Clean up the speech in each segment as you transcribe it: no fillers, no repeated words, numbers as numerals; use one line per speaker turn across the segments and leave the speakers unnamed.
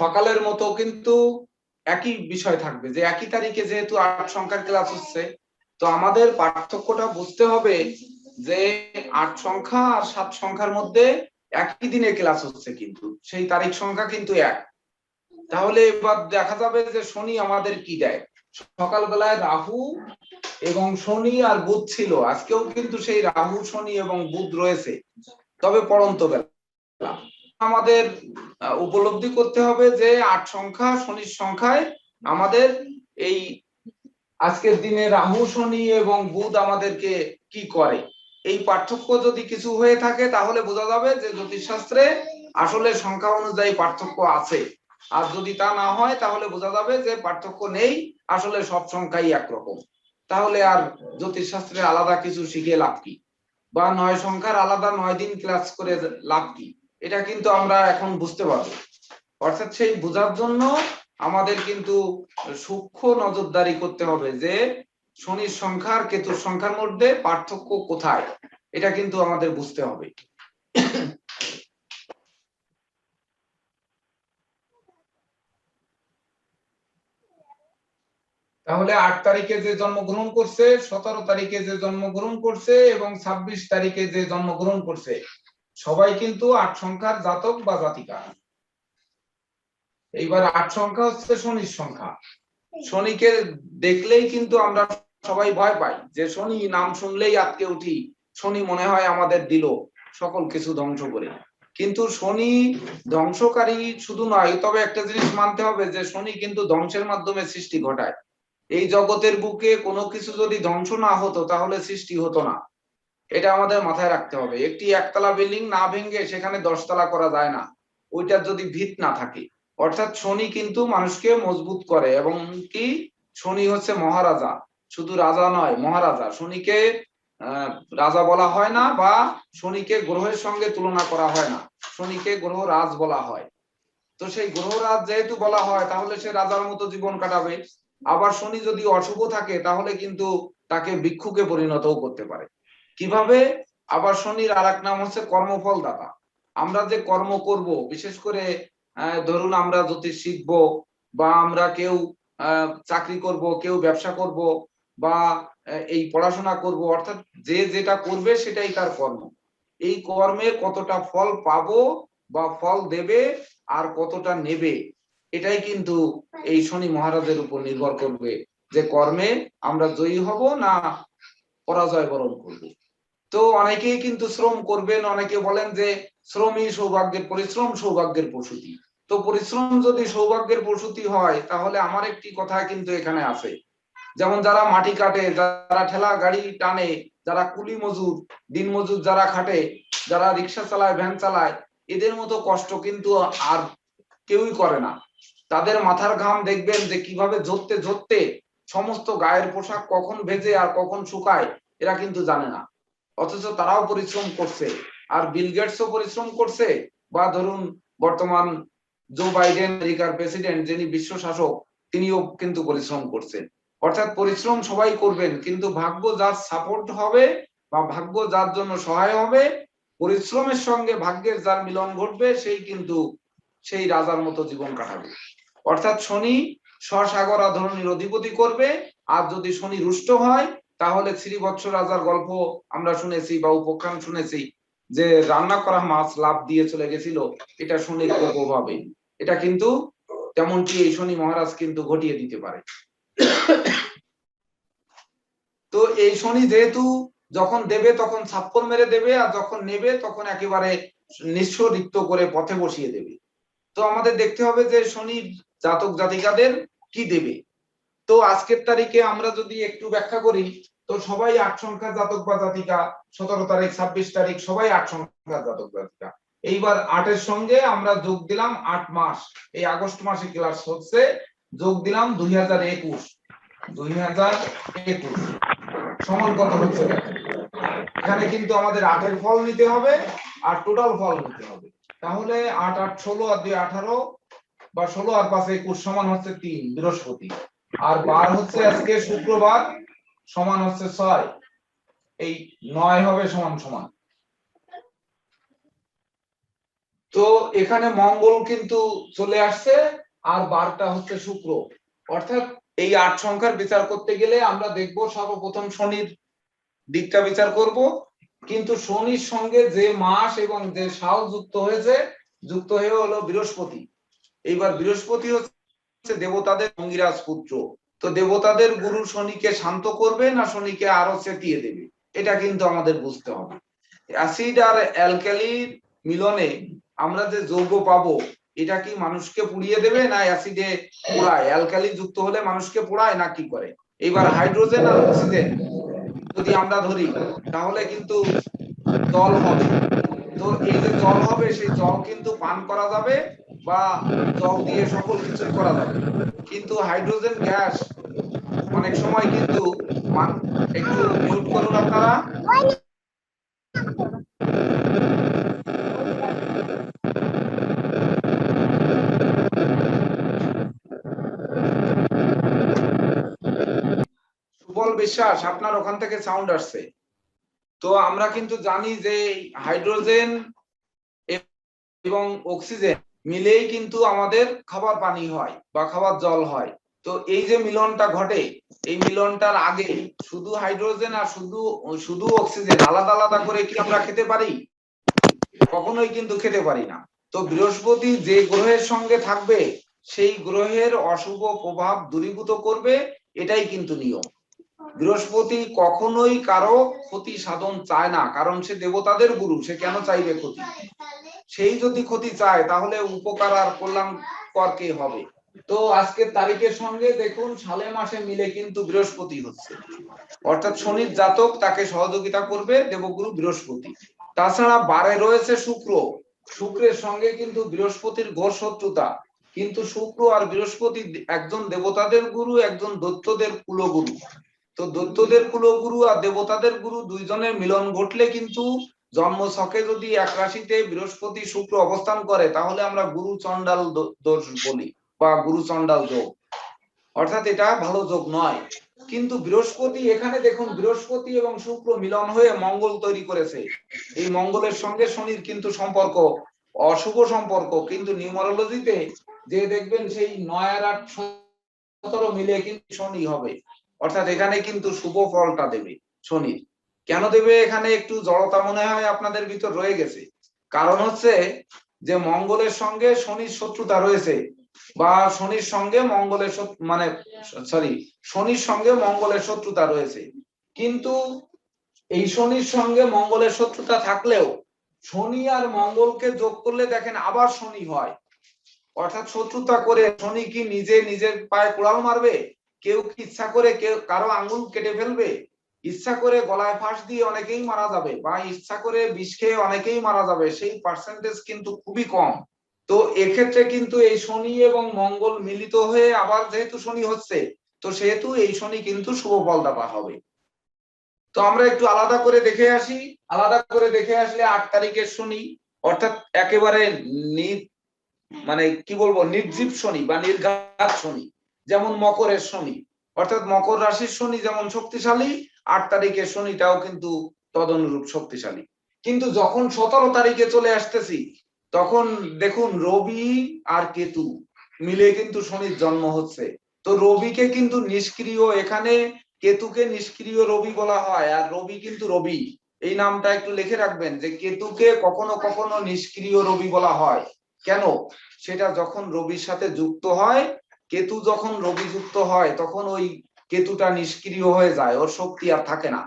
সকালের মতো কিন্তু একই বিষয় থাকবে, যে একই তারিখে যেহেতু 8 সংখ্যার ক্লাস হচ্ছে, তো আমাদের পার্থক্যটা বুঝতে হবে যে 8 সংখ্যা আর 7 সংখ্যার মধ্যে একই দিনে ক্লাস হচ্ছে, কিন্তু সেই তারিখ সংখ্যা কিন্তু এক। তাহলে এবার দেখা যাবে যে শনি আমাদের কি দেয়। সকালবেলায় রাহু এবং শনি আর বুধ ছিল, আজকেও কিন্তু সেই রাহু শনি এবং বুধ রয়েছে, তবে পড়ন্ত বেলা। আমাদের উপলব্ধি করতে হবে যে 8 সংখ্যা শনির সংখ্যায় আমাদের এই আজকের দিনে রাহু শনি এবং বুধ আমাদেরকে কি করে। এই পার্থক্য যদি কিছু হয়ে থাকে তাহলে বোঝা যাবে যে জ্যোতিষশাস্ত্রে আসলে সংখ্যা অনুযায়ী পার্থক্য আছে, আর যদি তা না হয় তাহলে বোঝা যাবে যে পার্থক্য নেই, আসলে সব সংখ্যাই একরকম। তাহলে আর জ্যোতিষশাস্ত্রে আলাদা কিছু শিখে লাভ কি, বা 9 সংখ্যার আলাদা 9 দিন ক্লাস করে লাভ কি, এটা কিন্তু আমরা এখন বুঝতে পারবো। অর্থাৎ সেই বোঝার জন্য আমাদের কিন্তু সূক্ষ্ম নজরদারি করতে হবে যে শনির সংখ্যা আর কেতুর সংখ্যার মধ্যে পার্থক্য কোথায়, এটা কিন্তু আমাদের বুঝতে হবে। তাহলে 8 তারিখে যে জন্মগ্রহণ করছে, 17 তারিখে যে জন্মগ্রহণ করছে এবং 26 তারিখে যে জন্মগ্রহণ করছে, সবাই কিন্তু 8 সংখ্যার জাতক বা জাতিকা। এইবার 8 সংখ্যা হচ্ছে শনির সংখ্যা। শনিকে দেখলেই কিন্তু আমরা সবাই ভয় পাই, যে শনি নাম শুনলেই আটকে উঠি, শনি মনে হয় আমাদের দিল সকল কিছু ধ্বংস করে। কিন্তু শনি ধ্বংসকারী শুধু নয়, তবে একটা জিনিস মানতে হবে যে শনি কিন্তু ধ্বংসের মাধ্যমে সৃষ্টি ঘটায়। এই জগতের বুকে কোনো কিছু যদি ধ্বংস না হতো তাহলে সৃষ্টি হতো না, এটা আমাদের মাথায় রাখতে হবে। একটি একতলা বিল্ডিং না ভেঙে সেখানে 10 তলা করা যায় না, ওইটার যদি ভিত না থাকে। অর্থাৎ শনি কিন্তু মানুষকে মজবুত করে, এবং কি শনি হচ্ছে মহারাজা, শুধু রাজা নয় মহারাজা। শনিকে রাজা বলা হয় না, বা শনিকে গ্রহের সঙ্গে তুলনা করা হয় না, শনিকে গ্রহ রাজ বলা হয়। তো সেই গ্রহরাজ যেহেতু বলা হয়, তাহলে সে রাজার মতো জীবন কাটাবে। আবার শনি যদি অশুভ থাকে তাহলে কিন্তু তাকে ভিক্ষুকে পরিণতও করতে পারে। কিভাবে? আবার শনির আরেক নাম হচ্ছে কর্মফল দাতা। আমরা যে কর্ম করব, বিশেষ করে ধরুন আমরা জ্যোতিষ শিখবো, বা আমরা কেউ চাকরি করব, কেউ ব্যবসা করব, বা এই পড়াশোনা করব, অর্থাৎ যে যেটা করবে সেটাই তার কর্ম। এই কর্মে কতটা ফল পাবো বা ফল দেবে আর কতটা নেবে, এটাই কিন্তু এই শনি মহারাজের উপর নির্ভর করবে, যে কর্মে আমরা জয়ী হব না পরাজয় বরণ করব। তো অনেকেই কিন্তু শ্রম করবেন, অনেকে বলেন যে শ্রমই সৌভাগ্যের, পরিশ্রম সৌভাগ্যের প্রসূতি। তো পরিশ্রম যদি সৌভাগ্যের প্রসূতি হয়, তাহলে আমার একটি কথা কিন্তু এখানে আছে, যেমন যারা মাটি কাটে, যারা ঠেলা গাড়ি টানে, যারা কুলি মজুর, দিন মজুর যারা খাটে, যারা রিক্সা চালায়, ভ্যান চালায়, এদের মতো কষ্ট কিন্তু আর কেউই করে না। তাদের মাথার ঘাম দেখবেন যে কিভাবে ঝরতে ঝরতে সমস্ত গায়ের পোশাক কখন ভেজে আর কখন শুকায়, এরা কিন্তু জানে না। অথচ তারাও পরিশ্রম করছে। আর বিল গেটসও পরিশ্রম করছে, বা ধরুন বর্তমান জো বাইডেন আমেরিকার প্রেসিডেন্ট, যিনি বিশ্ব শাসক, তিনিও কিন্তু পরিশ্রম করছেন। অর্থাৎ পরিশ্রম সবাই করবেন, কিন্তু ভাগ্য যার সাপোর্ট হবে বা ভাগ্য যার জন্য সহায় হবে, পরিশ্রমের সঙ্গে ভাগ্যের যার মিলন ঘটবে, সেই কিন্তু সেই রাজার মতো জীবন কাটাবে। অর্থাৎ শনি স্বসাগরা ধরনীর অধিপতি করবে। আর যদি শনি রুষ্ট হয়, তাহলে শ্রীবৎস রাজার গল্প আমরা শুনেছি বা উপাখ্যান শুনেছি, যে রান্না করা মাছ লাভ দিয়ে চলে গেছিল, এটা শনির প্রভাবে। এটা কিন্তু তেমনটি এই শনি মহারাজ কিন্তু ঘটিয়ে দিতে পারে। তো এই শনি যেহেতু যখন দেবে তখন ছাপ্পর মেরে দেবে, আর যখন নেবে তখন একেবারে নিঃস্ব রিক্ত করে পথে বসিয়ে দেবে। তো আমাদের দেখতে হবে যে শনি জাতক জাতিকাদের কি দেবে। তো আজকের তারিখে আমরা যদি একটু ব্যাখ্যা করি, তো সবাই 8 সংখ্যার জাতক বা জাতিকা। 17 তারিখ 26 তারিখ সবাই 8 সংখ্যার জাতক জাতিকা। এইবার 8 এর সঙ্গে আমরা যোগ দিলাম 8 মাস, এই আগস্ট মাসে ক্লাস হচ্ছে, যোগ দিলাম 2021। 2021 সমান কত হচ্ছে দেখেন। এখানে কিন্তু আমাদের 8 এর ফল নিতে হবে আর টোটাল ফল নিতে হবে। তাহলে 8 8 16 আর 2 18, বা 16 আর 5 21 সমান হচ্ছে 3, বৃহস্পতি। আর বার হচ্ছে আজকে শুক্রবার, সমান হচ্ছে 6। এই 9 হবে সমান সমান। তো এখানে মঙ্গল কিন্তু চলে আসছে, আর বারটা হচ্ছে শুক্র। অর্থাৎ এই 8 সংখ্যার বিচার করতে গেলে আমরা দেখব সর্বপ্রথম শনির দিকটা বিচার করব, কিন্তু শনির সঙ্গে যে মাস এবং যে সাল যুক্ত হয়েছে, যুক্ত হয়ে হলো বৃহস্পতি। এইবার বৃহস্পতি হচ্ছে দেবতাদের অঙ্গিরাজ পুত্র। তো দেবতাদের গুরু শনিকে শান্ত করবে না শনিকে আরো চেতিয়ে দেবে, এটা কিন্তু আমাদের বুঝতে হবে। অ্যাসিড আর অ্যালকালির মিলনে আমরা যে যৌগ পাবো, এটা কি মানুষকে পুড়িয়ে দেবে না অ্যাসিডে পোড়ায়? অ্যালকালি যুক্ত হলে মানুষকে পোড়ায় না কি করে? এবার হাইড্রোজেন আর অক্সিজেন যদি আমরা ধরি, তাহলে কিন্তু জল হবে। তো এই যে জল হবে, সেই জল কিন্তু পান করা যাবে বা জল দিয়ে সকল কিছুই করা যাবে, কিন্তু হাইড্রোজেন গ্যাস অনেক সময় কিন্তু একটু মিউট করুন আপনারা। সুবল বিশ্বাস, আপনার ওখান থেকে সাউন্ড আসছে। তো আমরা কিন্তু জানি যে হাইড্রোজেন এবং অক্সিজেন মিলেই কিন্তু আমাদের খাবার পানি হয় বা খাবার জল হয়। তো এই যে মিলনটা ঘটে, এই মিলনটার আগে শুধু হাইড্রোজেন আর শুধু শুধু অক্সিজেন আলাদা আলাদা করে কি আমরা খেতে পারি? কখনোই কিন্তু খেতে পারি না। তো বৃহস্পতি যে গ্রহের সঙ্গে থাকবে, সেই গ্রহের অশুভ প্রভাব দূরীভূত করবে, এটাই কিন্তু নিয়ম। বৃহস্পতি কখনোই কারো ক্ষতি সাধন চায় না, কারণ সে দেবতাদের গুরু, সে কেন চাইবে ক্ষতি? সেই যদি ক্ষতি চায় তাহলে উপকার আর কল্যাণকর কে হবে? তো আজকের তারিখের সঙ্গে দেখুন সালে মাসে মিলে কিন্তু বৃহস্পতি হচ্ছে, অর্থাৎ শনির জাতক তাকে সহযোগিতা করবে দেবগুরু বৃহস্পতি। তাছাড়া বারে রয়েছে শুক্র, শুক্রের সঙ্গে কিন্তু বৃহস্পতির ঘোর শত্রুতা। কিন্তু শুক্র আর বৃহস্পতি একজন দেবতাদের গুরু, একজন দৈত্যদের কুলগুরু। তো দৈত্যদের কুলগুরু আর দেবতাদের গুরু দুইজনের মিলন ঘটলে কিন্তু জন্ম ছকে যদি এক রাশিতে বৃহস্পতি শুক্র অবস্থান করে, তাহলে আমরা গুরু চণ্ডাল দোষ বলি বা গুরু চণ্ডাল যোগ, অর্থাৎ এটা ভালো যোগ নয়। কিন্তু বৃহস্পতি এখানে দেখুন, বৃহস্পতি এবং শুক্র মিলন হয়ে মঙ্গল তৈরি করেছে। এই মঙ্গলের সঙ্গে শনির কিন্তু সম্পর্ক অশুভ সম্পর্ক, কিন্তু নিউমারোলজিতে যে দেখবেন সেই 9 আর 8 17 মিলে কিন্তু শনি হবে, অর্থাৎ এখানে কিন্তু শুভ ফলটা দেবে শনির। কেন দেবে? এখানে একটু জড়তা মনে হয় আপনাদের ভিতর রয়ে গেছে। কারণ হচ্ছে যে মঙ্গলের সঙ্গে শনির শত্রুতা রয়েছে, বা শনির সঙ্গে মঙ্গলের মানে শনির সঙ্গে মঙ্গলের শত্রুতা রয়েছে। কিন্তু এই শনির সঙ্গে মঙ্গলের শত্রুতা থাকলেও শনি আর মঙ্গলকে যোগ করলে দেখেন আবার শনি হয়। অর্থাৎ শত্রুতা করে শনি কি নিজে নিজের পায়ে কুড়াল মারবে? কেউ কি ইচ্ছা করে কেউ কারো আঙ্গুল কেটে ফেলবে? ইচ্ছা করে গলায় ফাঁস দিয়ে অনেকেই মারা যাবে, বা ইচ্ছা করে বিষ খেয়ে অনেকেই মারা যাবে, সেই পার্সেন্টেজ কিন্তু খুবই কম। তো এক্ষেত্রে কিন্তু এই শনি এবং মঙ্গল মিলিত হয়ে আবার যেহেতু শনি হচ্ছে, তো সেহেতু এই শনি কিন্তু শুভ ফলদাতা হবে। তো আমরা একটু আলাদা করে দেখে আসি। আলাদা করে দেখে আসলে 8 তারিখের শনি, অর্থাৎ একেবারে মানে কি বলবো, নির্জীব শনি বা নির্ঘাত শনি, যেমন মকরের শনি, অর্থাৎ মকর রাশির শনি যেমন শক্তিশালী, 8 তারিখের শনিটাও কিন্তু তদনুরূপ শক্তিশালী। কিন্তু যখন 17 তারিখে চলে আসতেছি, তখন দেখুন রবি আর কেতু মিলে কিন্তু শনির জন্ম হচ্ছে। তো রবিকে কিন্তু নিষ্ক্রিয়, এখানে কেতুকে নিষ্ক্রিয় রবি বলা হয়, আর রবি কিন্তু রবি, এই নামটা একটু লিখে রাখবেন যে কেতুকে কখনো কখনো নিষ্ক্রিয় রবি বলা হয়। কেন? সেটা যখন রবির সাথে যুক্ত হয়, কেতু যখন রবি যুক্ত হয়, তখন ওই কেতুটা নিষ্ক্রিয় হয়ে যায়, ওর শক্তি আর থাকে না।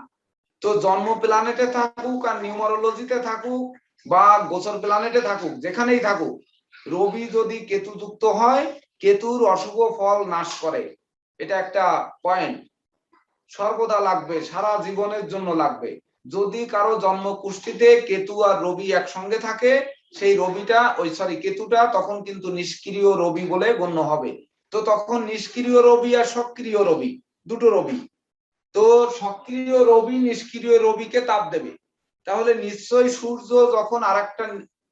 তো জন্ম প্ল্যানেটে থাকুক আর নিউমারোলজিতে থাকুক বা গোচর প্ল্যানেটে থাকুক, যেখানেই থাকুক, রবি যদি কেতু যুক্ত হয়, কেতুর অশুভ ফল নাশ করে। এটা একটা পয়েন্ট সর্বদা লাগবে, সারা জীবনের জন্য লাগবে। যদি কারো জন্ম কুষ্ঠিতে কেতু আর রবি একসঙ্গে থাকে, সেই রবিটা কেতুটা তখন কিন্তু নিষ্ক্রিয় রবি বলে গণ্য হবে। তো তখন নিষ্ক্রিয় রবি আর সক্রিয় রবি, দুটো রবি, তো সক্রিয় রবি নিষ্ক্রিয় রবিকে তাপ দেবে। তাহলে নিশ্চয়ই সূর্য যখন আরেকটা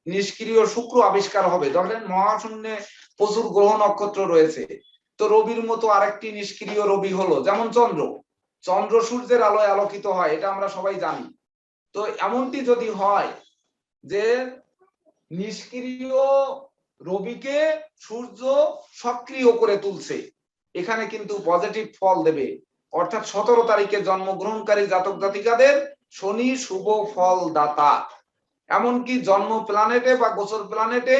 নিষ্ক্রিয় শুক্র আবিষ্কার হবে, ধরেন মহাশূন্যে প্রচুর গ্রহ নক্ষত্র রয়েছে, তো রবির মতো আরেকটি নিষ্ক্রিয় রবি হলো যেমন চন্দ্র। চন্দ্র সূর্যের আলোয় আলোকিত হয়, এটা আমরা সবাই জানি। তো এমনটি যদি হয় যে নিষ্ক্রিয় রবিকে সূর্য সক্রিয় করে তুলছে, এখানে কিন্তু পজিটিভ ফল দেবে। অর্থাৎ 17 তারিখে জন্মগ্রহণকারী জাতক জাতিকাদের শনি শুভ ফল দাতা। এমনকি জন্ম প্ল্যানেটে বা গোচর প্ল্যানেটে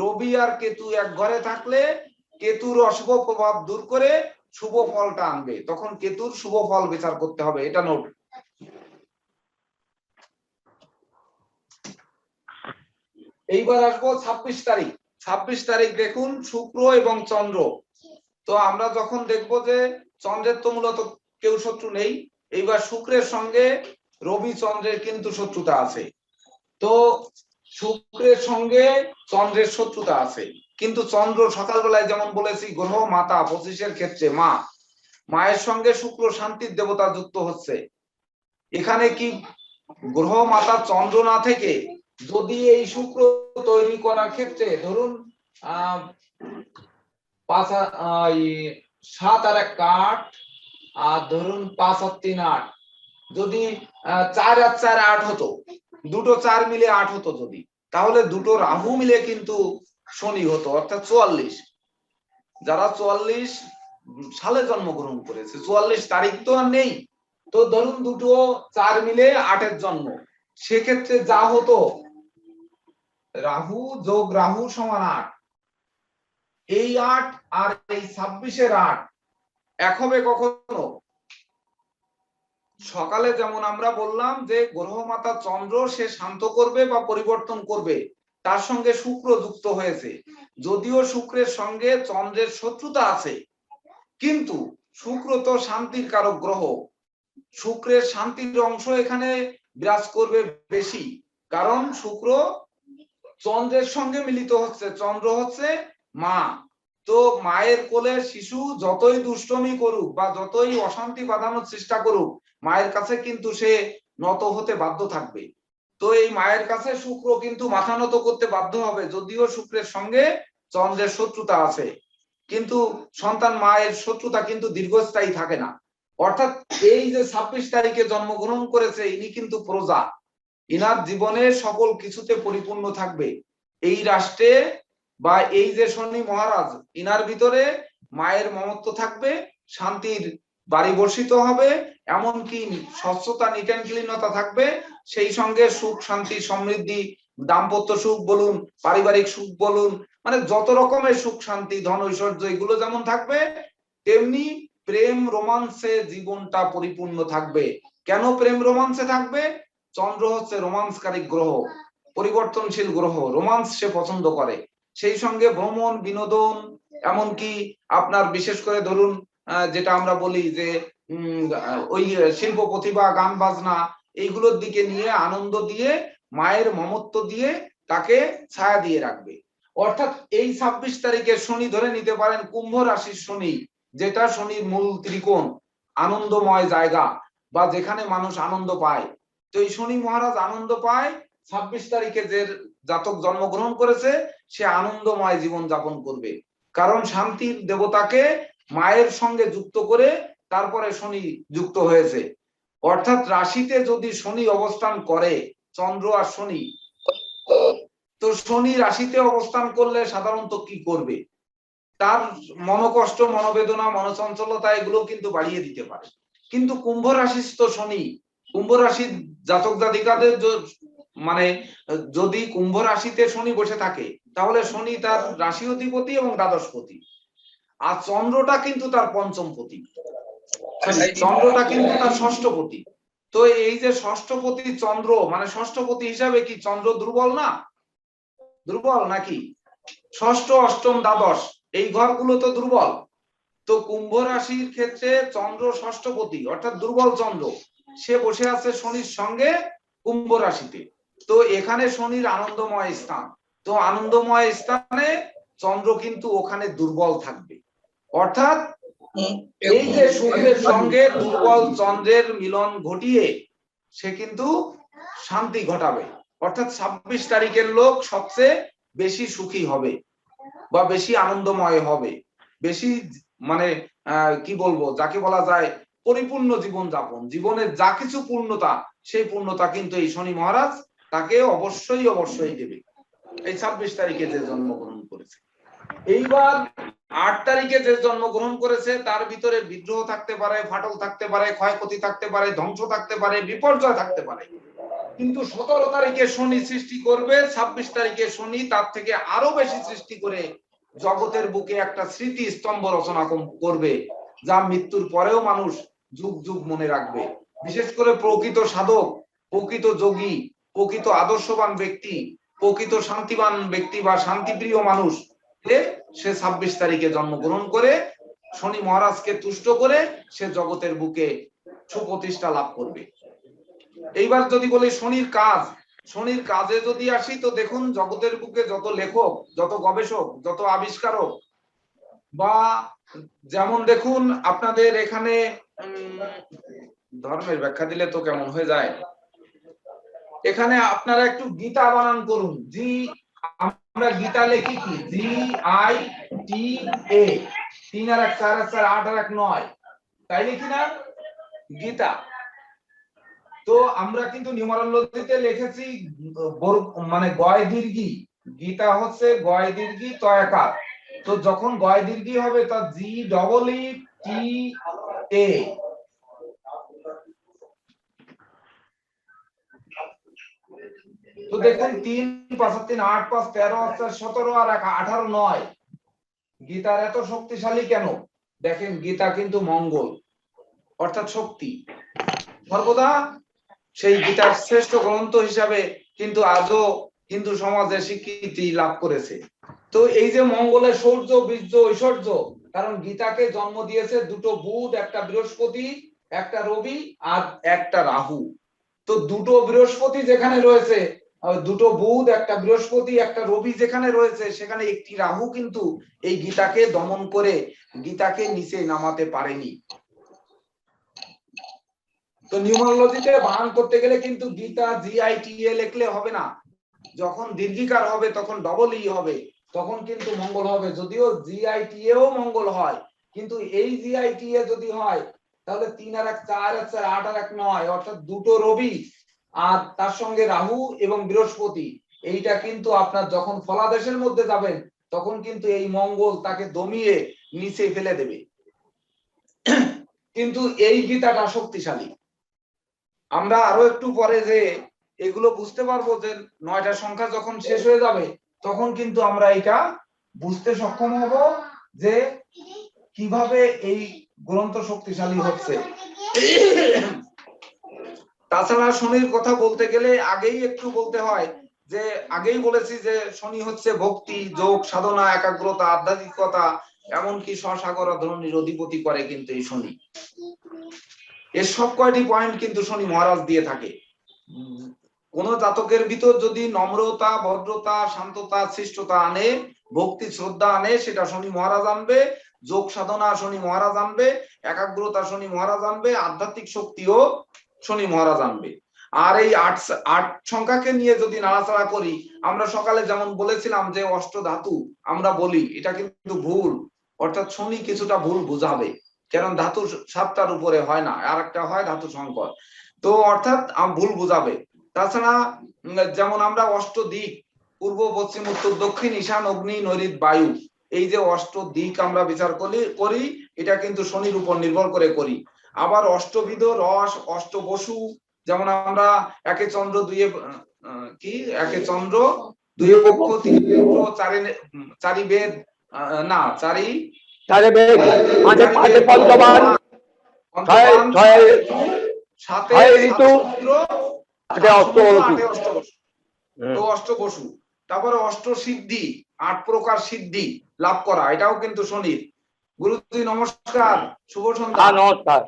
রবি আর কেতু এক ঘরে থাকলে কেতুর অশুভ প্রভাব দূর করে শুভ ফলটা আনবে, তখন কেতুর শুভ ফল বিচার করতে হবে, এটা নোট। এইবার আসবো 26 তারিখ। 26 তারিখ দেখুন শুক্র এবং চন্দ্র। তো আমরা যখন দেখবো যে চন্দ্রের তো মূলত কেউ শত্রু নেই, এইবার শুক্রের সঙ্গে রবি চন্দ্রের কিন্তু শত্রুতা আছে। তো শুক্রের সঙ্গে চন্দ্রের শত্রুতা আছে, কিন্তু চন্দ্র সকালবেলায় যেমন বলেছি গ্রহ মাতা 25-এর ক্ষেত্রে মা, মায়ের সঙ্গে শুক্র শান্তির দেবতা যুক্ত হচ্ছে। এখানে কি গ্রহ মাতা চন্দ্র না থেকে যদি এই শুক্র তৈরি করার ক্ষেত্রে ধরুন 7 আর 1 8 আর ধরুন 5 আর 3 8, যদি 4 আর 4 8 হতো, দুটো 4 মিলে 8 হতো যদি, তাহলে দুটো রাহু মিলে কিন্তু শনি হতো, অর্থাৎ 44। যারা 44 সালে জন্মগ্রহণ করেছে, 44 তারিখ তো আর নেই, তো ধরুন দুটো 4 মিলে 8-এর জন্ম, সেক্ষেত্রে যা হতো রাহু যোগ রাহু সমান 8, এই 8 আর এই 26-এর 8 এক হবে কখনো? সকালে যেমন আমরা বললাম যে গ্রহ মাতা চন্দ্র সে শান্ত করবে বা পরিবর্তন করবে, তার সঙ্গে শুক্র যুক্ত হয়েছে। যদিও শুক্রের সঙ্গে চন্দ্রের শত্রুতা আছে, কিন্তু শুক্র তো শান্তির কারক গ্রহ, শুক্রের শান্তির অংশ এখানে বিরাজ করবে বেশি, কারণ শুক্র চন্দ্রের সঙ্গে মিলিত হচ্ছে, চন্দ্র হচ্ছে মা। তো মায়ের কোলে শিশু যতই দুষ্টমি করুক বা যতই অশান্তি বাঁধানোর চেষ্টা করুক, মায়ের কাছে কিন্তু সে নত হতে বাধ্য থাকবে। তো এই মায়ের কাছে শুক্র কিন্তু মাথা নত করতে বাধ্য হবে, যদিও শুক্রের সঙ্গে চন্দ্রের শত্রুতা আছে, কিন্তু সন্তান মায়ের শত্রুতা কিন্তু দীর্ঘস্থায়ী থাকে না। অর্থাৎ এই যে 26 তারিখে জন্মগ্রহণ করেছে ইনি কিন্তু প্রজা, ইনার জীবনে সকল কিছুতে পরিপূর্ণ থাকবে। এই রাষ্ট্রে বা এই যে শনি মহারাজ, ইনার ভিতরে মায়ের মমত্ব থাকবে, শান্তির বাড়ি বর্ষিত হবে, এমনকি স্বচ্ছতা নিটেনক্লিনতা থাকবে, সেই সঙ্গে সুখ শান্তি সমৃদ্ধি, দাম্পত্য সুখ বলুন, পারিবারিক সুখ বলুন, মানে যত রকমের সুখ শান্তি ধন ঐশ্বর্য এগুলো যেমন থাকবে, তেমনি প্রেম রোমান্সে জীবনটা পরিপূর্ণ থাকবে। কেন প্রেম রোমান্সে থাকবে? চন্দ্র হচ্ছে রোমান্সকারী গ্রহ, পরিবর্তনশীল গ্রহ, রোমান্স সে পছন্দ করে। সেই সঙ্গে ভ্রমণ বিনোদন, এমনকি আপনার বিশেষ করে ধরুন যেটা আমরা বলি যে ওই শিল্প প্রতিভা, গান বাজনা, এইগুলোর দিকে নিয়ে আনন্দ দিয়ে মায়ের মমত্ব দিয়ে তাকে ছায়া দিয়ে রাখবে। অর্থাৎ এই 26 তারিখে শনি ধরে নিতে পারেন কুম্ভ রাশির শনি, যেটা শনির মূল ত্রিকোণ, আনন্দময় জায়গা বা যেখানে মানুষ আনন্দ পায়। তো এই শনি মহারাজ আনন্দ পায়, 26 তারিখে যে জাতক জন্মগ্রহণ করেছে সে আনন্দময় জীবন যাপন করবে, কারণ শান্তির দেবতাকে মায়ের সঙ্গে যুক্ত করে তারপরে শনি যুক্ত হয়েছে। অর্থাৎ রাশিতে যদি শনি অবস্থান করে, চন্দ্র আর শনি, তো শনি রাশিতে অবস্থান করলে সাধারণত কি করবে? তার মনোকষ্ট, মনোবেদনা, মনোচঞ্চলতা এগুলো কিন্তু বাড়িয়ে দিতে পারে। কিন্তু কুম্ভ রাশিস্থ শনি, কুম্ভ রাশির জাতক জাতিকাদের মানে যদি কুম্ভ রাশিতে শনি বসে থাকে, তাহলে শনি তার রাশি অধিপতি এবং দ্বাদশপতি, আর চন্দ্রটা কিন্তু তার পঞ্চমপতি, চন্দ্রটা কিন্তু তার ষষ্ঠপতি। তো এই যে ষষ্ঠপতি চন্দ্র, মানে ষষ্ঠপতি হিসাবে কি চন্দ্র দুর্বল না? দুর্বল নাকি? ষষ্ঠ, অষ্টম, দ্বাদশ এই ঘরগুলো তো দুর্বল। তো কুম্ভ রাশির ক্ষেত্রে চন্দ্র ষষ্ঠপতি, অর্থাৎ দুর্বল চন্দ্র, সে বসে আছে শনির সঙ্গে কুম্ভ রাশিতে। তো এখানে শনির আনন্দময় স্থান, তো আনন্দময় স্থানে চন্দ্র কিন্তু ওখানে দুর্বল থাকবে। অর্থাৎ এই যে শুক্রের সঙ্গে দুর্বল চন্দ্রের মিলন ঘটিয়ে সে কিন্তু শান্তি ঘটাবে। অর্থাৎ 26 তারিখের লোক সবচেয়ে বেশি সুখী হবে বা বেশি আনন্দময় হবে, বেশি মানে কি বলবো, যাকে বলা যায় পরিপূর্ণ জীবন যাপন, জীবনের যা কিছু পূর্ণতা, সেই পূর্ণতা কিন্তু এই শনি মহারাজ তাকে অবশ্যই অবশ্যই দেবে। এই 26 তারিখে যে জন্মগ্রহণ করেছে। এইবার 8 তারিখে যে জন্মগ্রহণ করেছে তার ভিতরে বিদ্রোহ থাকতে পারে, ফাটল থাকতে পারে, ক্ষয়ক্ষতি থাকতে পারে, ধ্বংস থাকতে পারে, বিপর্যয় থাকতে পারে, কিন্তু 17 তারিখে শনি সৃষ্টি করবে, 26 তারিখে শনি তার থেকে আরো বেশি সৃষ্টি করে জগতের বুকে একটা স্মৃতি স্তম্ভ রচনা করবে, যা মৃত্যুর পরেও মানুষ যুগ যুগ মনে রাখবে। বিশেষ করে প্রকৃত সাধক, প্রকৃত যোগী, প্রকৃত আদর্শবান ব্যক্তি, প্রকৃত শান্তিবান ব্যক্তি বা শান্তিপ্রিয় মানুষ সে 26 তারিখে জন্মগ্রহণ করে শনি মহারাজকে তুষ্ট করে সে জগতের বুকে সুপ্রতিষ্ঠা লাভ করবে। এইবার যদি বলি শনির কাজ, শনির কাজে যদি আসি তো দেখুন জগতের বুকে যত লেখক, যত গবেষক, যত আবিষ্কারক, বা যেমন দেখুন আপনাদের এখানে ধর্মের ব্যাখ্যা দিলে তো কেমন হয়ে যায়, এখানে আপনারা একটু গীতা বানান করুন। জি, আমরা গীতা লিখি কি? জি আই টি এ, 3 আর 1 4 আর 4 8 আর 1 9, তাই লিখি না গীতা? তো আমরা কিন্তু নিউমারোলজিতে লিখেছি মানে গয় দীর্ঘি, গীতা হচ্ছে গয় দীর্ঘি তয়াকার। তো যখন গয় দীর্ঘি হবে তা জি ডবল ই টি এ। তো দেখুন 3 5 3 8 5 13 17 আর 1 18 9, গীতার এত শক্তিশালী কেন? দেখেন গীতা কিন্তু মঙ্গল অর্থাৎ শক্তি, সর্বদা সেই গীতার শ্রেষ্ঠ গ্রন্থ হিসাবে কিন্তু আজও হিন্দু সমাজে স্বীকৃতি লাভ করেছে। তো এই যে মঙ্গলের সৌর্য বীর্য ঐশ্বর্য, কারণ গীতাকে জন্ম দিয়েছে দুটো বুধ, একটা বৃহস্পতি, একটা রবি আর একটা রাহু। তো দুটো বৃহস্পতি যেখানে রয়েছে, দুটো বুধ, একটা বৃহস্পতি, একটা রবি যেখানে রয়েছে, সেখানে একটি রাহু কিন্তু এই গীতাকে দমন করে গীতাকে নিচে নামাতে পারেনি। তো নিউমারোলজিতে বানান করতে গেলে কিন্তু গীতা জিআইটিএ লিখলে হবে না, যখন দীর্ঘিকার হবে তখন ডবল ই হবে, তখন কিন্তু মঙ্গল হবে। যদিও জিআইটিএও মঙ্গল হয়, কিন্তু এই জিআইটিএ যদি হয় তাহলে 3 আর 1 4 আর 4 8 আর 1 9, অর্থাৎ দুটো রবি আর তার সঙ্গে রাহু এবং বৃহস্পতি, এইটা কিন্তু আপনার যখন ফলাদেশের মধ্যে যাবেন তখন কিন্তু এই মঙ্গল তাকে দমিয়ে নিচে ফেলে দেবে। কিন্তু এই গীতাটা শক্তিশালী। আমরা আরো একটু পরে যে এগুলো বুঝতে পারবো যে 9টা সংখ্যা যখন শেষ হয়ে যাবে তখন কিন্তু আমরা এটা বুঝতে সক্ষম হব যে কিভাবে এই গ্রন্থ শক্তিশালী হচ্ছে। তাছাড়া শনির কথা বলতে গেলে আগেই একটু বলতে হয় যে আগেই বলেছি যে শনি হচ্ছে ভক্তি, যোগ, সাধনা, একাগ্রতা, আধ্যাত্মিকতা, এমনকি স্বসাগর ধরনের অধিপতি করে কিন্তু এই শনি। এর সব কয়টি পয়েন্ট কিন্তু শনি মহারাজ দিয়ে থাকে। কোন জাতকের ভিতর যদি নম্রতা, ভদ্রতা, শান্ততা, শিষ্টতা আনে, ভক্তি শ্রদ্ধা আনে, সেটা শনি মহারাজ আনবে। যোগ সাধনা শনি মহারাজ আনবে, একাগ্রতা শনি মহারাজ আনবে, আধ্যাত্মিক শক্তিও শনি মহারাজ আনবে। আর এই আট সংখ্যাকে নিয়ে যদি নাড়াচাড়া করি, আমরা সকালে যেমন বলেছিলাম যে অষ্ট ধাতু আমরা বলি, এটা কিন্তু ভুল। অর্থাৎ শনি কিছুটা ভুল বুঝাবে, কারণ ধাতু 7টার উপরে হয় না, আর একটা হয় ধাতু সংকর। তো অর্থাৎ ভুল বুঝাবে। তাছাড়া যেমন আমরা অষ্ট দিক, পূর্ব, পশ্চিম, উত্তর, দক্ষিণ, ঈশান, অগ্নি, নৈঋত, বায়ু, এই যে অষ্ট দিক আমরা বিচার করি, এটা কিন্তু শনির উপর নির্ভর করে করি। আবার অষ্টবিধ রস, অষ্ট বসু, যেমন আমরা একে চন্দ্র, দুইয়ে কি একে চন্দ্র, দুইয়ে পক্ষ, তিন নেত্র, চারি বেদ, না চারি বেদ, পঞ্চবান, সাথে অষ্টবসু, তারপরে অষ্ট সিদ্ধি, 8 প্রকার সিদ্ধি লাভ করা, এটাও কিন্তু শনির। গুরুজি নমস্কার, শুভ সন্ধ্যা।
নমস্কার,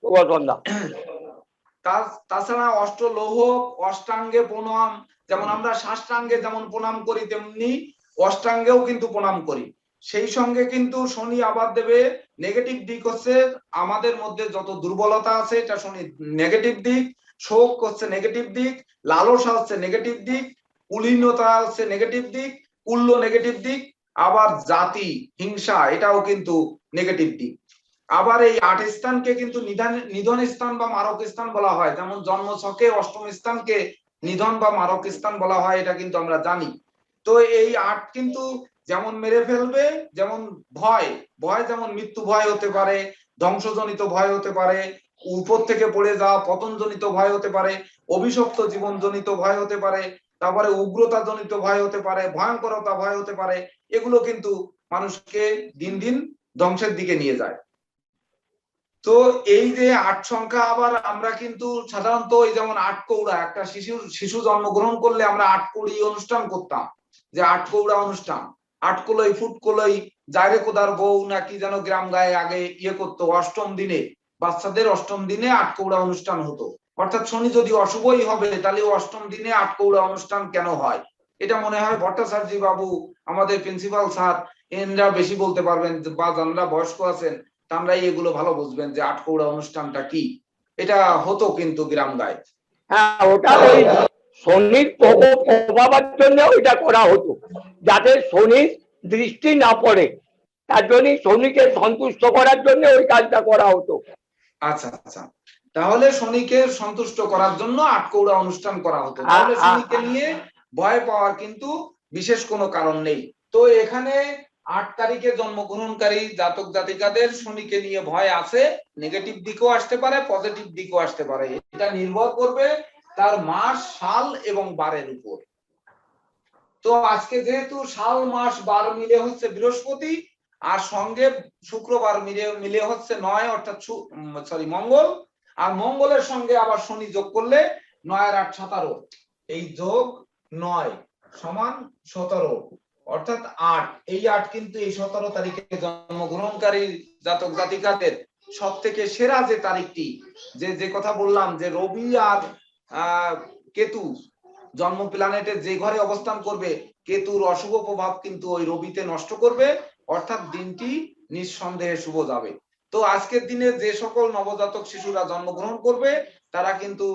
শুভ সন্ধ্যা।
তাছাড়া অষ্ট লৌহ, অষ্টাঙ্গে প্রণাম, যেমন আমরা সাষ্টাঙ্গে যেমন প্রণাম করি তেমনি অষ্টাঙ্গেও কিন্তু প্রণাম করি। সেই সঙ্গে কিন্তু শনি আবার দেবে নেগেটিভ দিক, হচ্ছে আমাদের মধ্যে যত দুর্বলতা আছে এটা শনি নেগেটিভ দিক, শোক হচ্ছে নেগেটিভ দিক, লালসা হচ্ছে নেগেটিভ দিক, কুলীনতা হচ্ছে নেগেটিভ দিক, কুল্ল নেগেটিভ দিক, আবার জাতি হিংসা এটাও কিন্তু নেগেটিভ দিক। আবার এই 8 স্থানকে কিন্তু নিধন স্থান বা মারক স্থান বলা হয়, যেমন জন্ম ছকে অষ্টম স্থানকে নিধন বা মারক স্থান বলা হয়, এটা কিন্তু আমরা জানি। তো এই 8 কিন্তু যেমন মেরে ফেলবে, যেমন ভয়, ভয় যেমন মৃত্যু ভয় হতে পারে, ধ্বংসজনিত ভয় হতে পারে, উপর থেকে পড়ে যাওয়া পতনজনিত ভয় হতে পারে, অভিশপ্ত জীবনজনিত ভয় হতে পারে, তারপরে উগ্রতা জনিত ভয় হতে পারে, ভয়ঙ্করতা ভয় হতে পারে। এগুলো কিন্তু মানুষকে দিন দিন ধ্বংসের দিকে নিয়ে যায়। তো এই যে 8 সংখ্যা, আবার আমরা কিন্তু সাধারণত ওই যেমন 8 কৌড়া, একটা শিশু জন্মগ্রহণ করলে আমরা 8 কৌড়ি অনুষ্ঠান করতাম, যে 8 কৌড়া অনুষ্ঠান, 8 কলই ফুট কলই জায়রে কোদার বউ নাকি যেন গ্রাম গায়ে আগে করতো, অষ্টম দিনে বাচ্চাদের অষ্টম দিনে 8 কৌড়া অনুষ্ঠান হতো। অর্থাৎ শনি যদি অশুভই হবে তাহলে অষ্টম দিনে 8 কৌড়া অনুষ্ঠান কেন হয়? এটা মনে হয় ভট্টাচার্য বাবু, আমাদের প্রিন্সিপাল স্যার, এনরা বেশি বলতে পারবেন, বা যারা বয়স্ক আছেন তারাই এগুলো ভালো বুঝবেন যে 8 কৌড়া অনুষ্ঠানটা কি। এটা হতো কিন্তু গ্রাম গায়ে।
হ্যাঁ, ওটা ওই শনির প্রভাবের জন্য ওইটা করা হতো, যাতে শনির দৃষ্টি না পড়ে, তার জন্য শনিকে সন্তুষ্ট করার জন্য ওই কাজটা করা হতো।
আচ্ছা আচ্ছা, তাহলে শনিকে সন্তুষ্ট করার জন্য 8 কৌড়া অনুষ্ঠান করা হতো। তাহলে শনিকে নিয়ে ভয় পাওয়ার কিন্তু বিশেষ কোনো কারণ নেই। তো এখানে 8 তারিখে জন্মগ্রহণকারী জাতক জাতিকাদের শনিকে নিয়ে ভয় আছে, নেগেটিভ দিকও আসতে পারে, পজিটিভ দিকও আসতে পারে। এটা নির্ভর করবে তার মাস, সাল এবং বারের উপর। তো আজকে যেহেতু সাল, মাস, বার মিলে হচ্ছে বৃহস্পতি, আর সঙ্গে শুক্রবার মিলে হচ্ছে 9, অর্থাৎ মঙ্গল, আর মঙ্গলের সঙ্গে আবার শনি যোগ করলে 9 আর 8 17, এই যোগ 9 সমান 17, অর্থাৎ 8। এই 8 কিন্তু এই 17 তারিখে জন্মগ্রহণকারী জাতক জাতিকাদের সব থেকে সেরা যে তারিখটি, যে কথা বললাম যে রবি আর কেতু জন্ম প্ল্যানেটে যে ঘরে অবস্থান করবে, কেতুর অশুভ প্রভাব কিন্তু ওই রবিতে নষ্ট করবে, অর্থাৎ দিনটি নিঃসন্দেহে শুভ যাবে। তো আজকের দিনে যে সকল নবজাতক শিশুরা জন্মগ্রহণ করবে তারা কিন্তু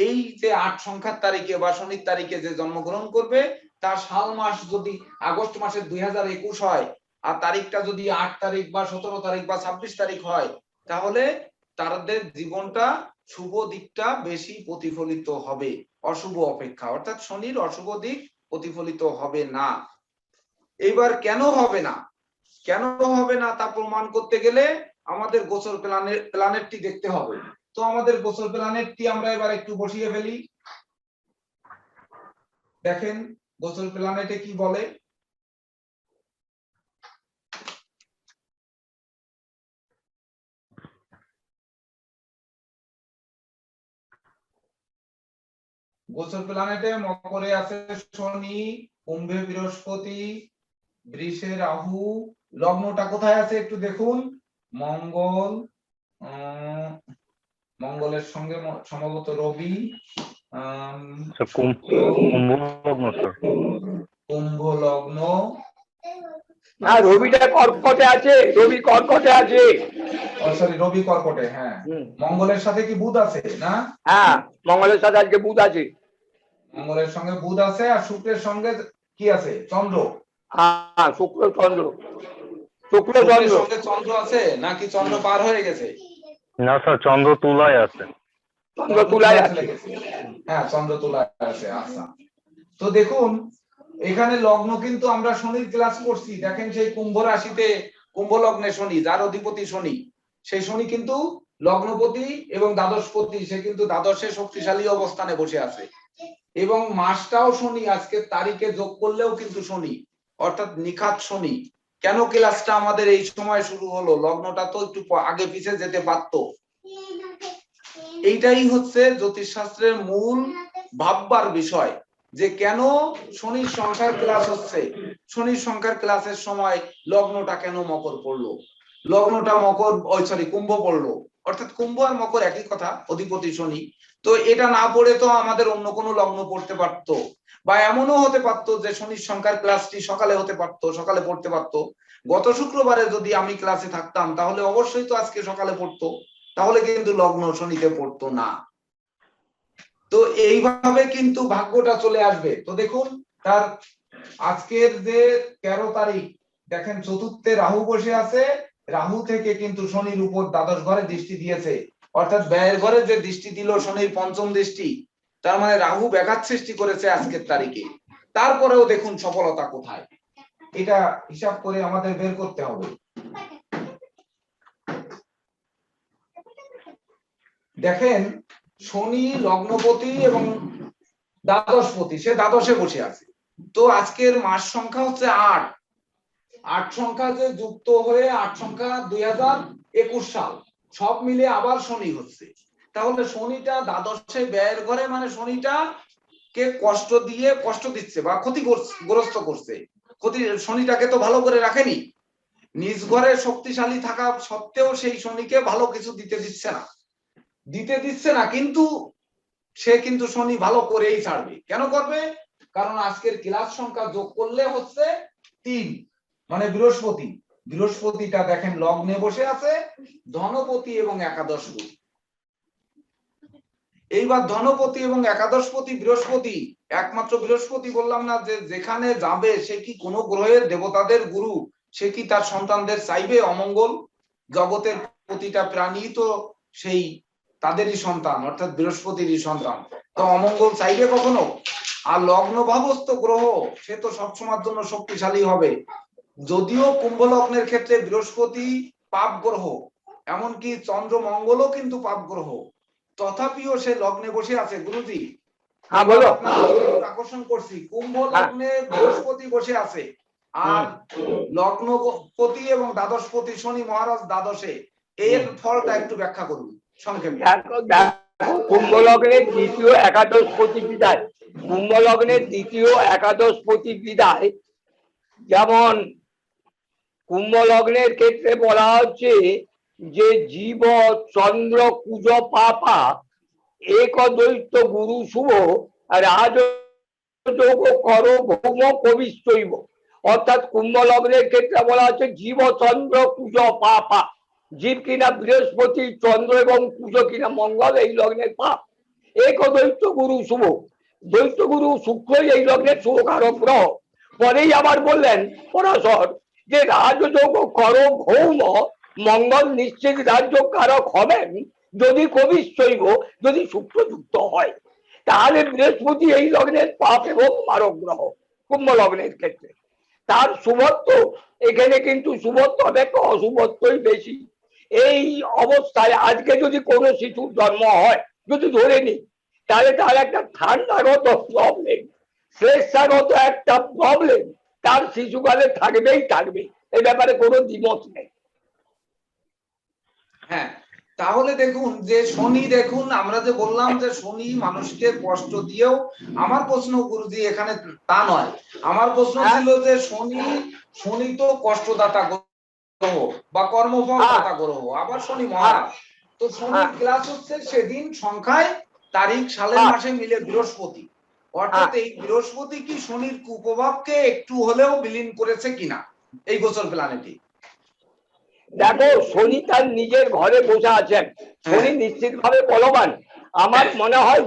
এই যে 8 সংখ্যার তারিখে বা শনির তারিখে যে জন্মগ্রহণ করবে, তার সাল মাস যদি আগস্ট মাসের 2021 হয়, আর তারিখটা যদি 8 তারিখ বা 17 তারিখ বা 26 তারিখ হয়, তাহলে তাদের জীবনটা শুভ দিকটা বেশি প্রতিফলিত হবে অশুভ অপেক্ষা, অর্থাৎ শনির অশুভ দিক প্রতিফলিত হবে না। এইবার কেন হবে না, কেন হবে না তা প্রমাণ করতে গেলে আমাদের গোচর প্ল্যানেটটি দেখতে হবে। তো আমাদের গোচর প্ল্যানেটটি আমরা এবার একটু বসিয়ে ফেলি। দেখেন গোচর প্ল্যানেটে কি বলে। গোচর প্ল্যানেটে মকরে আছে শনি, কুম্ভে বৃহস্পতি, বৃষে রাহু, লগ্নটা কোথায় আছে একটু দেখুন। মঙ্গল, মঙ্গলের সঙ্গে সম্ভবত রবি, কুম্ভ লগ্ন,
না, রবিটা কর্কটে আছে, রবি কর্কটে আছে।
সরি, রবি কর্কটে, হ্যাঁ। মঙ্গলের সাথে কি বুধ আছে না?
হ্যাঁ, মঙ্গলের সাথে আজকে বুধ আছে।
মঙ্গলের সঙ্গে বুধ আছে, আর শুক্রের সঙ্গে কি আছে? চন্দ্র।
হ্যাঁ, শুক্র চন্দ্র, শুক্র
শুক্রের
চন্দ্র।
সঙ্গে চন্দ্র আছে নাকি চন্দ্র পার হয়ে গেছে?
না স্যার, চন্দ্র তুলায় আছে।
চন্দ্র তুলায় আছে।
হ্যাঁ, চন্দ্র তুলায় আছে। আচ্ছা, তো দেখুন এখানে লগ্ন কিন্তু আমরা শনির ক্লাস করছি। দেখেন সেই কুম্ভ রাশিতে, কুম্ভ লগ্নে শনি, যার অধিপতি শনি, সেই শনি কিন্তু লগ্নপতি এবং দ্বাদশপতি, সে কিন্তু দ্বাদশে শক্তিশালী অবস্থানে বসে আছে, এবং মাসটাও শনি, আজকের তারিখে যোগ করলেও কিন্তু শনি, অর্থাৎ নিখাত শনি। কেন ক্লাসটা আমাদের এই সময় শুরু হলো? লগ্নটা তো একটু আগে পিছিয়ে যেতে পারত। এইটাই হচ্ছে জ্যোতিষশাস্ত্রের মূল ভাববার বিষয়, যে কেন শনির সংখ্যার ক্লাস হচ্ছে, শনির সংখ্যার ক্লাসের সময় লগ্নটা কেন মকর পড়লো, লগ্নটা মকর কুম্ভ পড়লো, অর্থাৎ কুম্ভ আর মকর একই কথা, অধিপতি শনি। তো এটা না পড়ে তো আমাদের অন্য কোনো লগ্ন পড়তে পারতো, বা এমনও হতে পারতো যে শনির সংখ্যার ক্লাসটি সকালে হতে পারতো, সকালে পড়তে পারতো। গত শুক্রবারে যদি আমি ক্লাসে থাকতাম তাহলে অবশ্যই তো আজকে সকালে পড়তো, তাহলে কিন্তু লগ্ন শনিতে পড়তো না। তো এইভাবে কিন্তু ভাগ্যটা চলে আসবে। তো দেখুন তার আজকের যে 13 তারিখ, দেখেন চতুর্থে রাহু বসে আছে, রাহু থেকে কিন্তু শনির উপর দ্বাদশ ঘরে দৃষ্টি দিয়েছে, অর্থাৎ ব্যয়ের ঘরে যে দৃষ্টি দিল শনির পঞ্চম দৃষ্টি, তার মানে রাহু ব্যাঘাত সৃষ্টি করেছে আজকের তারিখে। তারপরেও দেখুন সফলতা কোথায়, এটা হিসাব করে আমাদের বের করতে হবে। দেখেন শনি লগ্নপতি এবং দ্বাদশপতি, সে দ্বাদশে বসে আছে। তো আজকের মাস সংখ্যা হচ্ছে 8, 8 সংখ্যা যে যুক্ত হয়ে 8 সংখ্যা 2021 সাল, সব মিলে আবার শনি হচ্ছে। তাহলে শনিটা দ্বাদশে ব্যয়ের ঘরে, মানে শনিটা কে কষ্ট দিচ্ছে বা ক্ষতিগ্রস্ত করছে। শনিটাকে তো ভালো করে রাখেনি, নিজ ঘরে শক্তিশালী থাকা সত্ত্বেও সেই শনিকে ভালো কিছু দিতে দিচ্ছে না, কিন্তু সে কিন্তু শনি ভালো করেই ছাড়বে। কেন করবে? কারণ আজকের ক্লাস সংখ্যা যোগ করলে হচ্ছে 3, মানে বৃহস্পতিটা দেখেন লগ্নে বসে আছে, ধনপতি এবং একাদশপতি। এইবার ধনপতি এবং একাদশপতি বৃহস্পতি, একমাত্র বৃহস্পতি বললাম না যে যেখানে যাবে সে কি কোনো গ্রহের দেবতাদের গুরু, সে কি তার সন্তানদের চাইবে অমঙ্গল? জগতের প্রতিটা প্রাণী তো সেই তাদেরই সন্তান, অর্থাৎ বৃহস্পতিরই সন্তান, তো অমঙ্গল চাইবে কখনো? আর লগ্ন ভাবস্থ গ্রহ সে তো সবসময়ের জন্য শক্তিশালী হবে। যদিও কুম্ভ লগ্নের ক্ষেত্রে বৃহস্পতি পাপ গ্রহ, এমনকি চন্দ্র মঙ্গলও কিন্তু পাপ গ্রহ, তথাপিও সে লগ্নে বসে আছে। গুরুজি,
হ্যাঁ বলো।
আকর্ষণ করছি, কুম্ভ লগ্নে বৃহস্পতি বসে আছে, আর লগ্নপতি এবং দ্বাদশপতি শনি মহারাজ দ্বাদশে, এর ফলটা একটু ব্যাখ্যা করুন সংক্ষেপে।
কুম্ভ লগ্নের দ্বিতীয় একাদশপতি বিদায়, কুম্ভ লগ্নের দ্বিতীয় একাদশপতি বিদায়, যেমন কুম্ভ লগ্নের ক্ষেত্রে বলা হচ্ছে যে জীব চন্দ্র কুজ পাপা এক দৈত্য গুরু শুভ রাজযোগ কর ভৌম কবিশ্চৈব। অর্থাৎ কুম্ভ লগ্নের ক্ষেত্রে বলা হচ্ছে জীব চন্দ্র কুজ পাপা, জীব কিনা বৃহস্পতি, চন্দ্র এবং কুজ কিনা মঙ্গল এই লগ্নের পাপ। এক দৈত্য গুরু শুভ, দৈত্য গুরু শুক্র এই লগ্নের শুভকারক গ্রহ। পরেই আবার বললেন পরাশর যে রাজযোগ কর ভৌম, মঙ্গল নিশ্চিত রাজ্য কারক হবেন যদি কবিশ্চৈব, যদি শুক্র যুক্ত হয়। তাহলে বৃহস্পতি এই লগ্নের পাপ এবং মারক গ্রহ কুম্ভ লগ্নের ক্ষেত্রে। তার শুভত্ব এখানে কিন্তু শুভত্ব অপেক্ষা অশুভত্বই বেশি। এই অবস্থায় আজকে যদি কোনো শিশুর জন্ম হয়, যদি ধরে নি, তাহলে তার একটা ঠান্ডাগত প্রবলেম, শ্লেষাগত একটা প্রবলেম তার শিশুকালে থাকবে, এই ব্যাপারে কোনো দ্বিমত নেই।
হ্যাঁ, তাহলে দেখুন যে শনি, দেখুন আমরা যে বললাম যে শনি মানুষকে কষ্ট দিয়েও, আমার প্রশ্ন গুরুজি এখানে তা নয়, আমার প্রশ্ন ছিল যে শনি তো কষ্টদাতা গ্রহ বা কর্মফল দাতা গ্রহ, আবার শনি মহারাজ, তো শনি ক্লাস হচ্ছে সেদিন সংখ্যায় তারিখ সালের মাসে মিলে বৃহস্পতি, অর্থাৎ এই বৃহস্পতি কি শনির কুপ্রভাবকে একটু হলেও বিলীন করেছে কিনা এই গোচর প্ল্যানেটে?
দেখো শনি তার নিজের ঘরে বসে আছেন, শনি নিশ্চিত ভাবে বলবান। আমার মনে হয়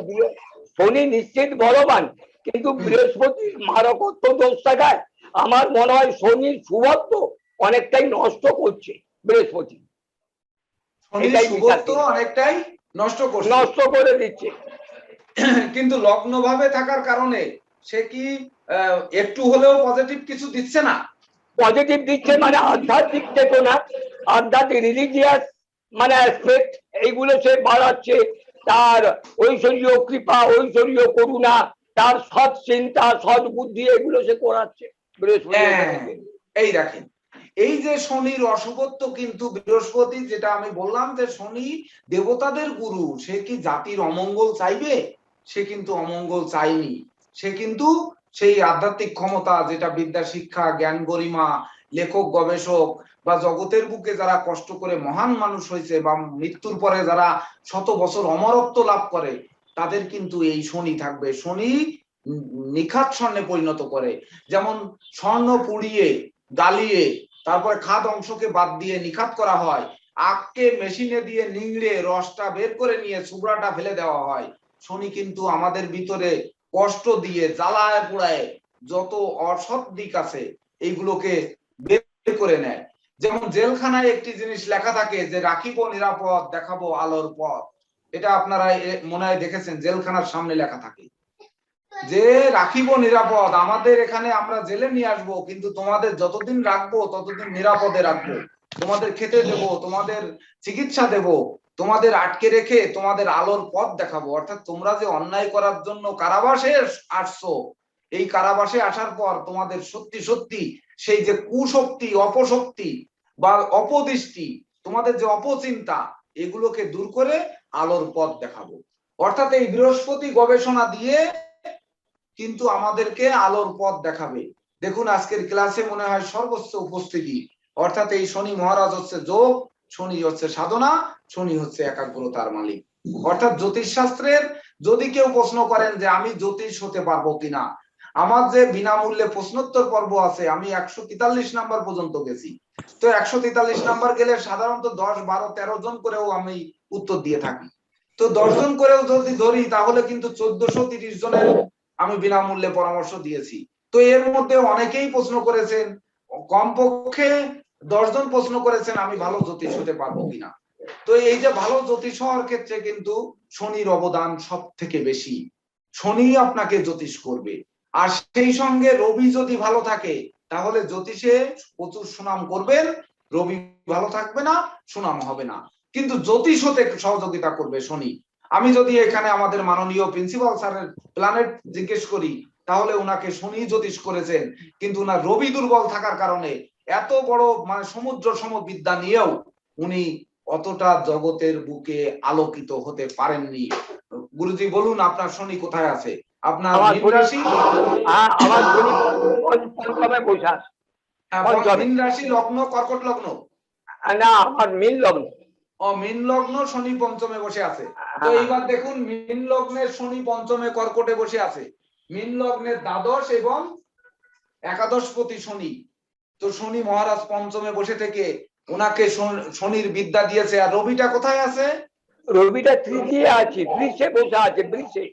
শনি নিশ্চিত বলবান, কিন্তু বৃহস্পতির মারকত্ব দোষ থাকায় আমার মনে হয় শনির শুভত্ব অনেকটাই নষ্ট করছে বৃহস্পতি,
অনেকটাই নষ্ট
করে দিচ্ছে।
কিন্তু লগ্ন ভাবে থাকার কারণে সে কি একটু হলেও পজিটিভ কিছু দিচ্ছে না?
পজিটিভ দিচ্ছে মানে আধ্যাত্মিক চেতনা, আধ্যাত্মিক রিলিজিয়াস মানে অ্যাসপেক্ট, এইগুলো সে বাড়াচ্ছে। তার ঐশ্বরীয় কৃপা, ঐশ্বরীয় করুণা, তার সৎ চিন্তা, সৎ বুদ্ধি, এগুলো সে করাচ্ছে বৃহস্পতি।
এই দেখেন, এই যে শনির অশুভত্ব, কিন্তু বৃহস্পতি, যেটা আমি বললাম যে শনি দেবতাদের গুরু, সে কি জাতির অমঙ্গল চাইবে? সে কিন্তু অমঙ্গল চাইনি, সে কিন্তু সেই আধ্যাত্মিক ক্ষমতা, যেটা বিদ্যা, শিক্ষা, জ্ঞান, গরিমা, লেখক, গবেষক বা জগতের বুকে যারা কষ্ট করে মহান মানুষ হয়েছে বা মৃত্যুর পরে যারা শত বছর অমরত্ব লাভ করে, তাদের কিন্তু এই শনি থাকবে। শনি নিখাত স্বর্ণে পরিণত করে, যেমন স্বর্ণ পুড়িয়ে গালিয়ে তারপরে খাদ অংশকে বাদ দিয়ে নিখাত করা হয়, আখকে মেশিনে দিয়ে নিংড়ে রসটা বের করে নিয়ে সুবড়াটা ফেলে দেওয়া হয়। শনি কিন্তু আমাদের ভিতরে কষ্ট দিয়ে জ্বালায় পোড়ায় যত অসৎ দিক আছে এইগুলোকে বের করে নেয়। যেমন জেলখানায় একটি জিনিস লেখা থাকে যে রাখিব নিরাপদ, দেখাবো আলোর পথ, এটা আপনারা মনে হয় দেখেছেন, জেলখানার সামনে লেখা থাকে। যে রাখিব নিরাপদ, আমাদের এখানে আমরা জেলে নিয়ে আসবো, কিন্তু তোমাদের যতদিন রাখবো ততদিন নিরাপদে রাখবো, তোমাদের খেতে দেব, তোমাদের চিকিৎসা দেব, তোমাদের আটকে রেখে তোমাদের আলোর পথ দেখাবো। অর্থাৎ তোমরা যে অন্যায় করার জন্য কারাবাসে আসছো, এই কারাবাসে আসার পর তোমাদের সত্যি সত্যি সেই যে কুশক্তি, অপশক্তি বা অপদৃষ্টি, তোমাদের যে অপচিন্তা, এগুলোকে দূর করে আলোর পথ দেখাবো। অর্থাৎ এই বৃহস্পতি গবেষণা দিয়ে কিন্তু আমাদেরকে আলোর পথ দেখাবে। দেখুন আজকের ক্লাসে মনে হয় সর্বোচ্চ উপস্থিতি, অর্থাৎ এই শনি মহারাজ হচ্ছে যোগ, শনি হচ্ছে সাধনা, শনি হচ্ছে একাগ্রতার মালিক। অর্থাৎ জ্যোতিষ শাস্ত্রের যদি কেউ প্রশ্ন করেন যে আমি জ্যোতিষ হতে পারবো কিনা, আমার যে বিনামূল্যে প্রশ্নোত্তর পর্ব আছে, আমি 143 নাম্বার পর্যন্ত গেছি। তো 143 নাম্বার গেলে সাধারণত 10, 12, 13 জন করেও আমি উত্তর দিয়ে থাকি। তো 10 জন করেও যদি ধরি তাহলে কিন্তু 1430 জনের আমি বিনামূল্যে পরামর্শ দিয়েছি। তো এর মধ্যে অনেকেই প্রশ্ন করেছেন, কমপক্ষে 10 জন প্রশ্ন করেছেন আমি ভালো জ্যোতিষ হতে পারবো কিনা। তো এই যে ভালো জ্যোতিষ হওয়ার ক্ষেত্রে কিন্তু শনির অবদান সব থেকে বেশি। শনি আপনাকে জ্যোতিষ করবে, আর সেই সঙ্গে রবি যদি ভালো থাকে তাহলে জ্যোতিষে প্রচুর সুনাম করবেন, রবি ভালো থাকবে না, সুনাম হবে না। কিন্তু জ্যোতিষ হতে সহযোগিতা করবে শনি। আমি যদি এখানে আমাদের মাননীয় প্রিন্সিপাল স্যারের প্ল্যানেট জিজ্ঞেস করি, তাহলে উনাকে শনি জ্যোতিষ করেছেন, কিন্তু উনার রবি দুর্বল থাকার কারণে এত বড় মানে সমুদ্র সমবিদ্যা নিয়েও উনি অতটা জগতের বুকে আলোকিত হতে পারেননি। গুরুজি বলুন আপনার শনি কোথায় আছে? আপনার
আমার
মীন
শনি,
রাশি?
আমার শনি পঞ্চমে বসে আছে। পঞ্চমে,
মীন রাশি লগ্ন কর্কট লগ্ন?
না আমার মীন লগ্ন।
ও মীন লগ্ন, শনি পঞ্চমে বসে আছে। তো
হ্যাঁ,
এইবার দেখুন মীন লগ্নের শনি পঞ্চমে কর্কটে বসে আছে, মীন লগ্নের দ্বাদশ এবং একাদশপতি শনি। তো শনি মহারাজ পঞ্চমে বসে থেকে ওনাকে শনির বিদ্যা দিয়েছে। আর রবিটা কোথায় আছে?
রবিটা তৃতীয় আছে, বৃষে বসে আছে, বৃষে।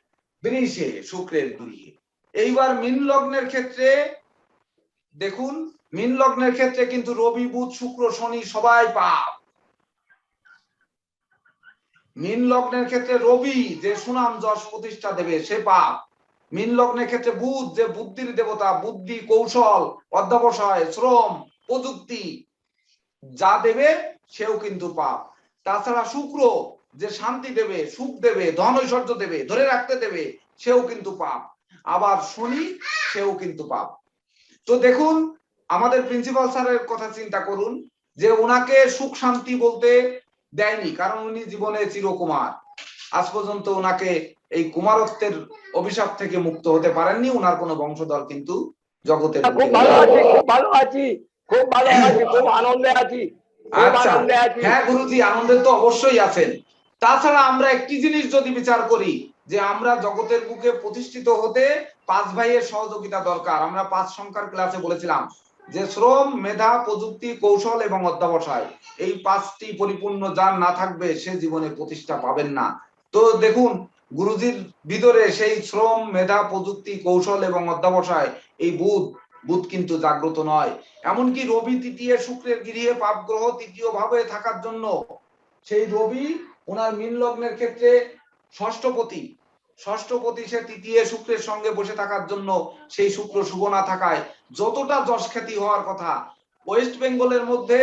বৃষে, শুক্রের গৃহে। এইবার মীন লগ্নের ক্ষেত্রে দেখুন, মীন লগ্নের ক্ষেত্রে কিন্তু রবি, বুধ, শুক্র, শনি সবাই পাপ। মীন লগ্নের ক্ষেত্রে রবি যে সুনাম যশ প্রতিষ্ঠা দেবে সে পাপ। মীন লগ্নের ক্ষেত্রে বুধ যে বুদ্ধির দেবতা, বুদ্ধি, কৌশল, অধ্যবসায়, শ্রম, প্রযুক্তি যা দেবে সেও কিন্তু পাপ। তাছাড়া শুক্র যে শান্তি দেবে, সুখ দেবে, ধন ঐশ্বর্য দেবে, ধরে রাখতে দেবে, সেও কিন্তু পাপ। আবার শনি, সেও কিন্তু পাপ। তো দেখুন আমাদের প্রিন্সিপাল স্যারের কথা চিন্তা করুন, যে ওনাকে সুখ শান্তি বলতে দেয়নি, কারণ উনি জীবনে চিরকুমার। আজ পর্যন্ত ওনাকে এই কুমারত্বের অভিশাপ থেকে মুক্ত হতে পারেননি, ওনার কোনো বংশধর কিন্তু জগতের
খুব
বুকে
ভালো
নেই।
আছি, খুব ভালো আছি, খুব ভালো আছি, খুব আনন্দে আছি, খুব
আচ্ছা,
আনন্দে আছি।
হ্যাঁ গুরুজি আনন্দে তো অবশ্যই আছেন। তাছাড়া আমরা একটি জিনিস যদি বিচার করি, যে আমরা জগতের বুকে প্রতিষ্ঠিত হতে 5 ভাইয়ের সহযোগিতা দরকার। আমরা 5 সংখ্যার ক্লাসে বলেছিলাম যে শ্রম, মেধা, প্রযুক্তি, কৌশল এবং অধ্যবসায়, এই 5টি পরিপূর্ণ যার না থাকবে সে জীবনে প্রতিষ্ঠা পাবেন না। তো দেখুন গুরুজির ভিতরে সেই শ্রম, মেধা, প্রযুক্তি, কৌশল এবং অধ্যবসায়, এই বুধ কিন্তু জাগ্রত নয়। এমনকি রবি তৃতীয় শুক্রের গৃহে পাপ গ্রহ তৃতীয় ভাবে থাকার জন্য সেই রবি ওনার মীন লগ্নের ক্ষেত্রে ষষ্ঠপতি, সে তৃতীয় শুক্রের সঙ্গে বসে থাকার জন্য সেই শুক্র শুভ না থাকায় যতটা যশ খ্যাতি হওয়ার কথা, ওয়েস্ট বেঙ্গলের মধ্যে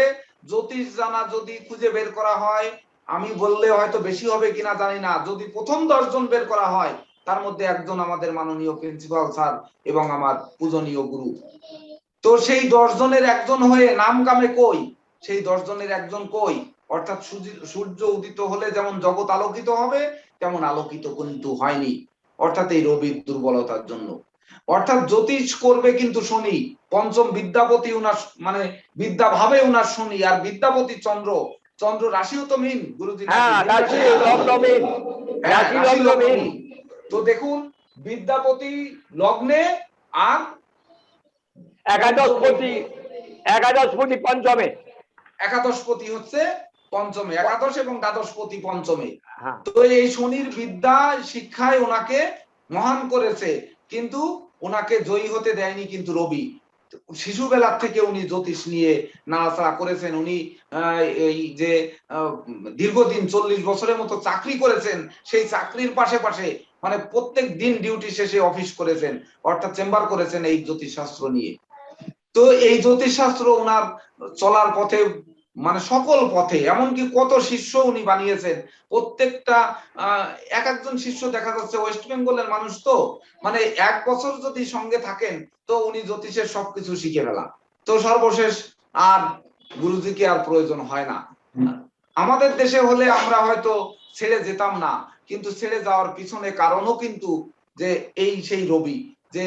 জ্যোতিষ জানা যদি খুঁজে বের করা হয়, আমি বললে হয়তো বেশি হবে কিনা জানি না, যদি প্রথম 10 জন বের করা হয় তার মধ্যে একজন আমাদের মাননীয় প্রিন্সিপাল স্যার এবং আমার পূজনীয় গুরু। তো সেই 10 জনের একজন হয়ে নাম কামে কই, সেই 10 জনের একজন কই। অর্থাৎ সূর্য উদিত হলে যেমন জগৎ আলোকিত হবে, তেমন আলোকিত কিন্তু হয়নি, অর্থাৎ এই রবির দুর্বলতার জন্য। অর্থাৎ জ্যোতিষ করবে কিন্তু শনি, পঞ্চম বিদ্যাপতি উনার মানে বিদ্যা ভাবে উনার শনি, আর বিদ্যাপতি চন্দ্র। চন্দ্র রাশিও তো মীন গুরুজি, নাকি
হ্যাঁ,
মীন
রাশি
রাশি?
লগ্ন মীন,
হ্যাঁ
রাশি
রাশি
লগ্ন
লগ্ন
মীন।
মীন। তো দেখুন বিদ্যাপতি লগ্নে আর
একাদশপতি, একাদশপতি পঞ্চমে।
একাদশপতি হচ্ছে পঞ্চমে, একাদশ এবং দ্বাদশপতি পঞ্চমে।
হ্যাঁ,
তো এই শনির বিদ্যা শিক্ষায় ওনাকে মহান করেছে, কিন্তু ওনাকে জয়ী হতে দেয়নি কিন্তু রবি। শিশুবেলার থেকে উনি জ্যোতিষ নিয়ে নাড়াচাড়া করেছেন। উনি এই যে দীর্ঘদিন 40 বছরের মতো চাকরি করেছেন, সেই চাকরির পাশে পাশে মানে প্রত্যেক দিন ডিউটি শেষে অফিস করেছেন, অর্থাৎ চেম্বার করেছেন এই জ্যোতিষশাস্ত্র নিয়ে। তো এই জ্যোতিষশাস্ত্র ওনার চলার পথে মানে সকল পথে, এমনকি কত শিষ্য উনি বানিয়েছেন। প্রত্যেকটা এক একজন শিষ্য দেখা যাচ্ছে ওয়েস্ট বেঙ্গলের মানুষ, তো মানে 1 বছর যদি সঙ্গে থাকেন তো উনি জ্যোতিষের সবকিছু শিখে ফেলা। তো সর্বশেষ আর গুরুজিকে আর প্রয়োজন হয় না। আমাদের দেশে হলে আমরা হয়তো ছেড়ে যেতাম না, কিন্তু ছেড়ে যাওয়ার পিছনে কারণও কিন্তু যে এই সেই রবি, যে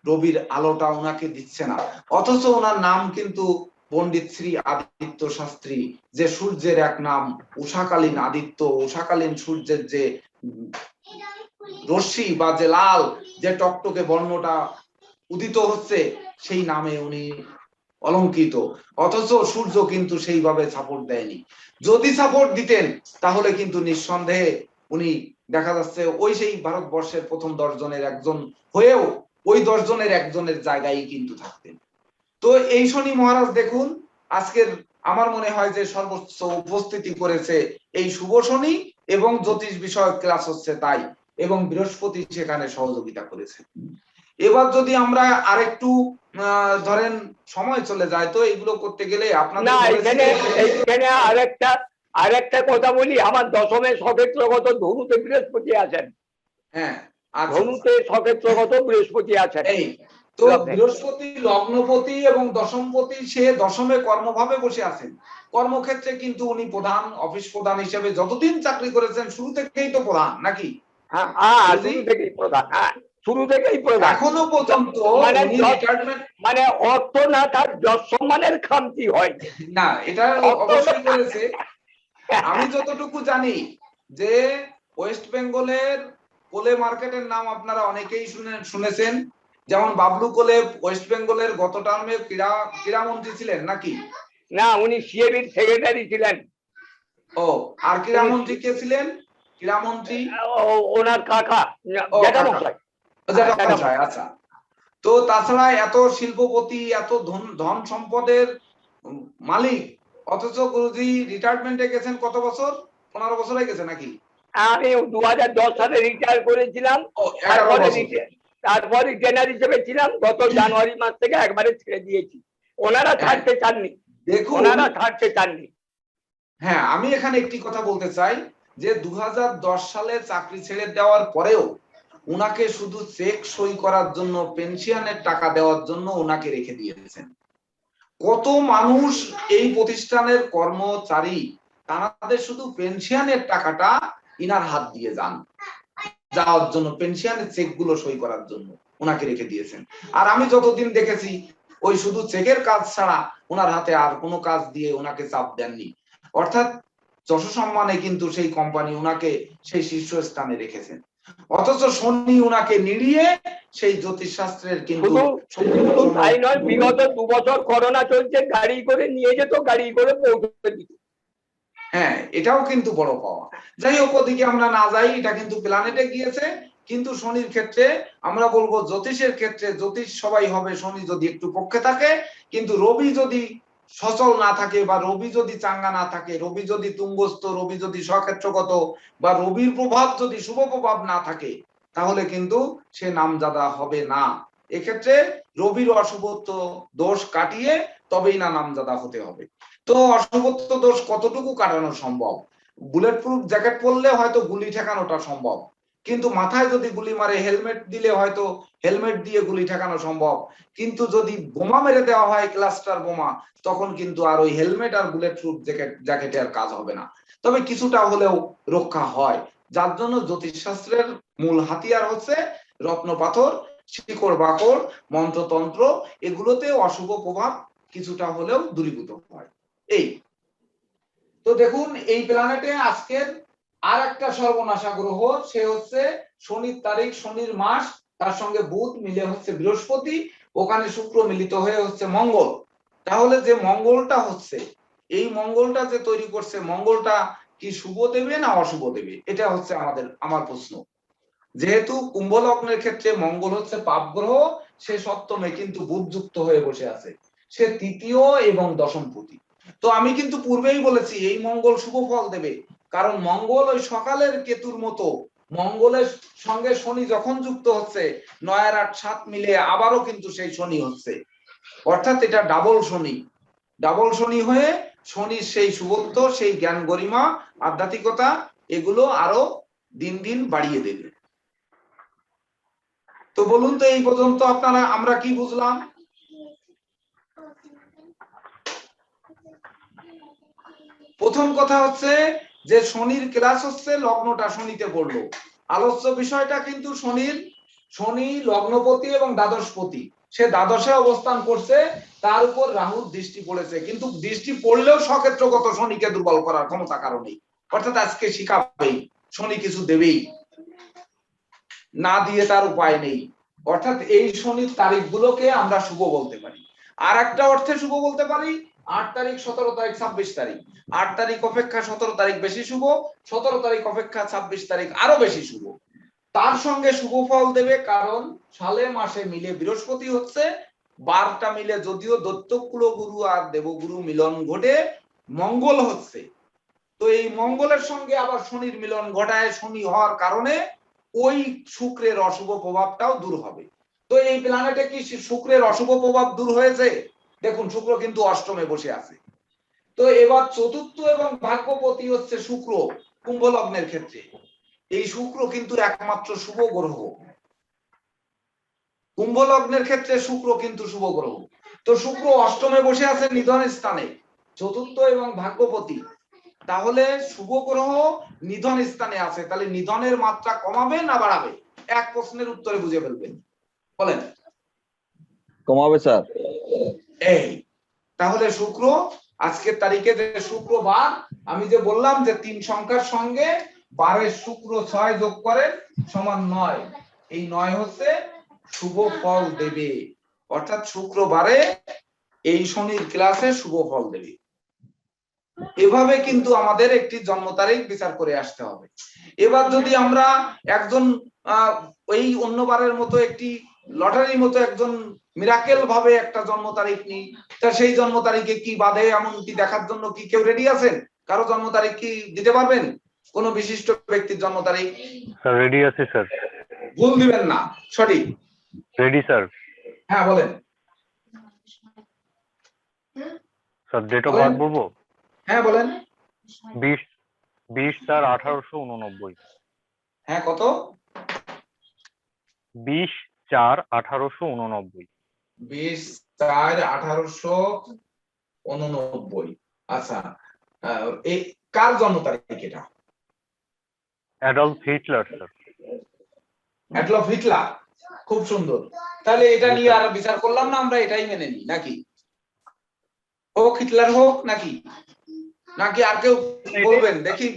রবির আলোটা ওনাকে দিচ্ছে না, অথচ ওনার নাম কিন্তু পণ্ডিত শ্রী আদিত্য শাস্ত্রী, যে সূর্যের এক নাম উষাকালীন আদিত্য, উষাকালীন সূর্যের যে রশ্মি বা যে লাল যে টকটকে বর্ণটা উদিত হচ্ছে, সেই নামে উনি অলঙ্কৃত। অথচ সূর্য কিন্তু সেইভাবে সাপোর্ট দেয়নি। যদি সাপোর্ট দিতেন তাহলে কিন্তু নিঃসন্দেহে উনি দেখা যাচ্ছে ওই সেই ভারতবর্ষের প্রথম 10 জনের একজন হয়েও ওই 10 জনের একজনের জায়গায় কিন্তু থাকতেন। তো এই শনি মহারাজ দেখুন আজকের আমার মনে হয় যে সর্বোচ্চ উপস্থিতি করেছে এই শুভ শনি, এবং জ্যোতিষ বিষয়ক ক্লাস হচ্ছে তাই, এবং বৃহস্পতি সেখানে সহযোগিতা করেছে। এবার যদি আমরা আরেকটু ধরেন সময় চলে যায়, তো এইগুলো করতে গেলে আপনাদের
এখানে আরেকটা কথা বলি, আমার দশমে সক্ষেত্রগত ধনুতে বৃহস্পতি আছেন।
হ্যাঁ,
ধনুতে সক্ষেত্রগত বৃহস্পতি আছেন।
এই তো বৃহস্পতি লগ্নপতি এবং দশমপতি, সে দশমে কর্মভাবে বসে আছেন। কর্মক্ষেত্রে কিন্তু উনি প্রধান, অফিস প্রধান হিসেবে যতদিন চাকরি করেছেন শুরু থেকেই তো প্রধান নাকি?
শুরু থেকেই প্রধান
এখনো পর্যন্ত
মানে অর্থ না তার যশ সম্মানের খামতি হয়
না, এটা অবশ্যই করেছে। আমি যতটুকু জানি যে ওয়েস্ট বেঙ্গলের কোলে মার্কেটের নাম আপনারা অনেকেই শুনেছেন, যেমন বাবলু কোলে ওয়েস্ট বেঙ্গলের গত টার্মে ক্রীড়ামন্ত্রী ছিলেন নাকি?
না, উনি সিএবির সেক্রেটারি ছিলেন।
ও, আর ক্রীড়ামন্ত্রী কে ছিলেন? ক্রীড়ামন্ত্রী
ওনার কাকা জ্যাঠামশাই।
আচ্ছা। তো তাছাড়া এত শিল্পপতি, এত ধন সম্পদের মালিক, অথচ গুরুজি রিটায়ারমেন্টে গেছেন কত বছর? 15 বছর হয়ে গেছে নাকি?
আমি 2010 সালে রিটায়ার করেছিলাম। তারপরে রিটেনার হিসেবে ছিলাম। গত জানুয়ারি মাস থেকে একবারে ছেড়ে দিয়েছি। ওনারা ছাড়তে চাননি।
দেখুন,
ওনারা ছাড়তে চাননি।
হ্যাঁ, আমি এখানে একটি কথা বলতে চাই যে 2010 সালে চাকরি ছেড়ে দেওয়ার পরেও উনাকে শুধু চেক সই করার জন্য, পেনশনের টাকা দেওয়ার জন্য উনাকে রেখে দিয়েছেন। কত মানুষ এই প্রতিষ্ঠানের কর্মচারী, তাদের শুধু পেনশনের টাকাটা ইনার হাত দিয়ে যাওয়ার জন্য, পেনশনের চেক গুলো সই করার জন্য উনাকে রেখে দিয়েছেন। আর আমি যতদিন দেখেছি ওই শুধু চেকের কাজ ছাড়া ওনার হাতে আর কোনো কাজ দিয়ে ওনাকে চাপ দেননি। অর্থাৎ যশ সম্মানে কিন্তু সেই কোম্পানি উনাকে সেই শীর্ষস্থানে রেখেছেন, অথচ শনি উনাকে নিড়িয়ে সেই জ্যোতিষ শাস্ত্রের কিন্তু
তাই নয়, বিগত 2 বছর করোনা চলছে, গাড়ি করে নিয়ে যেত, গাড়ি করে পৌঁছে দিত।
হ্যাঁ, এটাও কিন্তু বড় পাওয়া। যাই হোক, ওদিকে আমরা না যাই, এটা কিন্তু প্ল্যানেটে গিয়েছে। কিন্তু শনির ক্ষেত্রে আমরা বলবো, জ্যোতিষের ক্ষেত্রে জ্যোতিষ সবাই হবে শনি যদি একটু পক্ষে থাকে, কিন্তু রবি যদি সচল না থাকে, বা রবি যদি চাঙ্গা না থাকে, রবি যদি তুঙ্গস্থ, রবি যদি স্বক্ষেত্রগত, বা রবির প্রভাব যদি শুভ প্রভাব না থাকে, তাহলে কিন্তু সে নামজাদা হবে না। এক্ষেত্রে রবির অশুভত্ব দোষ কাটিয়ে তবেই না নামজাদা হতে হবে। তো অশুভত্ব দোষ কতটুকু কাটানো সম্ভব? বুলেট প্রুফ জ্যাকেট পরলে হয়তো গুলি ঠেকানোটা সম্ভব, কিন্তু মাথায় যদি গুলি মারে, হেলমেট দিলে হয়তো হেলমেট দিয়ে গুলি ঠেকানো সম্ভব। কিন্তু যদি বোমা মেরে দেওয়া হয়, ক্লাস্টার বোমা, তখন কিন্তু আর ওই হেলমেট আর বুলেট প্রুফ জ্যাকেটে আর কাজ হবে না। তবে কিছুটা হলেও রক্ষা হয়, যার জন্য জ্যোতিষ শাস্ত্রের মূল হাতিয়ার হচ্ছে রত্ন পাথর, শিকড় বাকড়, মন্ত্রতন্ত্র, এগুলোতে অশুভ প্রভাব কিছুটা হলেও দূরীভূত হয়। এই তো দেখুন, এই প্ল্যানেটে আজকের আর একটা সর্বনাশা গ্রহ, সে হচ্ছে শনির তারিখ, শনির মাস, তার সঙ্গে বুধ মিলে হচ্ছে বৃহস্পতি, ওখানে শুক্র মিলিত হয়ে হচ্ছে মঙ্গল। তাহলে যে মঙ্গলটা হচ্ছে, এই মঙ্গলটা যে তৈরি করছে, মঙ্গলটা কি শুভ দেবে না অশুভ দেবে? এটা হচ্ছে আমার প্রশ্ন। যেহেতু কুম্ভ লগ্নের ক্ষেত্রে মঙ্গল হচ্ছে পাপ গ্রহ, সে সপ্তমে কিন্তু বুধযুক্ত হয়ে বসে আছে, সে তৃতীয় এবং দশমপতি। তো আমি কিন্তু পূর্বেই বলেছি এই মঙ্গল শুভ ফল দেবে, কারণ মঙ্গল ওই সকালের কেতুর মতো, মঙ্গলের সঙ্গে শনি যখন যুক্ত হচ্ছে 9 আর 8 7 মিলে আবারও কিন্তু সেই শনি হচ্ছে, অর্থাৎ এটা ডাবল শনি। ডাবল শনি হয়ে শনির সেই শুভত্ব, সেই জ্ঞান গরিমা, আধ্যাত্মিকতা এগুলো আরো দিন দিন বাড়িয়ে দেবে। তো বলুন তো এই পর্যন্ত আপনারা আমরা কি বুঝলাম? প্রথম কথা হচ্ছে যে শনির ক্লাস হচ্ছে লগ্নটা শনিতে পড়লো, আলোচ্য বিষয়টা কিন্তু শনি লগ্নপতি এবং দ্বাদশপতি, সে দ্বাদশে অবস্থান করছে, তার উপর রাহুর দৃষ্টি পড়েছে, কিন্তু দৃষ্টি পড়লেও সক্ষেত্রগত শনিকে দুর্বল করার ক্ষমতা কারণেই, অর্থাৎ আজকে শিখাবেই, শনি কিছু দেবেই, না দিয়ে তার উপায় নেই। অর্থাৎ এই শনির তারিখগুলোকে আমরা শুভ বলতে পারি। আর একটা অর্থে শুভ বলতে পারি 8 তারিখ 17 তারিখ 26 তারিখ, 8 তারিখ অপেক্ষা 17 তারিখ বেশি শুভ, 17 তারিখ অপেক্ষা 26 তারিখ আরো বেশি শুভ। তার সঙ্গে শুভ ফল দেবে কারণ সালে মাসে মিলে বৃহস্পতি হচ্ছে, বারটা মিলে যদিও দৈত্যকুল গুরু আর দেবগুরু মিলন ঘটে, মঙ্গল হচ্ছে, তো এই মঙ্গলের সঙ্গে আবার শনির মিলন ঘটায়, শনি হওয়ার কারণে ওই শুক্রের অশুভ প্রভাবটাও দূর হবে। তো এই প্ল্যানেটে কি শুক্রের অশুভ প্রভাব দূর হয়েছে? দেখুন শুক্র কিন্তু অষ্টমে বসে আছে। তো এবার চতুর্থ এবং ভাগ্যপতি হচ্ছে শুক্র কুম্ভ লগ্নের ক্ষেত্রে, এই শুক্র কিন্তু একমাত্র শুভ গ্রহ, কুম্ভ লগ্নের ক্ষেত্রে শুক্র কিন্তু শুভ গ্রহ। তো শুক্র অষ্টমে বসে আছে নিধন স্থানে, চতুর্থ এবং ভাগ্যপতি, তাহলে শুভ গ্রহ নিধন স্থানে আছে, তাহলে নিধনের মাত্রা কমাবে না বাড়াবে? এক প্রশ্নের উত্তরে বুঝে ফেলবেন, বলেন।
কমাবে স্যার।
এই তাহলে শুক্র আজকের তারিখে যে শুক্রবার, আমি যে বললাম যে 3 সংখ্যার সঙ্গে 12 শুক্র 6 যোগ করেন সমান 9, এই 9 হচ্ছে শুভ ফল দেবে, অর্থাৎ শুক্রবারে এই শনির ক্লাসে শুভ ফল দেবে। এভাবে কিন্তু আমাদের একটি জন্ম তারিখ বিচার করে আসতে হবে। এবার যদি আমরা একজন ওই অন্যবারের মতো একটি লটারির মতো একজন মিরাকেল ভাবে একটা জন্ম তারিখ নিই, তা সেই জন্ম তারিখে কি বাধে এমনটি দেখার জন্য কি কেউ রেডি আছেন? কারো জন্ম তারিখ কি দিতে পারবেন? কোন বিশিষ্ট ব্যক্তির জন্ম তারিখ?
স্যার রেডি আছি স্যার।
ভুল দিবেন না, সঠিক।
Ready sir.
হ্যাঁ বলেন।
স্যার ডেট অফ বার্থ বলবো?
হ্যাঁ বলেন।
20/4/1889।
হ্যাঁ কত?
20/4/1889।
20/4/1889। আচ্ছা, এই কার জন্ম তারিখ এটা?
Adolf Hitler sir.
Adolf Hitler, খুব সুন্দর। তাহলে এটা নিয়ে আর বিচার করলাম না, আমরা এটাই মেনে নিই নাকি? হোক হিটলার হোক নাকি নাকি আর কেউ বলবেন দেখি?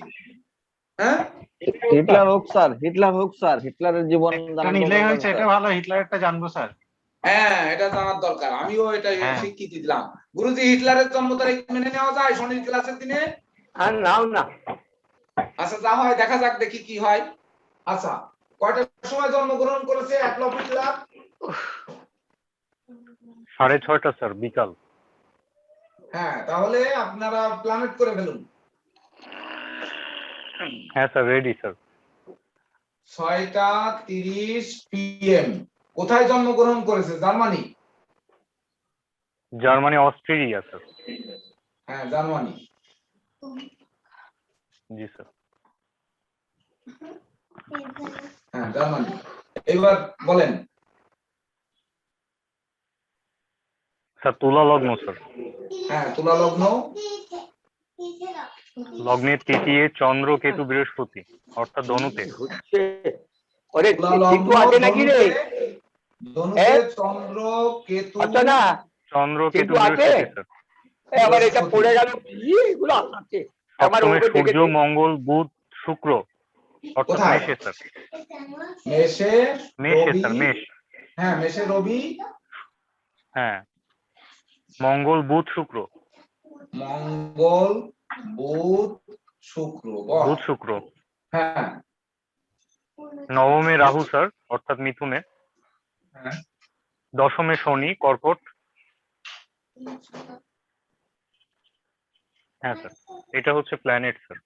হ্যাঁ
হিটলার হোক স্যার, হিটলার হোক স্যার, হিটলারের জীবন
নিলেই হয়েছে, এটা ভালো, হিটলারটা জানবো স্যার।
হ্যাঁ এটা জানার দরকার, আমিও এটা স্বীকৃতি দিলাম। গুরুজি হিটলারের জন্ম তারিখ মেনে নেওয়া যায় শনির ক্লাসের দিনে?
আর নাও না।
আচ্ছা যা হয় দেখা যাক, দেখি কি হয়। আচ্ছা কয়টার সময় জন্মগ্রহণ করেছে অ্যাডলফ হিটলার?
6:30 স্যার বিকাল।
হ্যাঁ তাহলে আপনারা প্ল্যানেট করে ফেলুন।
হ্যাঁ স্যার রেডি স্যার।
6:30 PM। কোথায় জন্মগ্রহণ করেছে? জার্মানি?
Germany Australia sir.
হ্যাঁ জার্মানি।
জি স্যার।
হ্যাঁ জার্মানি। এবার বলেন।
স্যার তুলা লগ্ন স্যার।
হ্যাঁ তুলা লগ্ন।
লগ্নের তৃতীয় চন্দ্র কেতু বৃহস্পতি, অর্থাৎ ধনুতে।
হচ্ছে ওরে
তুলা
চিকু
লগ্ন
আছে নাকি রে?
ধনুতে চন্দ্র কেতু।
আচ্ছা না,
চন্দ্র কেতু
চিকু আছে?
বৃহস্পতি স্যার।
আবার এটা পড়ে গেল কি এগুলো আছে? আমার
সপ্তমে
ওপর
সূর্য
দেখে
মঙ্গল বুধ শুক্র, অর্থাৎ
কোথায়?
মেষে স্যার।
মেষে
মেষে
রবি।
স্যার মেষ।
হ্যাঁ মেষে রবি।
হ্যাঁ মঙ্গল বুধ শুক্র।
মঙ্গল বুধ শুক্র।
বুধ শুক্র।
হ্যাঁ
নবমে রাহু স্যার, অর্থাৎ মিথুনে।
হ্যাঁ
দশমে শনি কর্কট। হ্যাঁ স্যার, এটা হচ্ছে প্ল্যানেট স্যার।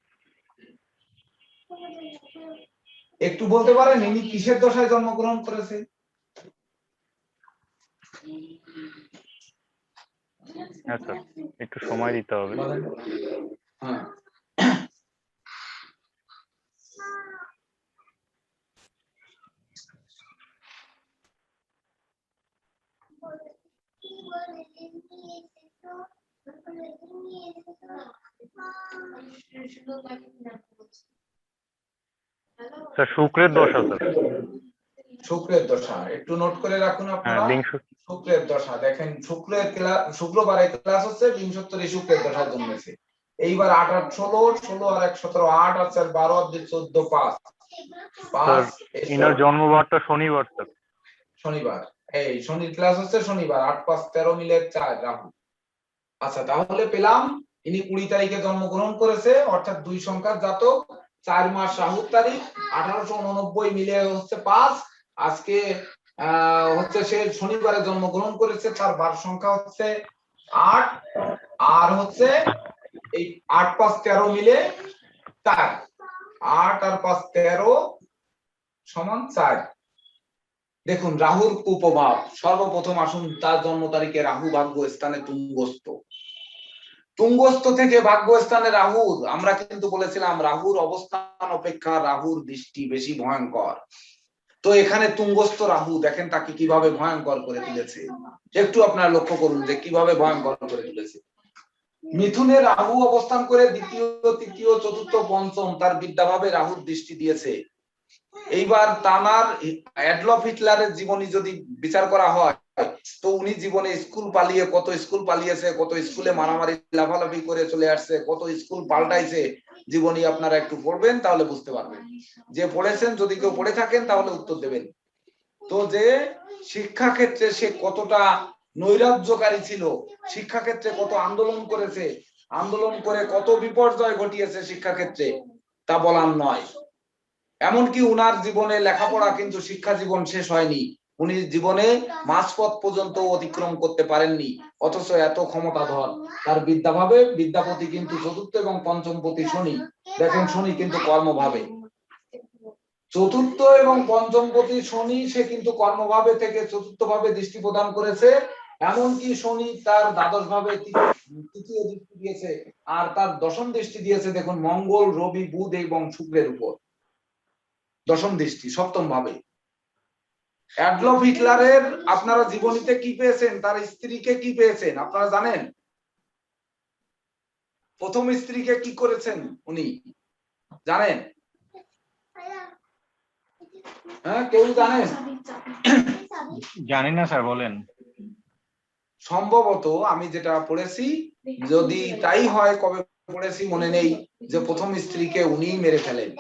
একটু বলতে পারেন ইনি কিসের দশায় জন্মগ্রহণ করেছে?
হ্যাঁ স্যার, একটু সময় দিতে হবে।
বলেন। হ্যাঁ,
স্যার শুক্রের দশা স্যার।
শুক্রের দশা একটু নোট করে রাখুন
হ্যাঁ,
আপনারা।
বিংশ।
শুক্রের দশা দেখেন, শুক্রের ক্লাস, শুক্রবারে ক্লাস হচ্ছে বিংশোত্তরী শুক্রের দশায় জন্মেছে। এইবার 8 8 16, 16 আর 1 17, 8 আর 4 12 আর 2 14, 5
স্যার
5
ইনার জন্মবারটা শনিবার স্যার।
শনিবার। এই শনির ক্লাস হচ্ছে শনিবার, 8 5 13 মিলে 4 রাহু। আচ্ছা, তাহলে পেলাম ইনি 20 তারিখে জন্মগ্রহণ করেছে, অর্থাৎ 2 সংখ্যার জাতক, 4 মাস রাহুর তারিখ, 1889 মিলে হচ্ছে 5। আজকে হচ্ছে সে শনিবারে জন্মগ্রহণ করেছে, তার বার সংখ্যা হচ্ছে 8, আর হচ্ছে এই 8 5 13 মিলে 4, 8 আর 5 13 সমান 4। দেখুন রাহুর কুপ্রভাব, সর্বপ্রথম আসুন তার জন্ম তারিখে রাহু ভাগ্য স্থানে তুঙ্গস্থ। তুঙ্গস্থ থেকে ভাগ্যস্থানে রাহুর, আমরা কিন্তু বলেছিলাম রাহুর অবস্থান অপেক্ষা রাহুর দৃষ্টি বেশি ভয়ঙ্কর। তো এখানে তুঙ্গস্থ রাহু দেখেন তাকে কিভাবে ভয়ঙ্কর করে তুলেছে, একটু আপনারা লক্ষ্য করুন যে কিভাবে ভয়ঙ্কর করে তুলেছে। মিথুনে রাহু অবস্থান করে দ্বিতীয় তৃতীয় চতুর্থ পঞ্চম তার বিদ্যাভাবে রাহুর দৃষ্টি দিয়েছে। এইবার তানার অ্যাডলফ হিটলারের জীবনী যদি বিচার করা হয়, তো উনি জীবনে স্কুল পালিয়ে কত স্কুল পালিয়েছে, কত স্কুলে মারামারি লাফালাফি করে চলে আসছে, কত স্কুল পাল্টাইছে, জীবনী আপনারা একটু পড়বেন তাহলে বুঝতে পারবেন। যে পড়েছেন, যদি কেউ পড়ে থাকেন তাহলে উত্তর দেবেন। তো যে শিক্ষা ক্ষেত্রে সে কতটা নৈরাজ্যকারী ছিল, শিক্ষা ক্ষেত্রে কত আন্দোলন করেছে, আন্দোলন করে কত বিপর্যয় ঘটিয়েছে শিক্ষা ক্ষেত্রে, তা বলার নয়। এমনকি উনার জীবনে লেখাপড়া কিন্তু শিক্ষা জীবন শেষ হয়নি, উনি জীবনে মাঝপথ পর্যন্ত অতিক্রম করতে পারেননি, অথচ এত ক্ষমতাধর। তার বিদ্যাভাবে বিদ্যাপতি কিন্তু চতুর্থ এবং পঞ্চমপতি শনি, দেখেন শনি কিন্তু কর্মভাবে, চতুর্থ এবং পঞ্চমপতি শনি সে কিন্তু কর্মভাবে থেকে চতুর্থ ভাবে দৃষ্টি প্রদান করেছে। এমনকি শনি তার দ্বাদশ ভাবে তৃতীয় দৃষ্টি দিয়েছে, আর তার দশম দৃষ্টি দিয়েছে দেখুন মঙ্গল রবি বুধ এবং শুক্রের উপর, দশম দৃষ্টি সপ্তম ভাবে। অ্যাডলফ হিটলারের আপনারা জীবনীতে কি পেয়েছেন, তার স্ত্রীকে কি পেয়েছেন আপনারা জানেন? প্রথম স্ত্রীকে কি করেছেন উনি জানেন? হ্যাঁ, কেউ জানেন?
জানি না স্যার, বলেন।
সম্ভবত আমি যেটা পড়েছি, যদি তাই হয়, কবে পড়েছি মনে নেই, যে প্রথম স্ত্রীকে উনিই মেরে ফেলেন।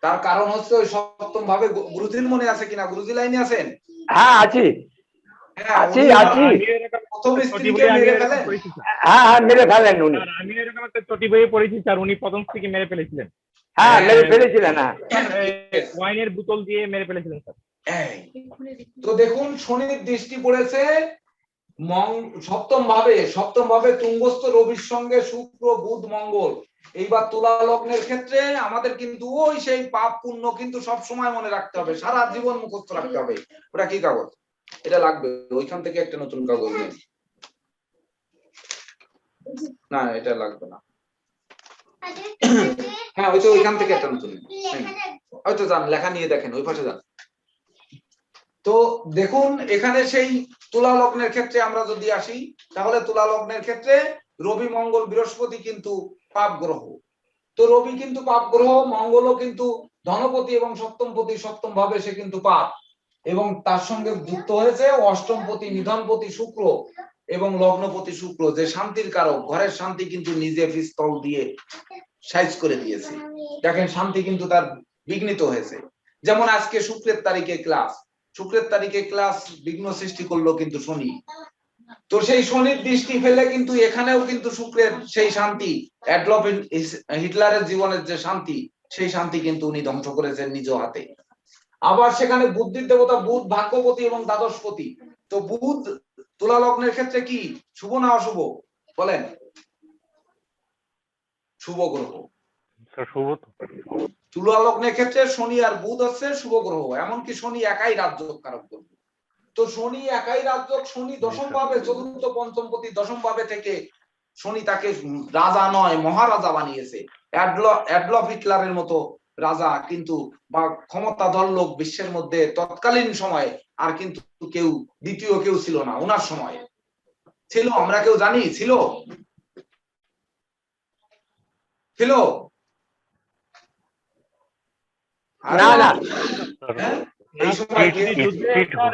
তার কারণ হচ্ছে ওই সপ্তম ভাবে, গুরুজির মনে আছে কিনা, গুরুজি লাইনে আছেন?
হ্যাঁ আছি,
হ্যাঁ,
আছি
উনি
আছি।
প্রথম স্ত্রীকে মেরে ফেলেন।
হ্যাঁ হ্যাঁ, মেরে ফেলেন উনি।
আমি এরকম একটা চটি বইয়ে পড়েছি স্যার, উনি প্রথম থেকে মেরে ফেলেছিলেন।
হ্যাঁ মেরে ফেলেছিলেন। হ্যাঁ
ওয়াইনের বোতল দিয়ে মেরে ফেলেছিলেন স্যার।
তো দেখুন শনির দৃষ্টি পড়েছে সপ্তম ভাবে তুঙ্গস্থ রবির সঙ্গে শুক্র বুধ মঙ্গল। এইবার তুলা লগ্নের ক্ষেত্রে আমাদের কিন্তু ওই সেই পাপ পুণ্য কিন্তু সব সময় মনে রাখতে হবে, সারা জীবন মুখস্থ রাখতে হবে। ওটা কি কাগজ? এটা লাগবে, ওইখান থেকে একটা নতুন কাগজ নেন। না এটা লাগবে না। হ্যাঁ ওই তো ওইখান থেকে একটা নতুন, হয়তো যান লেখা নিয়ে দেখেন, ওই পাশে যান। তো দেখুন এখানে সেই তুলা লগ্নের ক্ষেত্রে আমরা যদি আসি, তাহলে তুলা লগ্নের ক্ষেত্রে রবি মঙ্গল বৃহস্পতি কিন্তু পাপ গ্রহ। তো রবি কিন্তু পাপ গ্রহ, মঙ্গলও কিন্তু ধনপতি এবং সপ্তমপতি, সপ্তম ভাবে সে কিন্তু পাপ, এবং তার সঙ্গে যুক্ত হয়েছে অষ্টমপতি নিধনপতি শুক্র এবং লগ্নপতি শুক্র, যে শান্তির কারক, ঘরের শান্তি কিন্তু নিজে পিস্তল দিয়ে সাইজ করে দিয়েছে। দেখেন শান্তি কিন্তু তার বিঘ্নিত হয়েছে। যেমন আজকে শুক্রের তারিখে ক্লাস বিঘ্ন সৃষ্টি করলো কিন্তু শনি। তো সেই শনির দৃষ্টি ফেলে কিন্তু এখানেও কিন্তু শুক্রের সেই শান্তি, অ্যাডলফ হিটলারের জীবনের যে শান্তি, সেই শান্তি কিন্তু উনি ধ্বংস করেছেন নিজ হাতে। আবার সেখানে বুদ্ধির দেবতা বুধ ভাগ্যপতি এবং দ্বাদশপতি। তো বুধ তুলা লগ্নের ক্ষেত্রে কি শুভ না অশুভ বলেন? শুভ গ্রহ।
স্যার শুভ তো।
তুলা লগ্নের ক্ষেত্রে শনি আর বুধ হচ্ছে শুভ গ্রহ, এমনকি শনি একাই রাজ্যকারক গ্রহ। তো শনি একাই রাজ্যক, শনি দশম ভাবে, চতুর্থ পঞ্চমপতি দশম ভাবে থেকে শনি তাকে রাজা নয় মহারাজা বানিয়েছে। অ্যাডলফ হিটলারের মতো রাজা কিন্তু বা ক্ষমতাধর লোক বিশ্বের মধ্যে তৎকালীন সময়ে আর কিন্তু কেউ দ্বিতীয় কেউ ছিল না ওনার সময়। ছিল? আমরা কেউ জানি ছিল? ছিল?
না না
হ্যাঁ? এই সময় কে?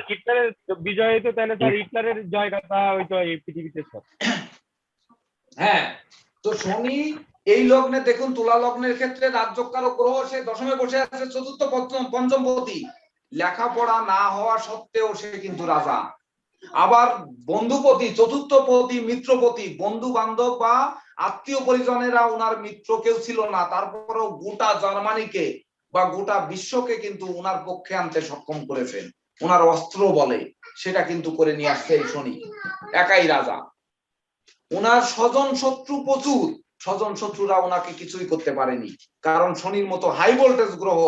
হিটলারের বিজয় হইতো তাহলে স্যার হিটলারের জয়গাথা হইতো এই পৃথিবীতে স্যার।
হ্যাঁ, তো শনি এই লগ্নে দেখুন তুলা লগ্নের ক্ষেত্রে রাজ্যকারক গ্রহ, সে দশমে বসে আছে, চতুর্থ পঞ্চমপতি। লেখাপড়া না হওয়া সত্ত্বেও সে কিন্তু রাজা। আবার বন্ধুপতি, চতুর্থ পতি, মিত্রপতি, বন্ধু বান্ধব বা আত্মীয় পরিজনেরা ওনার মিত্র কেউ ছিল না, তারপরেও গোটা জার্মানিকে বা গোটা বিশ্বকে কিন্তু ওনার পক্ষে আনতে সক্ষম করেছেন ওনার অস্ত্র বলে। সেটা কিন্তু করে নিয়ে আসছে এই শনি, একাই রাজা। ওনার স্বজন শত্রু প্রচুর, স্বজন শত্রুরা ওনাকে কিছুই করতে পারেনি, কারণ শনির মতো হাই ভোল্টেজ গ্রহ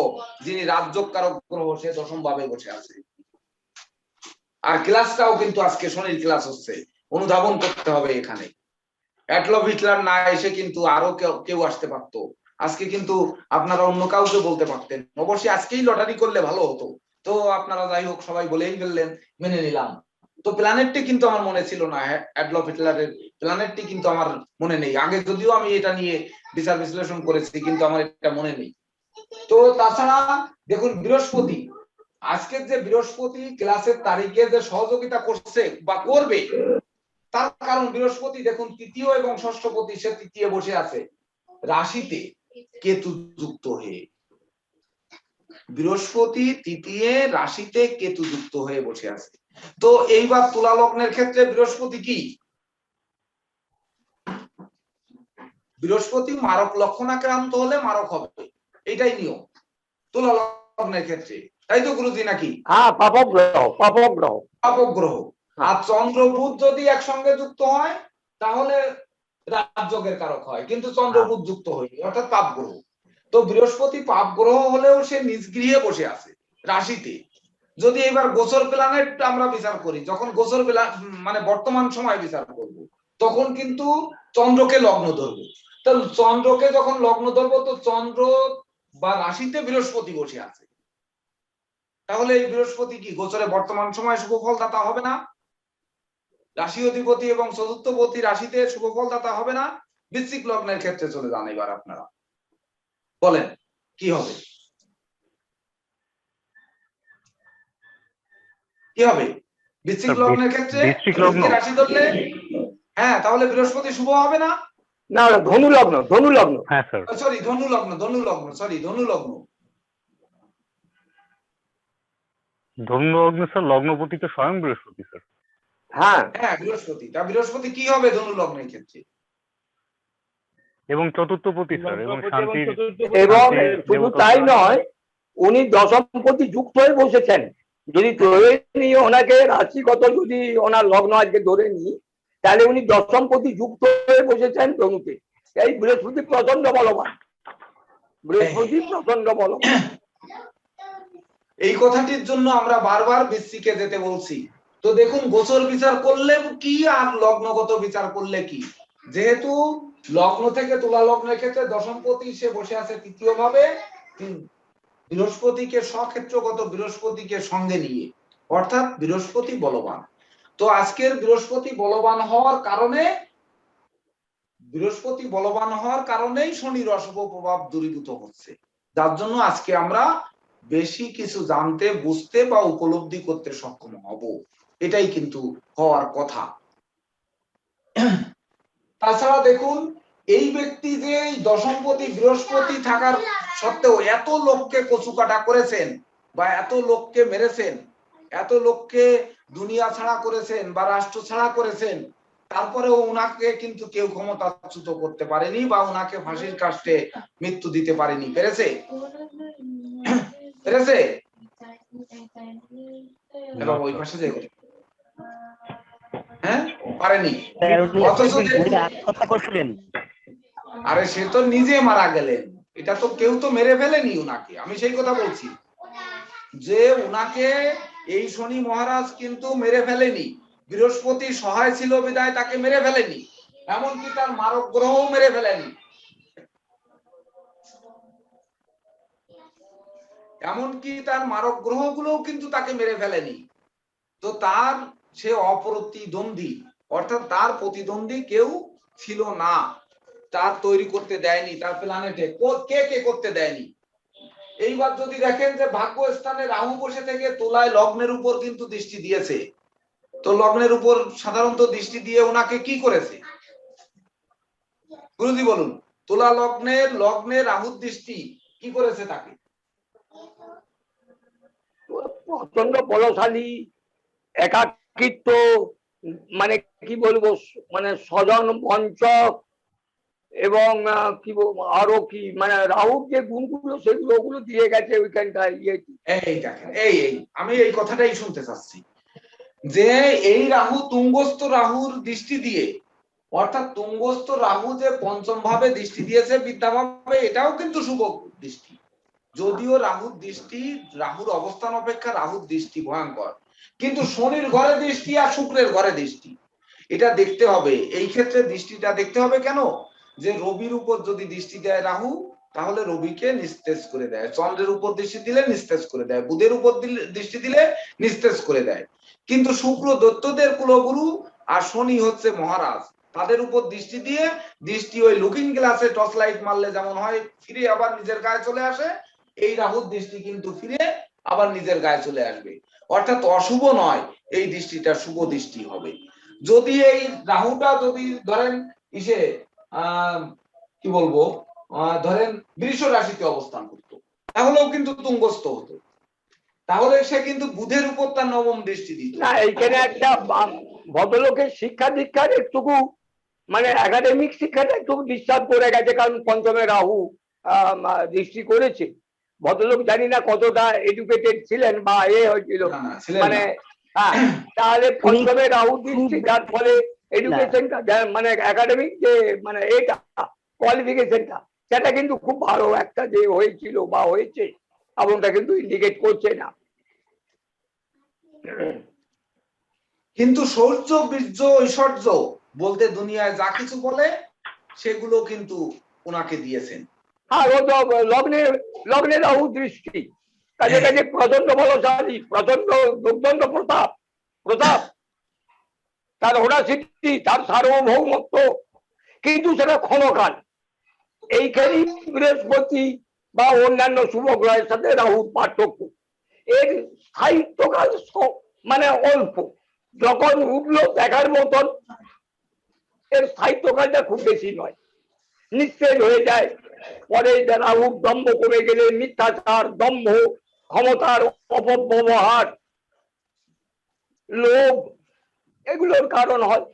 যিনি রাজ্যকারক গ্রহ সে দশম ভাবে বসে আছে। আর ক্লাসটাও কিন্তু আজকে শনির ক্লাস হচ্ছে, অনুধাবন করতে হবে এখানে। অ্যাডলফ হিটলার না এসে কিন্তু আরো কেউ আসতে পারতো, আজকে কিন্তু আপনারা অন্য কাউকে বলতে পারতেন। অবশ্যই আজকেই লটারি করলে ভালো হতো, তো আপনারা যাই হোক সবাই বলেই ফেললেন, মেনে নিলাম। তো প্ল্যানেটটি কিন্তু আমার মনে ছিল না, অ্যাডলফ হিটলারের প্ল্যানেটটি কিন্তু আমার মনে নেই। আগে যদিও আমি এটা নিয়ে বিচার বিশ্লেষণ করেছি, কিন্তু আমার এটা মনে নেই। তো তাছাড়া দেখুন বৃহস্পতি, আজকের যে বৃহস্পতি ক্লাসের তারিখে যে সহযোগিতা করছে বা করবে, তার কারণ বৃহস্পতি দেখুন তৃতীয় এবং ষষ্ঠপতি, সে তৃতীয় বসে আছে রাশিতে কেতু যুক্ত হয়ে। বৃহস্পতি তৃতীয় রাশিতে কেতু যুক্ত হয়ে বসে আছে। তো এইবার তুলা লগ্নের ক্ষেত্রে বৃহস্পতি কি? বৃহস্পতি মারক লক্ষণাক্রান্ত হলে মারক হবে, এটাই নিয়ম তুলা লগ্নের ক্ষেত্রে, তাই তো গুরুজি নাকি?
হ্যাঁ, পাপক গ্রহ, পাপক গ্রহ।
পাপক গ্রহ। আর চন্দ্র বুধ যদি একসঙ্গে যুক্ত হয় তাহলে রাজযোগের কারক হয়, কিন্তু চন্দ্র বুধ যুক্ত হয়নি, অর্থাৎ পাপ গ্রহ। তো বৃহস্পতি পাপ গ্রহ হলেও সে নিজ গৃহে বসে আছে রাশিতে। যদি এবার গোচর প্ল্যানেট আমরা বিচার করি, যখন গোচর মানে বর্তমান সময় বিচার করব, তখন কিন্তু চন্দ্রকে লগ্ন ধরবো। তো চন্দ্রকে যখন লগ্ন ধরবো, তো চন্দ্র বা রাশিতে বৃহস্পতি বসে আছে, তাহলে এই বৃহস্পতি কি গোচরে বর্তমান সময় শুভ ফলদাতা হবে না? রাশি অধিপতি এবং চতুর্থপতি রাশিতে শুভ ফলদাতা হবে না? বৃশ্চিক লগ্নের ক্ষেত্রে চলে যান এবার আপনারা, বলেন কি হবে? কি হবে বৃশ্চিক লগ্নের ক্ষেত্রে? রাশি ধরলে হ্যাঁ, তাহলে বৃহস্পতি শুভ হবে না?
না, ধনু লগ্ন, ধনু লগ্ন।
হ্যাঁ স্যার,
সরি ধনু লগ্ন, ধনু লগ্ন, সরি ধনু লগ্ন।
ধনু লগ্ন স্যার, লগ্নপতি তো স্বয়ং বৃহস্পতি স্যার।
হ্যাঁ
হ্যাঁ বৃহস্পতি, তা বৃহস্পতি কি হবে ধনু লগ্নের ক্ষেত্রে?
এবং চতুর্থপতি স্যার, এবং শান্তি।
এবং শুধু তাই নয়, উনি দশমপতি যুক্ত হয়ে বসেছেন। যদি ধরে নিয়ে ওনাকে রাশিগত যদি ওনার লগ্ন আজকে ধরে নিই, তাহলে উনি দশমপতি যুক্ত হয়ে বসেছেন ধনুতে। এই বৃহস্পতি প্রচন্ড বলবান, বৃহস্পতি প্রচন্ড বলবান।
এই কথাটির জন্য আমরা বারবার বৃশ্চিকে যেতে বলছি। তো দেখুন গোচর বিচার করলে কি আর লগ্নগত বিচার করলে কি, যেহেতু লগ্ন থেকে তুলা লগ্নের ক্ষেত্রে দশমপতি সে বসে আছে তৃতীয় ভাবে, বৃহস্পতিকে স্বক্ষেত্রগত বৃহস্পতিকে সঙ্গে নিয়ে, অর্থাৎ বৃহস্পতি বলবান। তো আজকের বৃহস্পতি বলবান হওয়ার কারণে, বৃহস্পতি বলবান হওয়ার কারণেই শনির অশুভ প্রভাব দূরীভূত হচ্ছে, যার জন্য আজকে আমরা বেশি কিছু জানতে, বুঝতে বা উপলব্ধি করতে সক্ষম হব, এটাই কিন্তু হওয়ার কথা। তাছাড়া দেখুন এই ব্যক্তি যে এই দশমপতি বৃহস্পতি থাকার সত্ত্বেও এত লোককে কচুকাটা করেছেন বা এত লোককে মেরেছেন, এত লোককে দুনিয়া ছাড়া করেছেন বা রাষ্ট্র ছাড়া করেছেন, তারপরেও ওনাকে কিন্তু কেউ ক্ষমতাচ্যুত করতে পারেনি বা ওনাকে ফাঁসির কাস্টে মৃত্যু দিতে পারেনি। পেরেছে? পেরেছে? এবার ওই পাশে যাই হ্যাঁ পারেনি অথচ
আত্মহত্যা করছিলেন।
আরে সে তো নিজে মারা গেলেন, এটা তো কেউ তো মেরে ফেলেনি উনাকে, আমি সেই কথা বলছি যে উনাকে এই শনি মহারাজ কিন্তু মেরে ফেলেনি, বৃহস্পতি সহায় ছিল বিদায় তাকে মেরে ফেলেনি, এমনকি তার মারক গ্রহ মেরে ফেলেনি, এমনকি তার মারক গ্রহগুলোও কিন্তু তাকে মেরে ফেলেনি। তো তার সে অপ্রতিদ্বন্দ্বী, অর্থাৎ তার প্রতিদ্বন্দ্বী কেউ ছিল না, তার তৈরি করতে দেয়নি, তার প্ল্যানেটে কে কে করতে দেয়নি। এইবার যদি দেখেন যে ভাগ্যস্থানে রাহু বসে থেকে তুলায় লগ্নের উপর কিন্তু দৃষ্টি দিয়েছে, তো লগ্নের উপর সাধারণত দৃষ্টি দিয়ে ওনাকে কি করেছে গুরুজি বলুন? তুলা লগ্নে রাহুর দৃষ্টি কি করেছে তাকে?
প্রচন্ড বলশালী, একাকিত্ব, মানে কি বলবো, মানে স্বজন বঞ্চক, এবং কি বলবো আরো কি, মানে রাহুর যে গুণগুলো সেগুলো ওগুলো দিয়ে গেছে ওইখানটায়।
এই দেখেন, এই আমি এই কথাটাই শুনতে চাচ্ছি যে এই রাহু তুঙ্গস্থ রাহুর দৃষ্টি দিয়ে, অর্থাৎ তুঙ্গস্থ রাহু যে পঞ্চম ভাবে দৃষ্টি দিয়েছে বিদ্যাভাবে, এটাও কিন্তু শুভ দৃষ্টি। যদিও রাহুর অবস্থান অপেক্ষা রাহুর দৃষ্টি ভয়ঙ্কর, কিন্তু শনির ঘরে দৃষ্টি আর শুক্রের ঘরে দৃষ্টি, এটা দেখতে হবে। এই ক্ষেত্রে দৃষ্টিটা দেখতে হবে কেন, যে রবির উপর যদি দৃষ্টি দেয় রাহু, তাহলে রবিকে নিস্তেজ করে দেয়, চন্দ্রের উপর দৃষ্টি দিলে নিস্তেজ করে দেয়, বুধের উপর দৃষ্টি দিলে নিস্তেজ করে দেয়। কিন্তু শুক্র দৈত্যদের কুলগুরু আর শনি হচ্ছে মহারাজ, তাদের উপর দৃষ্টি দিয়ে, দৃষ্টি ওই লুকিং গ্লাসে টর্চ লাইট মারলে যেমন হয় ফিরে আবার নিজের গায়ে চলে আসে, এই রাহুর দৃষ্টি কিন্তু ফিরে আবার নিজের গায়ে চলে আসবে, অর্থাৎ অশুভ নয়, এই দৃষ্টিটা শুভ দৃষ্টি হবে। যদি এই রাহুটা যদি ধরেন ইসে কি বলবো ধরেন বৃষ রাশিতে অবস্থান করতো, তাহলেও কিন্তু তুঙ্গস্থ হতো, তাহলে সে কিন্তু বুধের উপর তার নবম দৃষ্টি দিত
না। এইখানে একটা ভদ্রলোকের শিক্ষা দীক্ষার একটুকু, মানে একাডেমিক শিক্ষাটা একটু ডিস্টার্ব করে গেছে, কারণ পঞ্চমে রাহু দৃষ্টি করেছে। ভদ্রলোক জানি না কতটা এডুকেটেড ছিলেন বা হয়েছিল, মানে হ্যাঁ, তাহলে পঞ্চমে রাহু দৃষ্টি, যার ফলে এডুকেশনটা, মানে একাডেমিক যে মানে এটা কোয়ালিফিকেশনটা, সেটা কিন্তু খুব ভালো একটা যে হয়েছিল বা হয়েছে, এমনটা কিন্তু ইন্ডিকেট করছে না।
কিন্তু শৌর্য বীর্য ঐশ্বর্য বলতে দুনিয়ায় যা কিছু বলে সেগুলো কিন্তু ওনাকে দিয়েছেন।
হ্যাঁ, ও তো লগ্নে রাহু দৃষ্টি, কাজে কাজে প্রচন্ড বলশালী, প্রচন্ড দুর্দণ্ড প্রতাপ, তার ওরাসিটি, তার সার্বভৌমত্ব, কিন্তু সেটা ক্ষণকাল। এইখানেই বৃহস্পতি বা অন্যান্য শুভ গ্রহের সাথে রাহুর পার্থক্য, এর স্থায়িত্বকাল মানে অল্প, যখন উঠলো দেখার মতন, এর স্থায়িত্বকালটা খুব বেশি নয়, নিঃশেষ হয়ে যায়। পরে রাহুর দম্ভ কমে গেলে মিথ্যাচার, দম্ভ, ক্ষমতার অপব্যবহার, লোভ, এগুলোর কারণ হয়।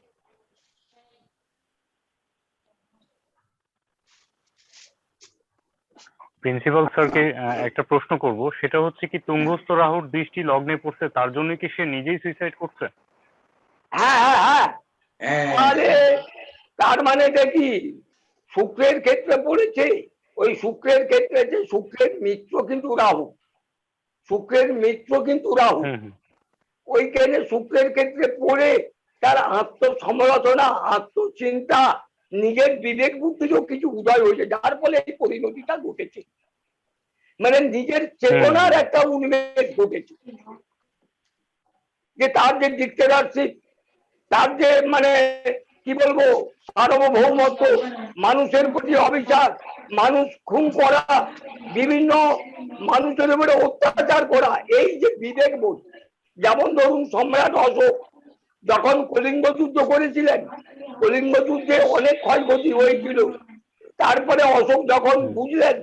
প্রিন্সিপাল স্যারকে একটা প্রশ্ন করব, সেটা হচ্ছে কি তুঙ্গস্থ রাহুর দৃষ্টি লগ্নে পড়ছে, তার জন্য কি সে নিজেই সুইসাইড করছে?
হ্যাঁ, আরে তার মানে কি, শুক্রের ক্ষেত্রে পড়েছে, ওই শুক্রের ক্ষেত্রে যে শুক্রের মিত্র কিন্তু রাহু, ওইখানে শুক্রের ক্ষেত্রে পড়ে তার আত্মসমালোচনা, আত্মচিন্তা, নিজের বিবেক বুদ্ধিরও কিছু উদয় হয়েছে, যার ফলে এই পরিণতিটা ঘটেছে, মানে নিজের চেতনার একটা উন্মেষ ঘটেছে, যে তার যে ডিক্টেটরশিপ, তার যে মানে কি বলবো সার্বভৌমত্ব, মানুষের প্রতি অবিচার, মানুষ খুন করা, বিভিন্ন মানুষের উপরে অত্যাচার করা, এই যে বিবেক বোধ, যেমন ধরুন সম্রাট অশোক যখন কলিঙ্গ যুদ্ধ করেছিলেন, কলিঙ্গ যুদ্ধে অনেক ক্ষয়ক্ষতি হয়েছিল, তারপরে অশোক যখন বুঝলেন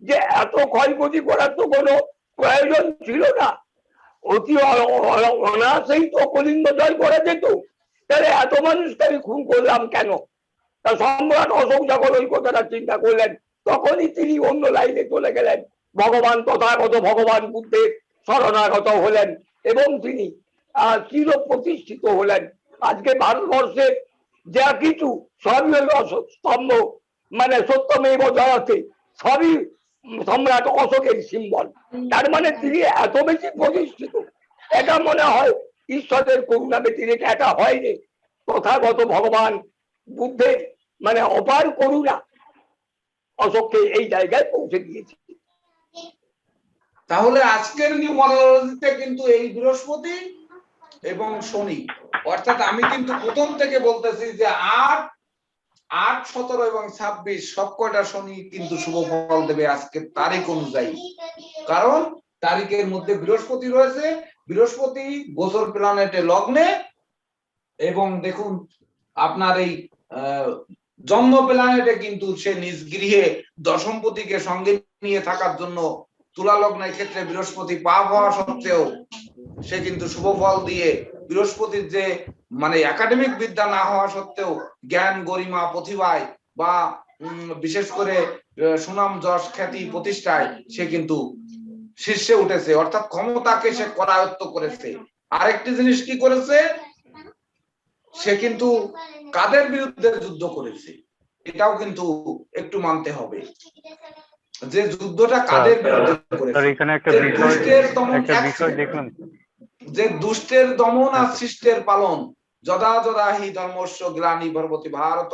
যে এত ক্ষয়ক্ষতি করার তো কোনো প্রয়োজন ছিল না, অতি অনায়াসেই তো কলিঙ্গ জয় করা যেত, তাহলে এত মানুষকে আমি খুন করলাম কেন? তা সম্রাট অশোক যখন ওই কথাটা চিন্তা করলেন, তখনই তিনি অন্য লাইনে চলে গেলেন, ভগবান তথাগত ভগবান বুদ্ধের শরণাগত হলেন এবং তিনি চির প্রতিষ্ঠিত হলেন। আজকে ভারতবর্ষের যা কিছু সবই হল স্তম্ভ, মানে সত্যমেব জয়তে, সবই সম্রাট অশোকের সিম্বল। তার মানে তিনি এত বেশি প্রতিষ্ঠিত, এটা মনে হয় ঈশ্বরের করুণা ব্যতিরেকে এটা হয়নি। তথাগত ভগবান বুদ্ধের মানে অপার করুণা অশোককে এই জায়গায় পৌঁছে দিয়েছে।
তাহলে আজকের নিউমারোলজিতে কিন্তু এই বৃহস্পতি এবং শনি, অর্থাৎ আমি কিন্তু প্রথম থেকে বলতেছি যে 8, 17 এবং 26 সবকটা শনি কিন্তু শুভ ফল দেবে আজকের তারিখ অনুযায়ী। কারণ তারিখের মধ্যে বৃহস্পতি রয়েছে, বৃহস্পতি গোচর প্ল্যানেটে লগ্নে, এবং দেখুন আপনার এই জন্ম প্ল্যানেটে কিন্তু সে নিজ গৃহে দশমপতিকে সঙ্গে নিয়ে থাকার জন্য তুলা লগ্নের ক্ষেত্রে বৃহস্পতি পাপ হওয়া সত্ত্বেও সে কিন্তু শুভ ফল দিয়ে বৃহস্পতির যে মানে একাডেমিক বিদ্যা না হওয়া সত্ত্বেও জ্ঞান গরিমা প্রতিভায় বা বিশেষ করে সুনাম যশ খ্যাতি প্রতিষ্ঠায় সে কিন্তু শীর্ষে উঠেছে, অর্থাৎ ক্ষমতাকে সে করায়ত্ত করেছে। আরেকটি জিনিস কি করেছে, সে কিন্তু কাদের বিরুদ্ধে যুদ্ধ করেছে এটাও কিন্তু একটু মানতে হবে, যে যুদ্ধটা কাদের বিরুদ্ধে করেছে।
এখানে একটা বিষয় দেখলাম,
যে দুষ্টের দমন আর শিষ্টের পালন, যদা যদা হি ধর্মস্য গ্লানি ভবতি ভারত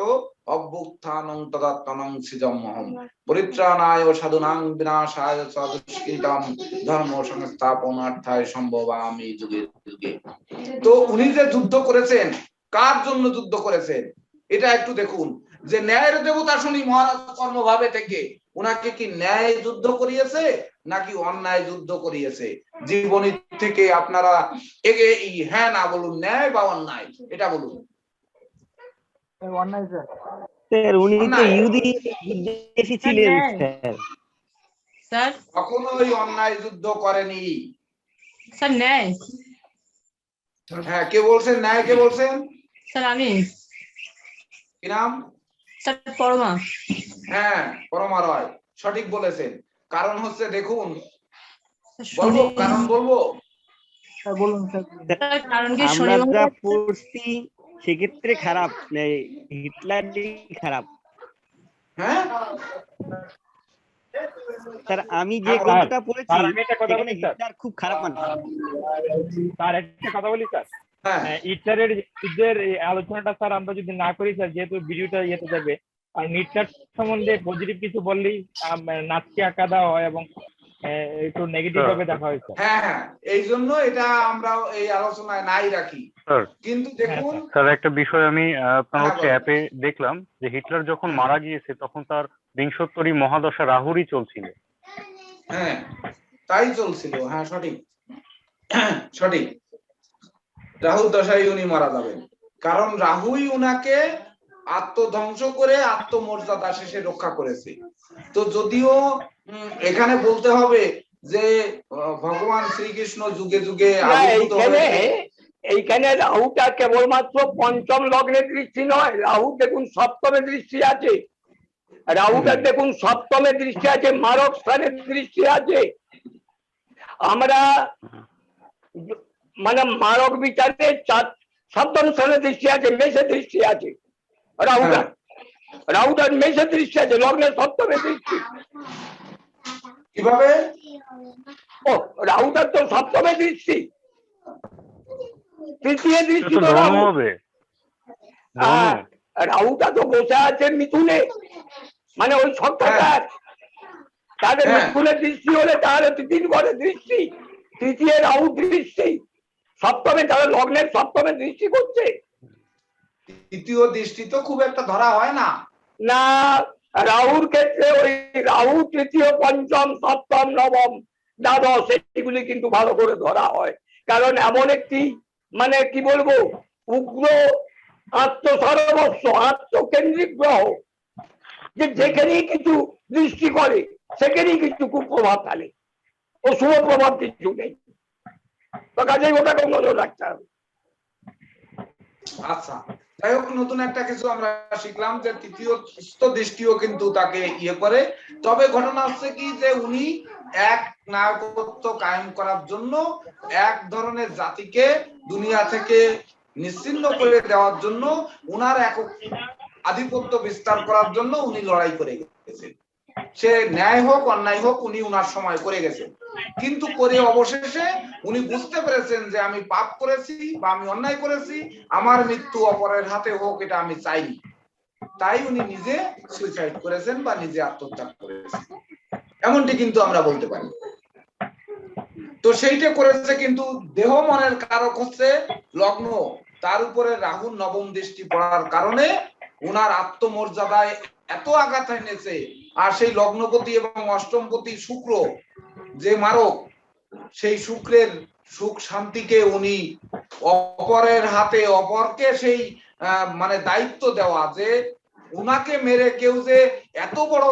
অভ্যুত্থানং তদাত্মনং সৃজমহম পরিত্রাণায় সাধুনাং বিনাশায় চ দুষ্কৃতম ধর্ম সংস্থাপনার্থায় সম্ভবামি যুগে যুগে। তো উনি যে যুদ্ধ করেছেন, কার জন্য যুদ্ধ করেছেন এটা একটু দেখুন। যে ন্যায়ের দেবতা শনি মহারাজ কর্মভাবে থেকে উনাকে কি ন্যায় যুদ্ধ করিয়েছে নাকি অন্যায় যুদ্ধ করিয়েছে? জীবনী থেকে আপনারা হ্যাঁ না বলুন, ন্যায় বা অন্যায় এটা বলুন।
স্যার উনি তো ইহুদি বিদ্বেষী ছিলেন
স্যার।
কখনোই অন্যায় যুদ্ধ করেনি
স্যার। ন্যায়?
হ্যাঁ, কে বলছেন ন্যায়? কে বলছেন?
স্যার আমি।
কি নাম?
স্যার পরমা।
হ্যাঁ, পরমা রয় সঠিক বলেছেন। কারণ হচ্ছে দেখুন, বলবো কারণ বলবো?
বলুন স্যার। কারণ কি
আমরা যা পড়ছি সেক্ষেত্রে খারাপ, হিটলার খারাপ।
হ্যাঁ
স্যার আমি যে গ্রন্থটা পড়েছি সেখানে
স্যার
হিটলার খুব খারাপ মানুষ।
স্যার একটা কথা বলি স্যার, হিটলারের যুদ্ধের আলোচনাটা স্যার আমরা যদি না করি স্যার, যেহেতু ভিডিওটা ইয়েতে যাবে, আর হিটলার সম্বন্ধে পজিটিভ কিছু বললেই নাচকে আঁকা দেওয়া হয় এবং একটু নেগেটিভ ভাবে দেখা হয় স্যার।
হ্যাঁ হ্যাঁ, এই জন্য এটা আমরা এই আলোচনায় নাই রাখি। কিন্তু দেখুন
স্যার একটা বিষয় আমি আপনার হচ্ছে অ্যাপে দেখলাম যে হিটলার যখন মারা গিয়েছে তখন তার বিংশোত্তরী মহাদশা রাহুরই চলছিল।
হ্যাঁ তাই চলছিল, হ্যাঁ সঠিক সঠিক। রাহু দশায় উনি মারা যাবেন, কারণ রাহুই উনাকে আত্মধ্বংস করে আত্মমর্যাদা শেষে রক্ষা করেছে। তো যদিও এখানে বলতে হবে যে ভগবান শ্রীকৃষ্ণ যুগে যুগে
এইখানে রাহুটা কেবলমাত্র পঞ্চম লগ্নে দৃষ্টি নয়, রাহু দেখুন সপ্তমে দৃষ্টি আছে, রাহুটা দেখুন সপ্তমে দৃষ্টি আছে, মারক স্থানে দৃষ্টি আছে। আমরা মানে মারক বিচারে সপ্তম স্থানে দৃষ্টি আছে, মেষে দৃষ্টি আছে রাহুটা, রাহুটার মেষে দৃষ্টি আছে, লগ্নের সপ্তমে দৃষ্টি।
কিভাবে?
ও রাহুটার তো সপ্তমে দৃষ্টি, তৃতীয় দৃষ্টি তো রাহু হবে। রাহুটা তো বসে আছে মিথুনে, মানে ওই সপ্তাহটার, তাহলে মিথুনের দৃষ্টি হলে তাহলে তিন ঘরে দৃষ্টি, তৃতীয় রাহু দৃষ্টি, সপ্তমে তাহলে লগ্নের সপ্তমে দৃষ্টি করছে।
তৃতীয় দৃষ্টি তো খুব একটা ধরা হয় না।
না, রাহুর ক্ষেত্রে ওই রাহু তৃতীয় পঞ্চম সপ্তম নবম দ্বাদশ এগুলি কিন্তু ভালো করে ধরা হয়। কারণ এমন একটি মানে কি বলবো উগ্র আত্মসর্বস্ব আত্মকেন্দ্রিক গ্রহ, যে যেখানেই কিছু দৃষ্টি করে সেখানেই কিন্তু খুব প্রভাব ফেলে, ও শুভ প্রভাব কিছু নেই, তো কাজেই ওটাকে নজর রাখতে হবে।
আচ্ছা, যাই হোক, নতুন একটা কিছু আমরা শিখলাম যে তৃতীয় দৃষ্টিও কিন্তু তাকে ইয়ে করে। তবে ঘটনা হচ্ছে কি যে উনি এক নায়কত্ব কায়েম করার জন্য, এক ধরনের জাতিকে দুনিয়া থেকে নিশ্চিহ্ন করে দেওয়ার জন্য, উনার একক আধিপত্য বিস্তার করার জন্য উনি লড়াই করে গেছেন। সে ন্যায় হোক অন্যায় হোক উনি উনার সময় করে গেছেন, কিন্তু করে অবশেষে উনি বুঝতে পেরেছেন যে আমি পাপ করেছি বা আমি অন্যায় করেছি, আমার মৃত্যু অপরের হাতে হোক এটা আমি চাইনি, তাই উনি নিজে সুইসাইড করেছেন বা নিজে আত্মহত্যা করেছেন, এমনটি কিন্তু আমরা বলতে পারি। তো সেইটা করেছে, কিন্তু দেহ মনের কারক হচ্ছে লগ্ন, তার উপরে রাহুর নবম দৃষ্টি পড়ার কারণে উনার আত্মমর্যাদায় এত আঘাত এনেছে। আর সেই লগ্নপতি এবং অষ্টমপতি শুক্র যে মারক, সেই শুক্রের সুখ শান্তিকে উনি অপরের হাতে, অপরকে সেই মানে দায়িত্ব দেওয়া যে উনাকে মেরে কেউ যে এত বড়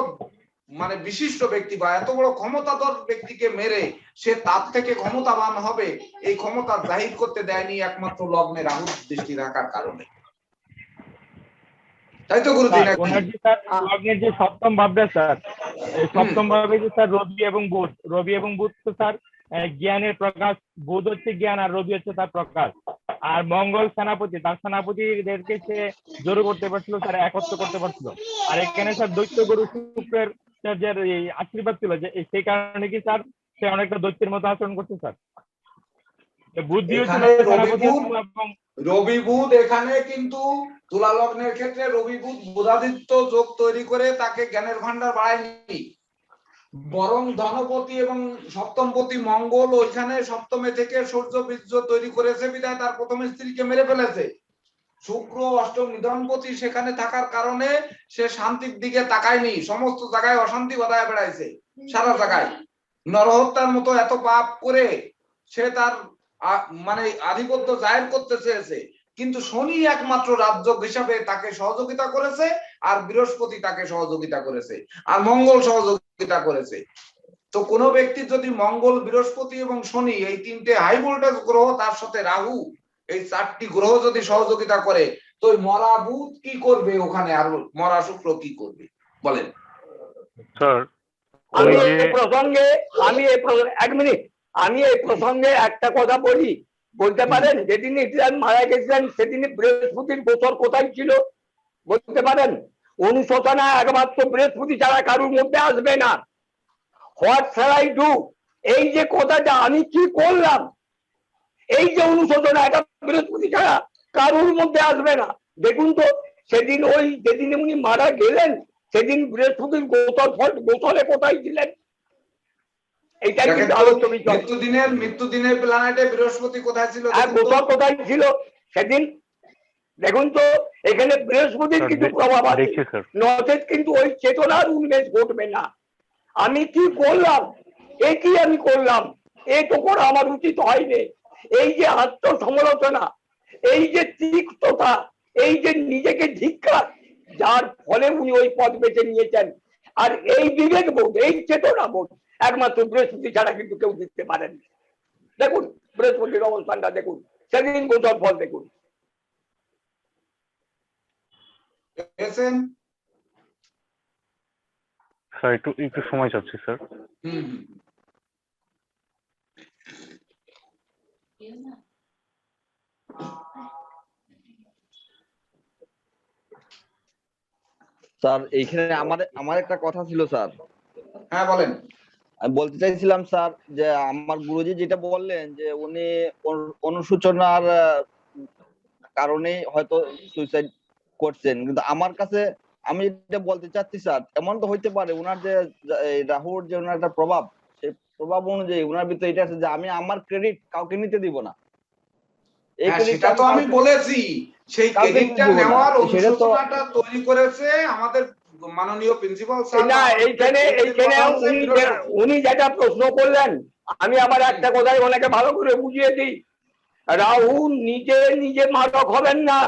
মানে বিশিষ্ট ব্যক্তি বা এত বড় ক্ষমতাধর ব্যক্তিকে মেরে সে তার থেকে ক্ষমতাবান হবে, এই ক্ষমতা জাহির করতে দেয়নি একমাত্র লগ্নে রাহুর দৃষ্টি রাখার কারণে। তাই তো গুরুজি?
ওনার যে স্যার লগ্নের যে সপ্তম ভাবটা স্যার, এই সপ্তম ভাবে যে স্যার রবি এবং বুধ তো স্যার জ্ঞানের প্রকাশ, বুধ হচ্ছে জ্ঞান আর রবি হচ্ছে তার প্রকাশ। আর মঙ্গল সেনাপতি, তার সেনাপতিদেরকে সে জোর করতে পারছিল স্যার, একত্র করতে পারছিল। আর এখানে স্যার দৈত্য গুরু শুক্রের যে আশীর্বাদ ছিল, যে সেই কারণে কি স্যার সে অনেকটা দৈত্যের মতো আচরণ করছে স্যার। বুদ্ধিও ছিল সেনাপতি এবং
রবি বুধ এখানে কিন্তু তুলা লগ্নের ক্ষেত্রে রবি বুধ বুধাদিত্য যোগ তৈরি করে তাকে জ্ঞানের ভান্ডার বাড়ায়নি, বরং ধনপতি এবং সপ্তমপতি মঙ্গল ওইখানে সপ্তমে থেকে সূর্য বীর্য তৈরি করেছে, বিধায় তার প্রথম স্ত্রীকে মেরে ফেলেছে। শুক্র অষ্টম নিধনপতি সেখানে থাকার কারণে সে শান্তির দিকে তাকায়নি, সমস্ত জায়গায় অশান্তি বাধায় বেড়াইছে, সারা জায়গায় নরহত্যার মতো এত পাপ করে সে তার মানে আধিপত্য জাহির করতে চেয়েছে। কিন্তু শনি একমাত্র রাজযোগ হিসাবে তাকে সহযোগিতা করেছে, আর বৃহস্পতি তাকে সহযোগিতা করেছে, আর মঙ্গল সহযোগিতা করেছে। তো কোন ব্যক্তির যদি মঙ্গল, বৃহস্পতি এবং শনি এই তিনটে হাই ভোল্টেজ গ্রহ, তার সাথে রাহু, এই চারটি গ্রহ যদি সহযোগিতা করে, তো মরা বুধ কি করবে ওখানে, আর মরা শুক্র কি করবে বলেন?
স্যার
আমি এই প্রসঙ্গে এক মিনিট, আমি এই প্রসঙ্গে একটা কথা বলতে পারেন? যেদিন হিটলার মারা গেছিলেন সেদিন বৃহস্পতির গোচর কোথায় ছিল বলতে পারেন? অনুশোচনা একমাত্র বৃহস্পতি ছাড়া কারুর মধ্যে আসবে না। হোয়াট শ্যাল আই ডু, এই যে কথাটা আমি কি করলাম, এই যে অনুশোচনা, এটা বৃহস্পতি ছাড়া কারুর মধ্যে আসবে না। দেখুন তো সেদিন যেদিন উনি মারা গেলেন সেদিন বৃহস্পতির গোচরে কোথায় ছিলেন? এইটাই কিন্তু আলোচ্য বিষয়।
মৃত্যুদিনের প্ল্যানেটে বৃহস্পতি কোথায় ছিল?
গোচর কোথায় ছিল সেদিন? দেখুন তো এখানে বৃহস্পতির কিছু প্রভাব আছে, নচেত কিন্তু ওই চেতনার উন্মেষ ঘটবে না। আমি কি করলাম, আমি করলাম, এ তো করা আমার উচিত হয়নি। এই যে আত্মসমালোচনা, এই যে তিক্ততা, এই যে নিজেকে ধিক্কার, যার ফলে উনি ওই পথ বেছে নিয়েছেন। আর এই বিবেক বোধ, এই চেতনা বোধ একমাত্র বৃহস্পতি ছাড়া কিন্তু কেউ দিতে পারেন। দেখুন বৃহস্পতির অবস্থানটা দেখুন, সেদিন গোচর ফল দেখুন।
স্যার একটু সময় চাচ্ছি স্যার।
স্যার এইখানে আমার একটা কথা ছিল স্যার।
হ্যাঁ বলেন।
আমি বলতে চাইছিলাম স্যার যে আমার গুরুজি যেটা বললেন যে উনি অনুশোচনার কারণে হয়তো সুইসাইড করছেন, কিন্তু আমার কাছে আমি যেটা বলতে চাচ্ছি স্যার, এমন তো হইতে পারে উনার যে রাহুর যে উনার একটা প্রভাব, সেই প্রভাব অনুযায়ী উনার ভিতরে এটা আছে যে আমি আমার ক্রেডিট কাউকে নিতে দিব না। এই
সেটা তো আমি বলেছি, সেই ক্রেডিটটা নেওয়ার অনুশোচনাটা তৈরি করেছে আমাদের মাননীয় প্রিন্সিপাল স্যার।
না, এইখানে উনি যেটা প্রশ্ন করলেন, আমি আমার একটা কথাই ওনাকে ভালো করে বুঝিয়ে দিই। রাহু নিজে মারক হবেন না,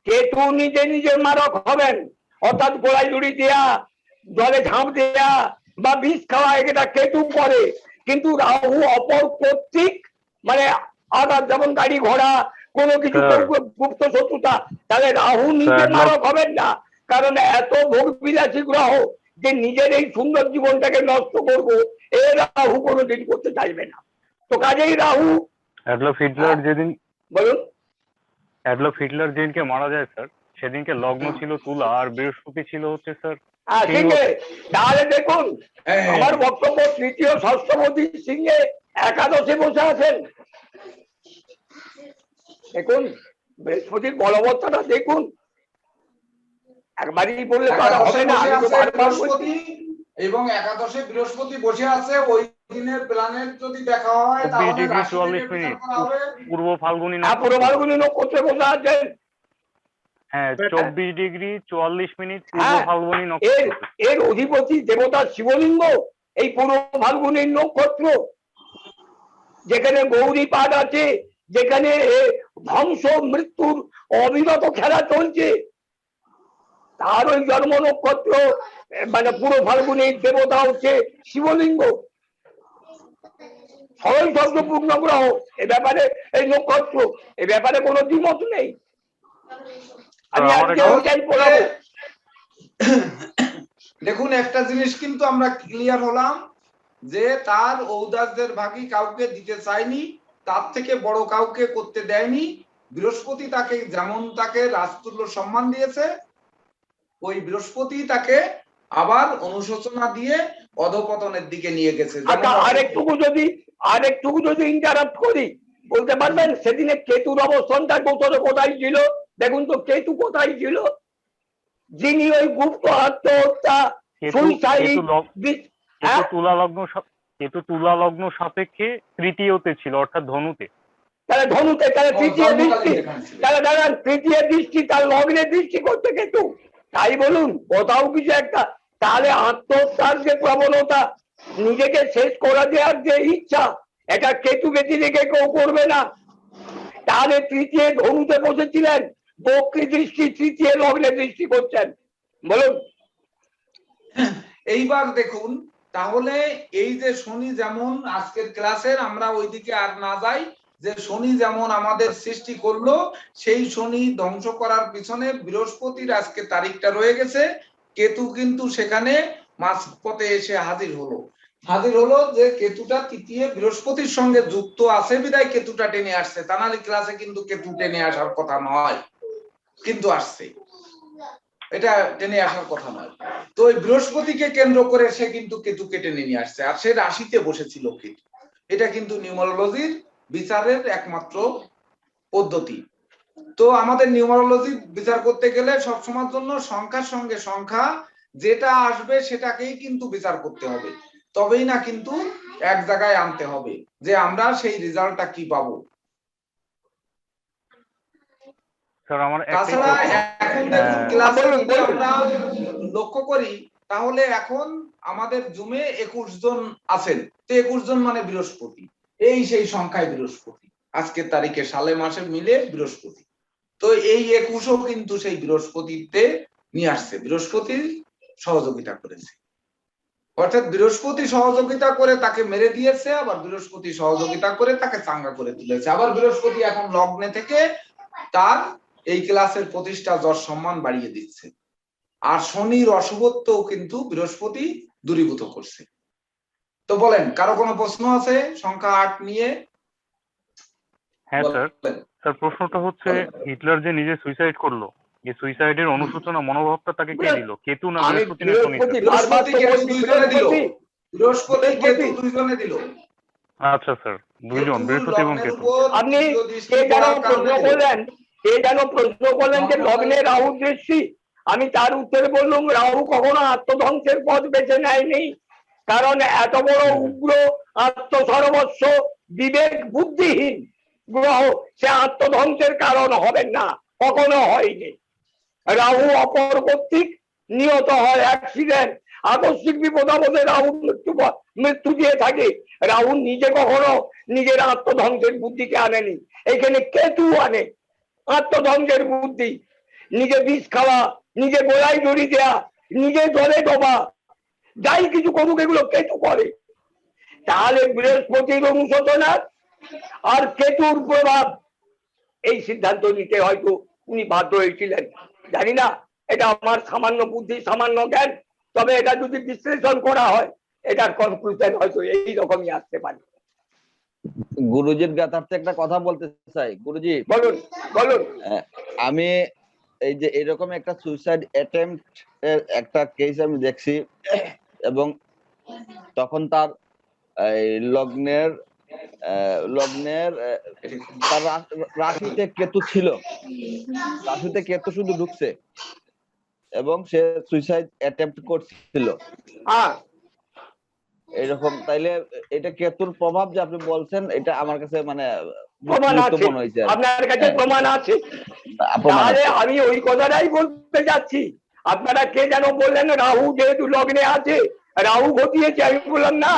কেতু নিজে মারক হবেন। অর্থাৎ গোড়ায় জুড়ি দেয়া, জলে ঝাঁপ দেয়া বা বিষ খাওয়া, এটা কেতু করে। কিন্তু রাহু অপর কর্তৃক, মানে আঘাত, যেমন গাড়ি ঘোড়া কোনো কিছু গুপ্ত শত্রুতা, তাহলে রাহু নিজে মারক হবেন না। কারণ এত ভোগ বিলাসী গ্রহ যে নিজের এই সুন্দর জীবনটাকে নষ্ট করবো, এ রাহু কোনোদিন করতে চাইবে না। তো কাজেই রাহু
অ্যাডলফ হিটলার যেদিন
বলুন
অ্যাডলফ হিটলার যেদিনকে মারা যায় স্যার, সেদিনকে লগ্ন ছিল তুলা আর বৃহস্পতি ছিল হচ্ছে স্যার
সিংহে। তাহলে দেখুন
হ্যাঁ।
আমার বক্তব্য, তৃতীয় ষষ্ঠপতি সিংহে একাদশে বসে আছেন। দেখুন বৃহস্পতির বলবত্তাটা দেখুন, একবারই বললে তো আর হবে না। আমি তো বারবার বলছি।
এবং একাদশে বৃহস্পতি বসে আছে, ওই দিনের প্ল্যানেট যদি দেখা হয়
24
তাহলে
ডিগ্রি
রাশি
44
থেকে বিচার
মিনিট
করা হবে।
পূর্ব ফাল্গুনী
পুরো ফাল্গুনী নক্ষত্রে বসে আছেন।
হ্যাঁ 24 ডিগ্রি 44 মিনিট পূর্ব
হ্যাঁ,
ফাল্গুনী নক্ষত্র।
এর অধিপতি দেবতা শিবলিঙ্গ এই পূর্ব ফাল্গুনীর নক্ষত্র, যেখানে গৌরীপাদ আছে, যেখানে ধ্বংস মৃত্যুর অবিরত খেলা চলছে, তার ওই জন্ম নক্ষত্র মানে পুরো ফাল্গুনীর দেবতা হচ্ছে শিবলিঙ্গ। সরল শব্দপূর্ণ গ্রহ এ ব্যাপারে, এই নক্ষত্র এ ব্যাপারে কোনো দ্বিমত নেই। আমি আজকে ওইটাই পড়াবো।
দেখুন একটা জিনিস কিন্তু আমরা ক্লিয়ার হলাম যে তার ঔদাসদের ভাগই কাউকে দিতে চায়নি, তার থেকে বড় কাউকে করতে দেয়নি। বৃহস্পতি তাকে যেমন তাকে রাজতুল্য সম্মান দিয়েছে, ওই বৃহস্পতি তাকে আবার অনুশোচনা দিয়ে অধপতনের দিকে নিয়ে গেছে।
আরেকটুকু যদি ইন্টারাপ্ট করি, বলতে পারবেন সেদিনে কেতুর অবস্থানটা কোথায় ছিল? দেখুন তো কেতু কোথায় ছিল? যিনি ওই গুপ্ত আত্মহত্যা
কেতু তুলা লগ্ন সাপেক্ষে তৃতীয়তে ছিল, অর্থাৎ ধনুতে।
তাহলে ধনুতে, তাহলে তৃতীয় দৃষ্টি, তাহলে দাঁড়ান তৃতীয় দৃষ্টি তার লগ্নে দৃষ্টি করতে কেতু, তাই বলুন কোথাও কিছু একটা। তাহলে আত্মহত্যার যে প্রবণতা, নিজেকে শেষ করা দেওয়ার যে ইচ্ছা, এটা কেতু ব্যতিরেকে কেউ করবে না। তাহলে তৃতীয় ধনুতে বসেছিলেন, বক্রী দৃষ্টি তৃতীয় লগ্নে দৃষ্টি করছেন। বলুন
এইবার দেখুন তাহলে এই যে শনি যেমন আজকের ক্লাসের আমরা ওইদিকে আর না যাই, যে শনি যেমন আমাদের সৃষ্টি করলো, সেই শনি ধ্বংস করার পিছনে বৃহস্পতির আজকে তারিখটা রয়ে গেছে। কেতু কিন্তু সেখানে মাঝপথে এসে হাজির হলো যে কেতুটা তৃতীয় বৃহস্পতির সঙ্গে যুক্ত আছে বিধায় কেতুটা টেনে আসছে। তা নাহলে ক্লাসে কিন্তু কেতু টেনে আসার কথা নয়, কিন্তু আসছে, এটা টেনে আসার কথা নয়। তো ওই বৃহস্পতিকে কেন্দ্র করে সে কিন্তু কেতুকে টেনে নিয়ে আসছে, আর সে রাশিতে বসেছিল কেতু। এটা কিন্তু নিউমারোলজির বিচারের একমাত্র পদ্ধতি। তো আমাদের নিউমারোলজি বিচার করতে গেলে সবসময়ের জন্য সংখ্যার সঙ্গে সংখ্যা যেটা আসবে সেটাকেই কিন্তু বিচার করতে হবে, তবেই না কিন্তু এক জায়গায় আনতে হবে যে আমরা সেই রেজাল্টটা কি পাবো। তাছাড়া এখন দেখুন ক্লাসে যদি আমরা লক্ষ্য করি তাহলে এখন আমাদের জুমে 21 জন আছেন, তো 21 জন মানে বৃহস্পতি, এই সেই সংখ্যায় বৃহস্পতি আজকের তারিখে সালে মাসে মিলে বৃহস্পতি। তো এই 21ও কিন্তু সেই বৃহস্পতিতে নিয়ে আসছে, বৃহস্পতির সহযোগিতা করেছে। অর্থাৎ বৃহস্পতি সহযোগিতা করে তাকে মেরে দিয়েছে, আবার বৃহস্পতি সহযোগিতা করে তাকে চাঙ্গা করে তুলেছে। আবার বৃহস্পতি এখন লগ্নে থেকে তার এই ক্লাসের প্রতিষ্ঠা যশ সম্মান বাড়িয়ে দিচ্ছে। আর শনির অশুভত্বও কিন্তু বৃহস্পতি দূরীভূত করছে। তো বলেন কারো কোনো প্রশ্ন আছে সংখ্যা 8 নিয়ে?
হ্যাঁ স্যার প্রশ্নটা হচ্ছে হিটলার যে নিজে সুইসাইড করলো, এই সুইসাইডের অনুশোচনা মনোভাবটা তাকে কে দিল? কেতু না বৃহস্পতি না শনি?
বৃহস্পতি কেতু দুইজনে দিল। বৃহস্পতি কেতু দুইজনে দিল।
আচ্ছা স্যার, দুইজন, বৃহস্পতি এবং কেতু।
আপনি কে যেন প্রশ্ন করলেন যে লগ্নে রাহু দৃষ্টি, আমি তার উত্তরে বললাম রাহু কখনো আত্মধ্বংসের পথ বেছে নেয়নি, কারণ এত বড় উগ্র আত্মসর্বস্ব বিবেক বুদ্ধিহীন গ্রহ, সে আত্মধ্বংসের কারণ হবেন না, কখনো হয়নি। রাহু অপর কর্তৃক নিহত হয়, অ্যাক্সিডেন্ট আকস্মিক বিপদাপদে রাহু মৃত্যু দিয়ে থাকে। রাহু নিজে কখনো নিজের আত্মধ্বংসের বুদ্ধিকে আনেনি, এখানে কেতু আনে আত্মধ্বংসের বুদ্ধি। নিজে বিষ খাওয়া, নিজে গোলায় দড়ি দেয়া, নিজে জলে ডোবা, যাই কিছু করুক এগুলো কেতু করে। তাহলে বৃহস্পতির অনুশোচনা আর কেতুর প্রভাব, এই সিদ্ধান্ত নিতে হয়তো উনি বাধ্য হয়েছিলেন। জানি না, এটা আমার সামান্য বুদ্ধি সামান্য জ্ঞান, তবে এটা যদি বিশ্লেষণ করা হয় এটার কনক্লুশন হয়তো এইরকমই আসতে পারে।
গুরুজির জ্ঞাতার্থে একটা কথা বলতে চাই। গুরুজি
বলুন বলুন।
আমি এই যে এরকম একটা সুইসাইড অ্যাটেম্পট এর একটা কেস আমি দেখছি, এবং তখন তার লগ্নের তার রাশিতে কেতু ছিল, রাশিতে কেতু শুধু ঢুকছে এবং সে সুইসাইড অ্যাটেম্পট করছিল এরকম। তাইলে এটা কেতুর প্রভাব যে আপনি বলছেন, এটা আমার কাছে মানে
প্রমাণ আছে,
গুরুত্বপূর্ণ হয়েছে।
আপনার কাছে প্রমাণ আছে? তাহলে আমি ওই কথাটাই বলতে যাচ্ছি। আপনারা কে যেন বললেন রাহু যেহেতু লগ্নে আছে রাহু ঘটিয়েছে, আমি বললাম না,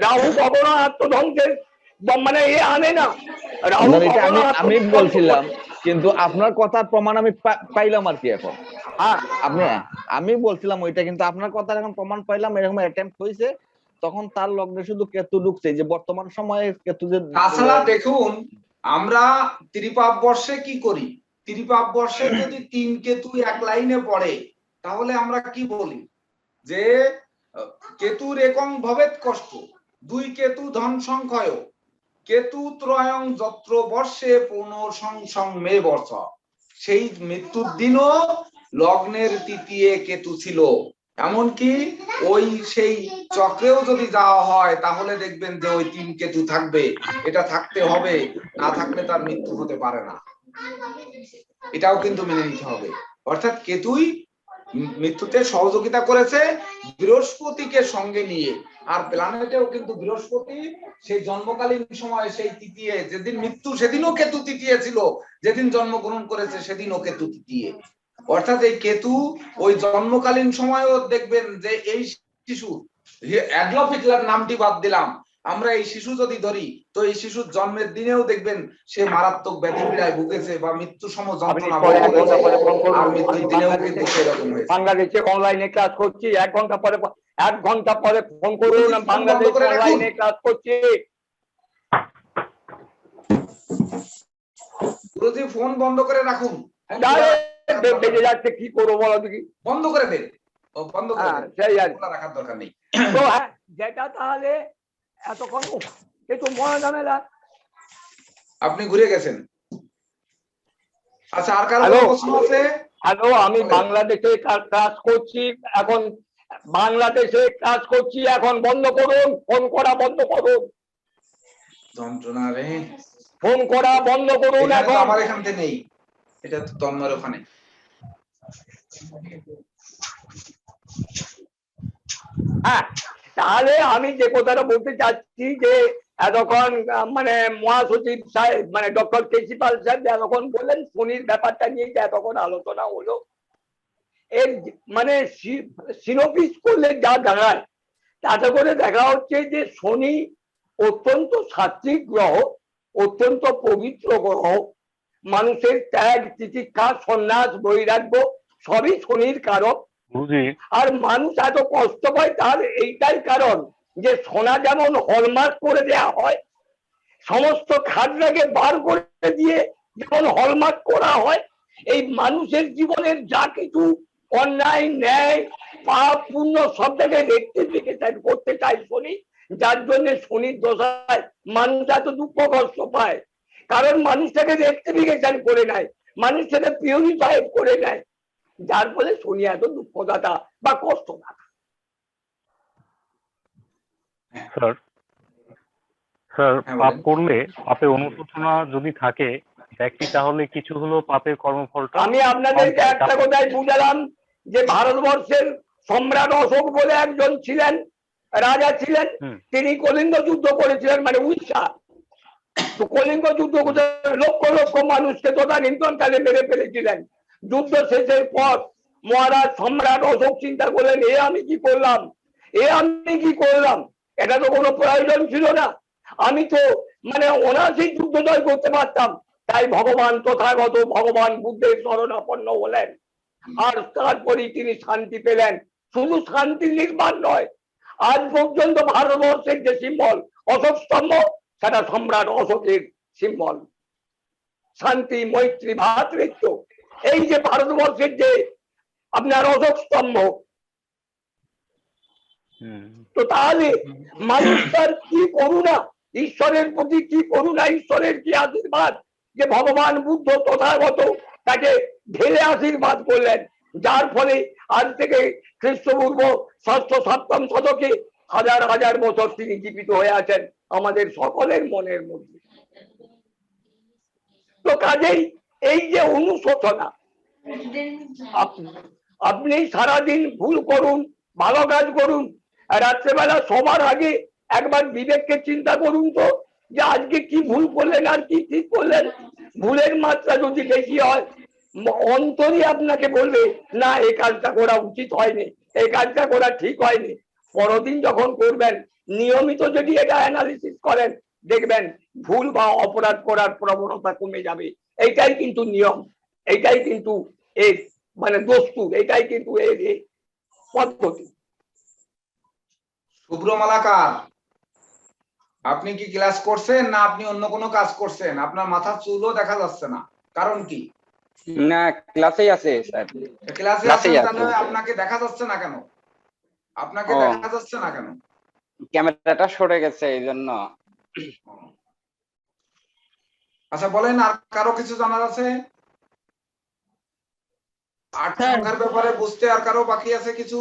রাহু কখনো আত্মধ্বংসের মানে এ আনে না। রাহু
আমি বলছিলাম, কিন্তু আপনার কথার প্রমাণ আমি পাইলাম আর কি এখন। আমি বলছিলাম ওইটা, কিন্তু আপনার কথার এখন প্রমাণ পাইলাম এরকম অ্যাটেম্পট হয়েছে, তখন তার লগ্নে শুধু কেতু ঢুকছে। যে বর্তমান সময়ে কেতু যে,
তাছাড়া দেখুন আমরা ত্রিপাপ বর্ষে কি করি, ত্রিপাপ বর্ষে যদি 3 কেতু এক লাইনে পড়ে তাহলে আমরা কি বলি যে কেতুর একং ভবেত কষ্ট, 2 কেতু ধন সংখ্যয়, কেতু ত্রয়ং যত্র বর্ষে পুনঃসংসং মে বর্ষ। সেই মৃত্যুর দিনও লগ্নের তৃতীয় কেতু ছিল। এমনকি ওই সেই চক্রেও যদি যাওয়া হয় তাহলে দেখবেন যে ওই 3 কেতু থাকবে, এটা থাকতে হবে, না থাকলে তার মৃত্যু হতে পারে না। এটাও কিন্তু মেনে নিতে হবে। অর্থাৎ কেতুই মৃত্যুতে সহযোগিতা করেছে বৃহস্পতিকে সঙ্গে নিয়ে। আর প্ল্যানেটেও কিন্তু বৃহস্পতি সেই জন্মকালীন সময়ে সেই তৃতীয়, যেদিন মৃত্যু সেদিনও কেতু তৃতীয় ছিল, যেদিন জন্মগ্রহণ করেছে সেদিনও কেতু তৃতীয়। অর্থাৎ এই কেতু ওই জন্মকালীন সময়েও দেখবেন যে এই শিশু অ্যাডলফ হিটলার নামটি বাদ দিলাম, আমরা এই শিশু যদি ধরি তো এই শিশুর জন্মের দিনেও দেখবেন সে মারাত্মক ব্যথা-পীড়ায় ভুগেছে বা মৃত্যু সম যন্ত্রণা ভোগ করেছে, আর মৃত্যুর দিনেও কিন্তু সেরকম হয়েছে।
বাংলাদেশে অনলাইনে ক্লাস করছি, 1 ঘন্টা পরে ফোন করুন। বাংলাদেশ অনলাইনে ক্লাস করছি।
গুরুজি ফোন বন্ধ করে রাখুন।
বেজে যাচ্ছে, কি করবো বলো দেখি?
বন্ধ করে দেন, বন্ধ করে দেন,
সেই আর
রাখার দরকার নেই।
তো যেটা তাহলে এতক্ষণ একটু মনে ঝামেলা,
আপনি ঘুরে গেছেন। আচ্ছা, আর কারো প্রশ্ন আছে?
হ্যালো, আমি বাংলাদেশে ক্লাস করছি এখন, বাংলাদেশে ক্লাস করছি এখন, বন্ধ করুন, ফোন করা বন্ধ করুন,
যন্ত্রণা রে,
ফোন করা বন্ধ করুন এখন।
আমার এখানে নেই, এটা তো তন্ময়ের ওখানে।
হ্যাঁ, তাহলে আমি যে কথাটা বলতে চাচ্ছি যে এতক্ষণ মানে মহাসচিব সাহেব মানে ডক্টর কেসি পাল সাহেব এতক্ষণ বললেন শনির ব্যাপারটা নিয়ে এতক্ষণ আলোচনা হলো, এর মানে সিনোপিস করলে যা দাঁড়ায় তাতে করে দেখা হচ্ছে যে শনি অত্যন্ত সাত্বিক গ্রহ, অত্যন্ত পবিত্র গ্রহ, মানুষের ত্যাগ তিতিক্ষা সন্ন্যাস বৈরাগ্য সবই শনির কারক। আর মানুষ এত কষ্ট পায় তার এইটাই কারণ যে সোনা যেমন হলমার্ক করে দেয়া হয়, সমস্ত খাজনাকে বার করে দিয়ে যেমন হলমার্ক করা হয়, এই মানুষের জীবনের যা কিছু অন্যায় ন্যায় পাপ পুণ্য সব জায়গায় রেকটিফিকেশন করতে চায় শনি, যার জন্য শনির দশায় মানুষ এত দুঃখ কষ্ট পায়। কারণ মানুষটাকে রেকটিফিকেশন করে নেয়, মানুষটাকে পিউরিফাই করে নেয়, যার ফলে শনি এত দুঃখদাতা বা কষ্টদাতা।
স্যার, পাপ করলে পাপের অনুশোচনা যদি থাকে ব্যক্তি, তাহলে কিছু হলো পাপের কর্মফলটা।
আমি আপনাদেরকে একটা কথাই বুঝালাম যে ভারতবর্ষের সম্রাট অশোক বলে একজন ছিলেন, রাজা ছিলেন, তিনি কলিঙ্গ যুদ্ধ করেছিলেন, মানে উড়িষ্যা। তো কলিঙ্গ যুদ্ধ করে লক্ষ লক্ষ মানুষকে তদানীন্তন কালে মেরে ফেলেছিলেন। যুদ্ধ শেষের পর মহারাজ সম্রাট অশোক চিন্তা করলেন, এ আমি কি করলাম, এটা তো কোনো প্রয়োজন ছিল না, আমি তো মানে অনায়াসেই যুদ্ধ জয় করতে পারতাম। তাই ভগবান তথাগত ভগবান বুদ্ধের শরণাপন্ন হলেন, আর তারপরেই তিনি শান্তি পেলেন। শুধু শান্তি নির্মাণ নয়, আজ পর্যন্ত ভারতবর্ষের যে সিম্বল অশোক স্তম্ভ, সেটা সম্রাট অশোকের সিম্বল। শান্তি, মৈত্রী, ভ্রাতৃত্ব, এই যে ভারতবর্ষের যে আপনার অশোক স্তম্ভ, তো তাহলে মানুষ তার কি করুণা, ঈশ্বরের প্রতি কি করুণা, ঈশ্বরের কি আশীর্বাদ যে ভগবান বুদ্ধ তথাগত তাকে ঢেলে আশীর্বাদ করলেন, যার ফলে আজ থেকে খ্রিস্টপূর্ব 6শ-7ম শতকে হাজার হাজার বছর তিনি জীবিত হয়ে আছেন আমাদের সকলের মনের মধ্যে। তো কাজেই এই যে অনুশোচনা, আপনি সারাদিন ভুল করুন, ভালো কাজ করুন, রাত্রেবেলা সবার আগে একবার বিবেককে চিন্তা করুন তো যে আজকে কি ভুল করলেন আর কি ঠিক করলেন। ভুলের মাত্রা যদি বেশি হয়, অন্তরই আপনাকে বলবে না এই কাজটা করা উচিত হয়নি, এই কাজটা করা ঠিক হয়নি। পরদিন যখন করবেন, নিয়মিত যদি এটা অ্যানালিসিস করেন, দেখবেন ভুল বা অপরাধ করার প্রবণতা কমে যাবে। এইটাই কিন্তু নিয়ম, এইটাই কিন্তু এর মানে দস্তুর, এটাই কিন্তু এর পদ্ধতি।
শুভ্র মালাকার, আপনি কি ক্লাস করছেন না আপনি অন্য কোনো কাজ করছেন? আপনার মাথার চুলও দেখা যাচ্ছে না, কারণ কি?
না, ক্লাসেই আছে স্যার।
ক্লাসে আছেন, তাহলে আপনাকে দেখা যাচ্ছে না কেন? আপনাকে দেখা যাচ্ছে না কেন?
ক্যামেরাটা সরে গেছে এই জন্য।
আচ্ছা বলেন, আর কারো কিছু জানার আছে? আট সংখ্যার ব্যাপারে বুঝতে আর কারো বাকি আছে কিছু?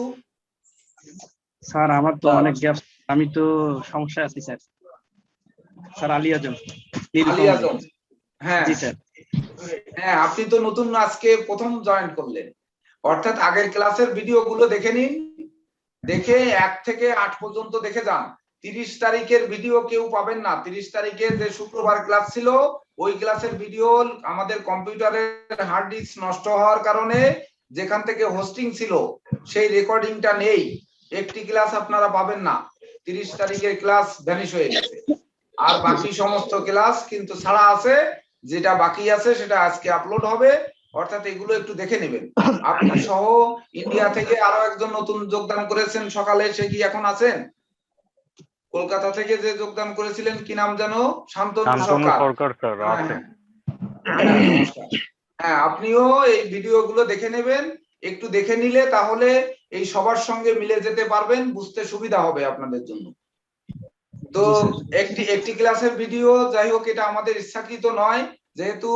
স্যার আমার তো অনেক গ্যাপ, আমি তো সমস্যা আছি স্যার। স্যার আলী আজম।
আলী আজম, হ্যাঁ
জি স্যার।
হ্যাঁ, আপনি তো নতুন আজকে প্রথম জয়েন করলেন, অর্থাৎ আগের ক্লাসের ভিডিও গুলো দেখে নিন, দেখে 1 থেকে 8 পর্যন্ত দেখে যান। 30 তারিখের ভিডিও কেউ পাবেন না। 30 তারিখে যে শুক্রবার ক্লাস ছিল, ওই ক্লাসের ভিডিও আমাদের কম্পিউটারের হার্ড ডিস্ক নষ্ট হওয়ার কারণে যেখান থেকে হোস্টিং ছিল সেই রেকর্ডিংটা নেই, একটি ক্লাস আপনারা পাবেন না। 30 তারিখের ক্লাস ভ্যানিশ হয়ে গেছে, আর বাকি সমস্ত ক্লাস কিন্তু ছাড়া আছে। যেটা বাকি আছে সেটা আজকে আপলোড হবে, অর্থাৎ এগুলো একটু দেখে নেবেন। আপনি সহ ইন্ডিয়া থেকে আরো একজন নতুন যোগদান করেছেন সকালে, সে কি এখন আছেন? কলকাতা থেকে যে যোগদান করেছিলেন, কি নাম যেন? শান্তনু সরকার স্যার আছে। হ্যাঁ, আপনিও এই ভিডিওগুলো দেখে নেবেন, একটু দেখে নিলে তাহলে এই সবার সঙ্গে মিলে যেতে পারবেন, বুঝতে সুবিধা হবে আপনাদের জন্য। তো একটি ক্লাসের ভিডিও, যাই হোক এটা আমাদের ইচ্ছাকৃত নয়, যেহেতু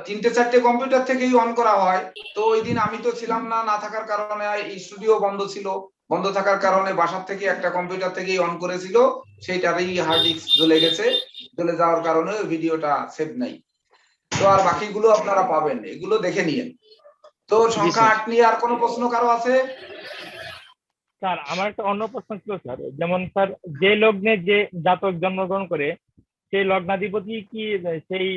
3টে-4টে কম্পিউটার থেকেই অন করা হয়। তো ওই দিন আমি তো ছিলাম না, না থাকার কারণে এই স্টুডিও বন্ধ ছিল, বন্ধ থাকার কারণে বাসার থেকে একটা কম্পিউটার থেকেই অন করেছিল, সেইটারই হার্ড ডিস্ক জ্বলে গেছে, জ্বলে যাওয়ার কারণে ওই ভিডিওটা সেভ নাই। তো আর বাকিগুলো আপনারা পাবেন, এগুলো দেখে নিয়েন। তো সংখ্যা 8 নিয়ে আর কোনো প্রশ্ন কারো আছে?
স্যার আমার একটা অন্য প্রশ্ন ছিল স্যার, যেমন স্যার যে লগ্নে যে জাতক জন্মগ্রহণ করে সেই লগ্নাধিপতি কি সেই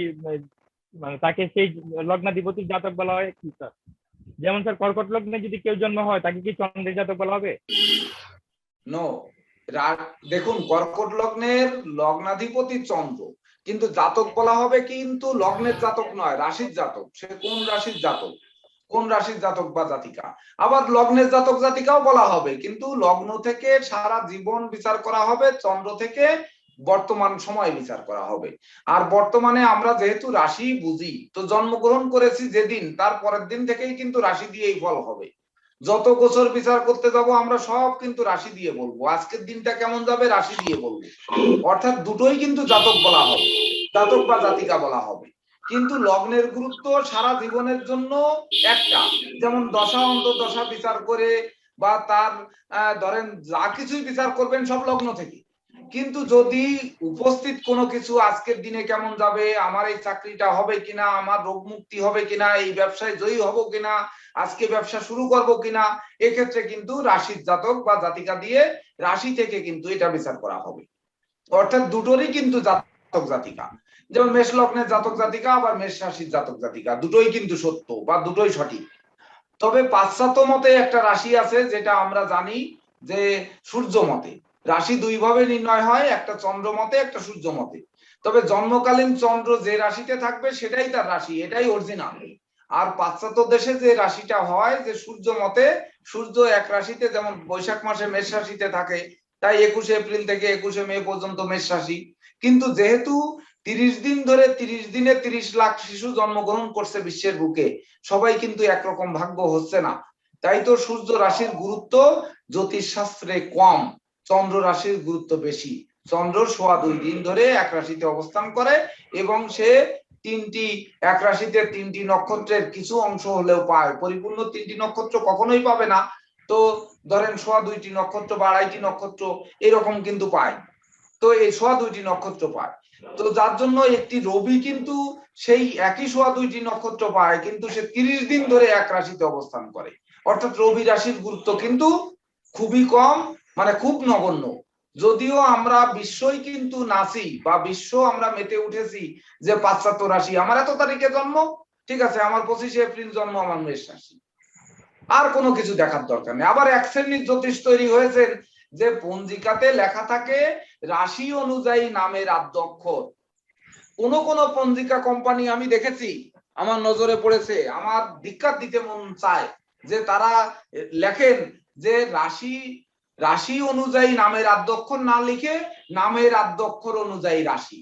মানে তাকে সেই লগ্নাধিপতির জাতক বলা হয় কি স্যার? যেমন স্যার কর্কট লগ্নে যদি কেউ জন্ম হয় তাকে কি চন্দ্রের জাতক বলা হবে?
নো, দেখুন কর্কট লগ্নের লগ্নাধিপতি চন্দ্র, কিন্তু জাতক বলা হবে কিন্তু লগ্নের জাতক নয়, রাশির জাতক। সে কোন রাশির জাতক, কোন রাশির জাতক বা জাতিকা। আবার লগ্নের জাতক জাতিকাও বলা হবে, কিন্তু লগ্ন থেকে সারা জীবন বিচার করা হবে, চন্দ্র থেকে বর্তমান সময় বিচার করা হবে। আর বর্তমানে আমরা যেহেতু রাশি বুঝি, তো জন্মগ্রহণ করেছি যেদিন, তার পরের দিন থেকেই কিন্তু রাশি দিয়েই ফল হবে। যত বছর বিচার করতে যাব আমরা সব কিন্তু রাশি দিয়ে বলবো, আজকের দিনটা কেমন যাবে রাশি দিয়ে বলবো। অর্থাৎ দুটোই কিন্তু জাতক বলা হবে, জাতক বা জাতিকা বলা হবে। কিন্তু লগ্নের গুরুত্ব সারা জীবনের জন্য একটা, যেমন দশা অন্তর্দশা বিচার করে বা তার ধরেন যা কিছুই বিচার করবেন সব লগ্ন থেকে। কিন্তু যদি উপস্থিত কোনো কিছু, আজকের দিনে কেমন যাবে, আমার এই চাকরিটা হবে কিনা, আমার রোগ মুক্তি হবে কিনা, এই ব্যবসায় জয়ী হব কিনা, আজকে ব্যবসা শুরু করব কিনা, এক্ষেত্রে কিন্তু রাশির জাতক বা জাতিকা দিয়ে রাশি থেকে কিন্তু এটা বিচার করা হবে। অর্থাৎ দুটোরই কিন্তু জাতক জাতিকা, যেমন মেষ লগ্নের জাতক জাতিকা আবার মেষ রাশির জাতক জাতিকা, দুটোই কিন্তু সত্য বা দুটোই সঠিক। তবে পাশ্চাত্য মতে একটা রাশি আছে যেটা আমরা জানি যে সূর্য মতে রাশি দুই ভাবে নির্ণয় হয়, একটা চন্দ্র মতে একটা সূর্য মতে। তবে জন্মকালীন চন্দ্র যে রাশিতে থাকবে সেটাই তার রাশি, এটাই অরিজিনাল। আর পাশ্চাত্য দেশে যে রাশিটা হয় যে সূর্য মতে, সূর্য এক রাশিতে, যেমন বৈশাখ মাসে মেষ রাশিতে থাকে, তাই 21 এপ্রিল থেকে 21 মে পর্যন্ত মেষ রাশি। কিন্তু যেহেতু 30 দিন ধরে 30 দিনে 30 লাখ শিশু জন্মগ্রহণ করছে বিশ্বের বুকে, সবাই কিন্তু একরকম ভাগ্য হচ্ছে না, তাই তো সূর্য রাশির গুরুত্ব জ্যোতিষ শাস্ত্রে কম, চন্দ্র রাশির গুরুত্ব বেশি। চন্দ্র 2.25 দিন ধরে এক রাশিতে অবস্থান করে এবং সে এক রাশিতে 3টি নক্ষত্রের কিছু অংশ হলেও পায়, পরিপূর্ণ 3টি নক্ষত্র কখনোই পাবে না। তো ধরেন 2.25টি নক্ষত্র বা 2.5টি নক্ষত্র এরকম কিন্তু পায়। তো এই 2.25টি নক্ষত্র পায়। তো যার জন্য একটি রবি কিন্তু সেই একই 2.25টি নক্ষত্র পায়, কিন্তু সে 30 দিন ধরে এক রাশিতে অবস্থান করে। অর্থাৎ রবি রাশির গুরুত্ব কিন্তু খুবই কম, মানে খুব নগণ্য। যদিও আমরা বিশ্বই কিন্তু নাচি বা বিশ্ব আমরা মেতে উঠেছি যে পাশ্চাত্য রাশি, আমার এত তারিখে জন্ম, ঠিক আছে, আমার 25শে এপ্রিল জন্ম, আমার মেষ রাশি, আর কোনো কিছু দেখার দরকার নেই। আবার এক শ্রেণীর জ্যোতিষ তৈরি হয়েছেন যে পঞ্জিকাতে লেখা থাকে রাশি অনুযায়ী নামের আদ্যক্ষর। কোন কোন পঞ্জিকা কোম্পানি আমি দেখেছি, আমার নজরে পড়েছে, আমার ধিক্কার দিতে মন চায় যে তারা লেখেন যে রাশি অনুযায়ী নামের আদ্যক্ষর না লিখে নামের আদ্যক্ষর অনুযায়ী রাশি।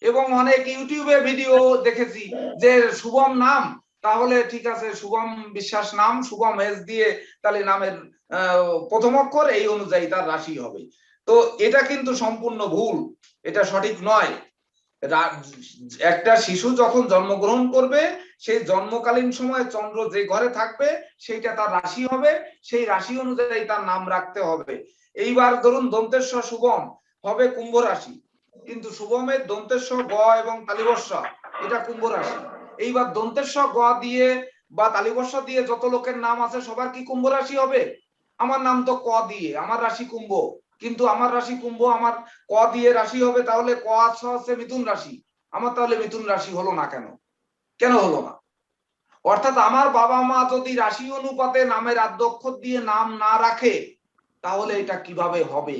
এবং অনেক ইউটিউবে ভিডিও দেখেছি যে শুভম নাম, তাহলে ঠিক আছে, শুভম বিশ্বাস নাম, শুভম এস দিয়ে তাহলে নামের প্রথম অক্ষর এই অনুযায়ী তার রাশি হবে। তো এটা কিন্তু সম্পূর্ণ ভুল, এটা সঠিক নয়। একটা শিশু যখন জন্মগ্রহণ করবে সেই জন্মকালীন সময় চন্দ্র যে ঘরে থাকবে সেইটা তার রাশি হবে, সেই রাশি অনুযায়ী তার নাম রাখতে হবে। এইবার ধরুন দন্তেশ্বর শুভম হবে কুম্ভ রাশি, কিন্তু শুভমের দন্তেশ্বর গ এবং তালিবর্ষ এটা কুম্ভ রাশি। এইবার দন্তেশ্বর গ দিয়ে বা তালিবর্ষ দিয়ে যত লোকের নাম আছে সবার কি কুম্ভ রাশি হবে? আমার নাম তো ক দিয়ে, আমার রাশি কুম্ভ, কিন্তু আমার রাশি কুম্ভ, আমার ক দিয়ে রাশি হবে, তাহলে ক আছে মিথুন রাশি, আমার তাহলে মিথুন রাশি হলো না কেন? কেন হলো না? অর্থাৎ আমার বাবা মা যদি রাশি অনুপাতে নামের আদ্যক্ষর দিয়ে নাম না রাখে তাহলে এটা কিভাবে হবে?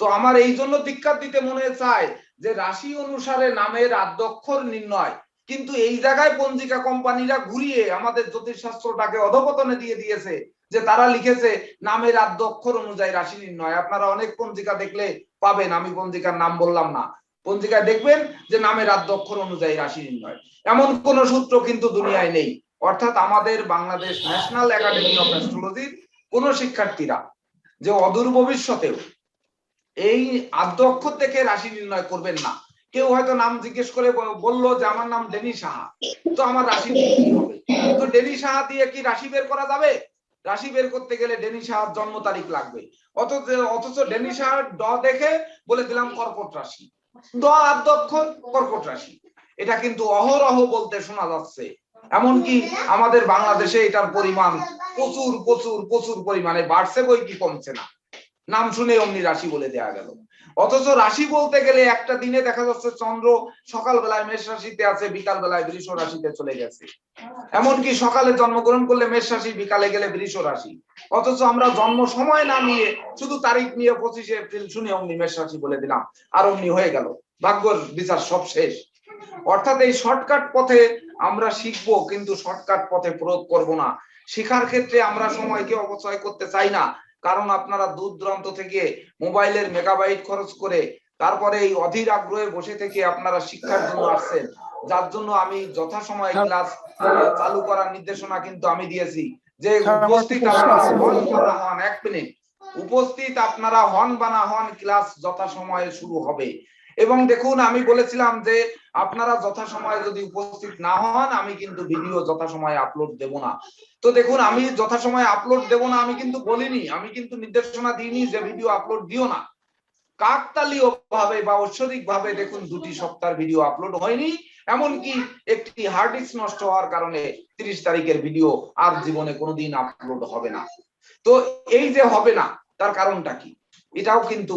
তো আমার এই জন্য ধিক্কার দিতে মনে চায় যে রাশি অনুসারে নামের আদ্যক্ষর নির্ণয়, কিন্তু এই জায়গায় পঞ্জিকা কোম্পানিরা ঘুরিয়ে আমাদের জ্যোতিষশাস্ত্রটাকে অধপতনে দিয়ে দিয়েছে যে তারা লিখেছে নামের আদ্যক্ষর অনুযায়ী রাশি নির্ণয়। আপনারা অনেক পঞ্জিকা দেখলে পাবেন, আমি পঞ্জিকার নাম বললাম না, পঞ্জিকায় দেখবেন যে নামের আদ্যক্ষর অনুযায়ী রাশি নির্ণয়। এমন কোন সূত্র কিন্তু দুনিয়ায় নেই। অর্থাৎ আমাদের বাংলাদেশ ন্যাশনাল একাডেমি অফ অ্যাস্ট্রোলজির কোন শিক্ষার্থীরা যে অদূর ভবিষ্যতেও এই আদ্যক্ষর থেকে রাশি নির্ণয় করবেন না। কেউ হয়তো নাম জিজ্ঞেস করে বললো যে আমার নাম ডেনি সাহা, তো আমার রাশি কি হবে? তো ডেনি সাহা দিয়ে কি রাশি বের করা যাবে? রাশি বের করতে গেলে ডেনি সাহার জন্ম তারিখ লাগবে। অথচ ডেনি সাহার ড দেখে বলে দিলাম কর্কট রাশি, ড আদ্যক্ষর কর্কট রাশি। এটা কিন্তু অহরহ বলতে শোনা যাচ্ছে। এমনকি আমাদের বাংলাদেশে এটার পরিমাণ প্রচুর প্রচুর প্রচুর পরিমাণে বাড়ছে, বই কি কমছে না। নাম শুনে অমনি রাশি বলে দেয়া গেল। অথচ রাশি বলতে গেলে একটা দিনে দেখা যাচ্ছে চন্দ্র সকাল বেলায় মেষ রাশিতে আছে, বিকাল বেলায় বৃষ রাশিতে চলে গেছে। এমনকি সকালে জন্মগ্রহণ করলে মেষ রাশি, বিকালে গেলে বৃষ রাশি। অথচ আমরা জন্ম সময় না নিয়ে শুধু তারিখ নিয়ে 25শে এপ্রিল শুনে অমনি মেষ রাশি বলে দিলাম, আর অমনি হয়ে গেল, ভাগ্যের বিচার সব শেষ। অর্থাৎ এই শর্টকাট পথে আমরা শিখবো, কিন্তু শর্টকাট পথে প্রয়োগ করব না। শেখার ক্ষেত্রে আমরা সময়কে অপচয় করতে চাই না, কারণ আপনারা দূর দূরান্ত থেকে মোবাইলের মেগাবাইট খরচ করে তারপরে এই অধীর আগ্রহে বসে থেকে আপনারা শিক্ষার জন্য আসছেন, যার জন্য আমি যথাসময়ে ক্লাস চালু করার নির্দেশনা কিন্তু আমি দিয়েছি যে উপস্থিত আপনারা হন বা হন, 1 মিনিট উপস্থিত আপনারা হন বা না হন, ক্লাস যথাসময়ে শুরু হবে। এবং দেখুন আমি বলেছিলাম যে আপনারা যথাসময়ে যদি উপস্থিত না হন আমি কিন্তু ভিডিও যথাসময়ে আপলোড দেব না। তো দেখুন আমি যথাসময়ে আপলোড দেব না আমি কিন্তু বলিনি, আমি কিন্তু নির্দেশনা দিইনি যে ভিডিও আপলোড দিও না। কাকতালীয় ভাবে বা ঐশ্বরিক ভাবে দেখুন 2টি সপ্তাহের ভিডিও আপলোড হয়নি, এমনকি একটি হার্ড ডিস্ক নষ্ট হওয়ার কারণে 30 তারিখের ভিডিও আর জীবনে কোনোদিন আপলোড হবে না। তো এই যে হবে না তার কারণটা কি, এটাও কিন্তু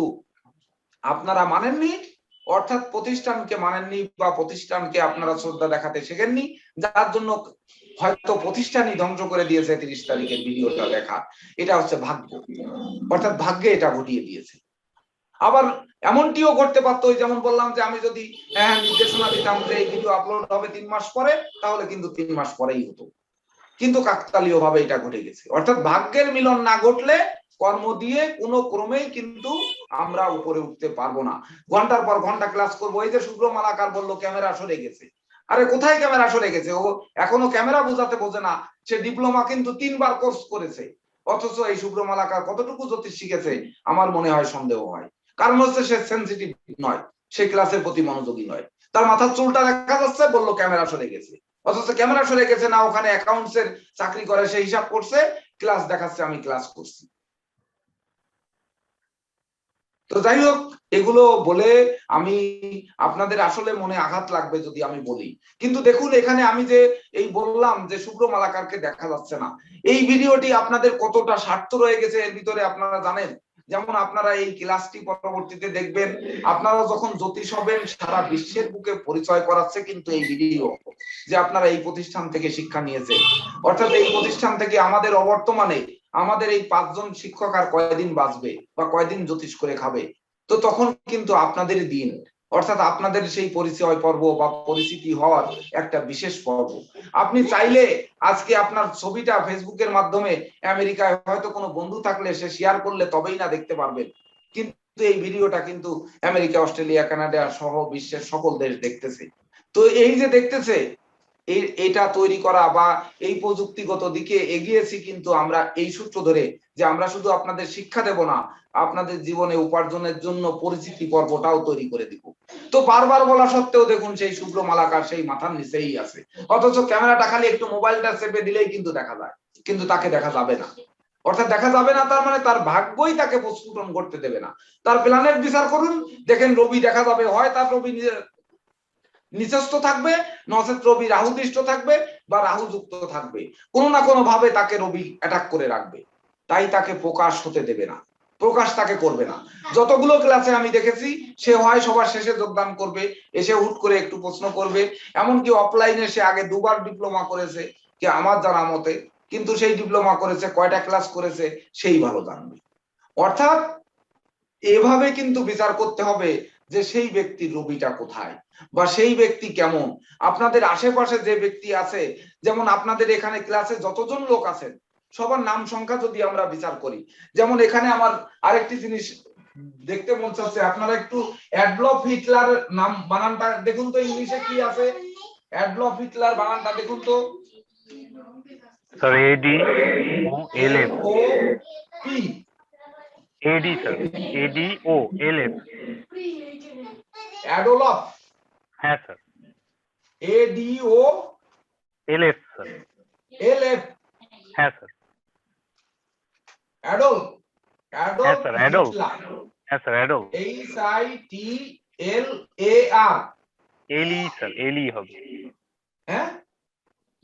আপনারা মানেননি, অর্থাৎ প্রতিষ্ঠানকে মানেননি বা প্রতিষ্ঠানকে আপনারা শ্রদ্ধা দেখাতে শেখেননি, যার জন্য হয়তো প্রতিষ্ঠানই ধ্বংস করে দিয়েছে 30 তারিখের ভিডিওটা দেখা। এটা হচ্ছে ভাগ্য, অর্থাৎ ভাগ্যে এটা ঘটিয়ে দিয়েছে। আবার এমনটিও করতে পারতো, যেমন বললাম যে আমি যদি নির্দেশনা দিতাম যে এই ভিডিও আপলোড হবে 3 মাস পরে, তাহলে কিন্তু 3 মাস পরেই হতো, কিন্তু কাকতালীয় ভাবে এটা ঘটে গেছে। অর্থাৎ ভাগ্যের মিলন না ঘটলে কর্ম দিয়ে কোনো ক্রমেই কিন্তু আমরা উপরে উঠতে পারবো না। ঘন্টার পর ঘন্টা ক্লাস করবো। এই যে শুভ্র মালাকার বললো ক্যামেরা সরে গেছে, আরে কোথায় ক্যামেরা সরে গেছে? ও এখনো ক্যামেরা বোঝাতে বোঝে না, সে ডিপ্লোমা কিন্তু 3 বার কোর্স করেছে, অথচ এই শুভ্র মালাকার কতটুকু জ্যোতিষ শিখেছে আমার মনে হয় সন্দেহ হয়। কারণ হচ্ছে সে সেনসিটিভ নয়, সে ক্লাসের প্রতি মনোযোগী নয়। তার মাথার চুলটা দেখা যাচ্ছে, বললো ক্যামেরা সরে গেছে, অথচ ক্যামেরা সরে গেছে না, ওখানে অ্যাকাউন্টস এর চাকরি করে, সে হিসাব করছে, ক্লাস দেখাচ্ছে আমি ক্লাস করছি। তো যাই হোক, এগুলো বলে আমি আপনাদের আসলে মনে আঘাত লাগবে যদি আমি বলি, কিন্তু দেখুন এখানে আমি যে এই বললাম যে শুভ্র মালাকারকে দেখা যাচ্ছে না, এই ভিডিওটি আপনাদের কতটা স্বার্থ রয়ে গেছে এর ভিতরে আপনারা জানেন। যেমন আপনারা এই ক্লাসটি পরবর্তীতে দেখবেন, আপনারা যখন জ্যোতিষ হবেন সারা বিশ্বের বুকে পরিচয় করাচ্ছে কিন্তু এই ভিডিও, যে আপনারা এই প্রতিষ্ঠান থেকে শিক্ষা নিয়েছেন। অর্থাৎ এই প্রতিষ্ঠান থেকে আমাদের অবর্তমানে আমাদের এই 5 জন শিক্ষক আর কয়দিন বাঁচবে বা কয়দিন জ্যোতিষ করে খাবে, তো তখন কিন্তু আপনাদের দিন, অর্থাৎ আপনাদের সেই পরিচয় পর্ব বা পরিচিতি হওয়ার একটা বিশেষ পর্ব। আপনি চাইলে আজকে আপনার ছবিটা ফেসবুকের মাধ্যমে আমেরিকায় হয়তো কোনো বন্ধু থাকলে সে শেয়ার করলে তবেই না দেখতে পারবেন, কিন্তু এই ভিডিওটা কিন্তু আমেরিকা, অস্ট্রেলিয়া, কানাডা সহ বিশ্বের সকল দেশ দেখতেছে। তো এই যে দেখতেছে, এটা তৈরি করা বা এই প্রযুক্তিগত দিকে এগিয়েছি কিন্তু আমরা এই সূত্র ধরে, যে আমরা শুধু আপনাদের শিক্ষা দেব না, আপনাদের জীবনে উপার্জনের জন্য পরিচিতি পর্বটাও তৈরি করে দিব। তো বারবার বলা সত্ত্বেও দেখুন সেই শুভ্র মালাকার সেই মাথার নিচেই আছে, অথচ ক্যামেরাটা খালি একটু মোবাইলটা চেপে দিলেই কিন্তু দেখা যায়, কিন্তু তাকে দেখা যাবে না। অর্থাৎ দেখা যাবে না তার মানে তার ভাগ্যই তাকে প্রস্ফুটন করতে দেবে না। তার প্ল্যানেট বিচার করুন, দেখেন রবি দেখা যাবে, হয় তার রবি নিচস্থ থাকবে, নচেত রবি রাহু দৃষ্ট থাকবে বা রাহু যুক্ত থাকবে, কোনো না কোনো ভাবে তাকে রবি অ্যাটাক করে রাখবে, তাই তাকে প্রকাশ হতে দেবে না, প্রকাশ তাকে করবে না। যতগুলো ক্লাসে আমি দেখেছি সে হয় সবার শেষে যোগদান করবে, এসে হুট করে একটু প্রশ্ন করবে, এমনকি অফলাইনে সে আগে 2 বার ডিপ্লোমা করেছে কি আমার জানা মতে, কিন্তু সেই ডিপ্লোমা করেছে কয়টা ক্লাস করেছে সেই ভালো জানবে। অর্থাৎ এভাবে কিন্তু বিচার করতে হবে যে সেই ব্যক্তির রবিটা কোথায় বা সেই ব্যক্তি কেমন। আপনাদের আশেপাশে যে ব্যক্তি আছে, যেমন আপনাদের এখানে ক্লাসে যতজন লোক আছেন সবার নাম সংখ্যা যদি আমরা বিচার করি, যেমন এখানে আমার আরেকটি জিনিস দেখতে মন চাচ্ছে, আপনারা একটু অ্যাডলফ হিটলার নাম বানানটা দেখুন তো, ইংলিশে কি আছে অ্যাডলফ হিটলার বানানটা দেখুন তো
sir. A D O L F.
ও P
A D sir, A D O L F.
Adolf,
হ্যাঁ sir.
A D O
L F sir.
L F,
হ্যাঁ স্যার।
অ্যাডল,
হ্যাঁ স্যার, অ্যাডল। হ্যাঁ স্যার, অ্যাডল।
H I T L A R,
L E sir, L E হবে।
হ্যাঁ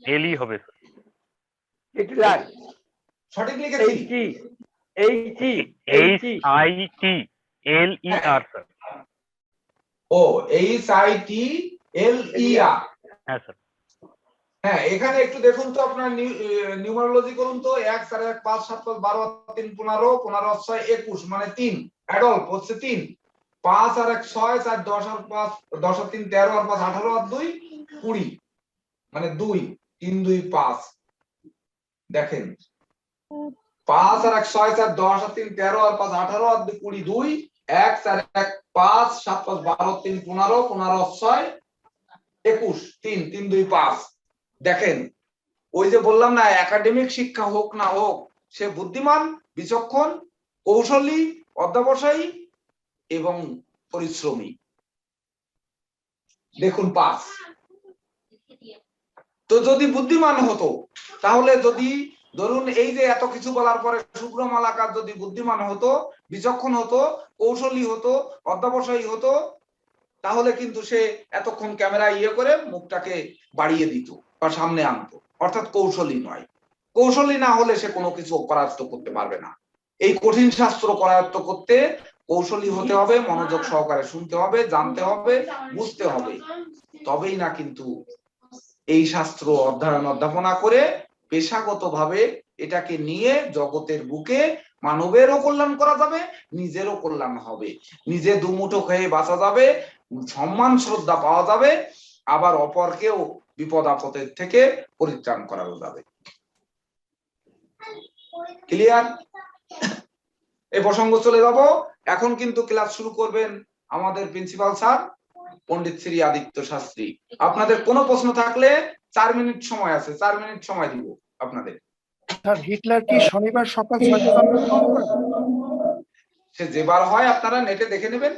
এলই হবে স্যার।
হিটলার,
সঠিক লিখেছি?
H I T L E R sir.
ও H I T L E R,
হ্যাঁ স্যার।
হ্যাঁ এখানে একটু দেখুন তো, আপনার নিউমারোলজি করুন তো, 1 4 1 5 7 12 3 15 15 6 21 মানে 3, অ্যাডল্ট হচ্ছে 3, 5 আর 1 6 4 10 আর 5 10 আর 3 13 আর 5 18 আর 2 20 মানে 2 3 2 5, দেখেন 5 আর 1 6 4 10 আর 3 13 আর 5 18 আর 2 20, 2 1 4 1 5 7 5 12 3 15 15 6 21 3 3 2 5। দেখেন ওই যে বললাম না, একাডেমিক শিক্ষা হোক না হোক, সে বুদ্ধিমান, বিচক্ষণ, কৌশলী, অধ্যবসায়ী এবং পরিশ্রমী। দেখুন 5। তো যদি বুদ্ধিমান হতো, তাহলে যদি ধরুন এই যে এত কিছু বলার পরে শুভ্র মালাকার যদি বুদ্ধিমান হতো, বিচক্ষণ হতো, কৌশলী হতো, অধ্যবসায়ী হতো, তাহলে কিন্তু সে এতক্ষণ ক্যামেরা ইয়ে করে মুখটাকে বাড়িয়ে দিত বা সামনে আনতো। অর্থাৎ কৌশলী নয়, কৌশলী না হলে সে কোনো কিছু করায়ত্ত করতে পারবে না। এই কঠিন শাস্ত্র করায়ত্ত করতে কৌশলী হতে হবে, মনোযোগ সহকারে শুনতে হবে, জানতে হবে, বুঝতে হবে, তবেই না কিন্তু এই শাস্ত্র অধ্যয়ন অধ্যাপনা করে পেশাগতভাবে এটাকে নিয়ে জগতের বুকে মানবেরও কল্যাণ করা যাবে, নিজেরও কল্যাণ হবে, নিজে দুমুঠো খেয়ে বাঁচা যাবে, সম্মান শ্রদ্ধা পাওয়া যাবে, আবার অপরকেও বিপদ আপদের থেকে পরিত্রাণ করা যাবে। ক্লিয়ার? এই প্রসঙ্গ চলে যাব। এখন কিন্তু ক্লাস শুরু করবেন আমাদের প্রিন্সিপাল স্যার পণ্ডিত শ্রী আদিত্য শাস্ত্রী। আপনাদের কোনো প্রশ্ন থাকলে 4 মিনিট সময় আছে, 4 মিনিট সময় দিব আপনাদের।
স্যার হিটলার কি শনিবার সকাল 6টায় জন্মগ্রহণ করেন?
সে যেবার হয় আপনারা নেটে দেখে নেবেন।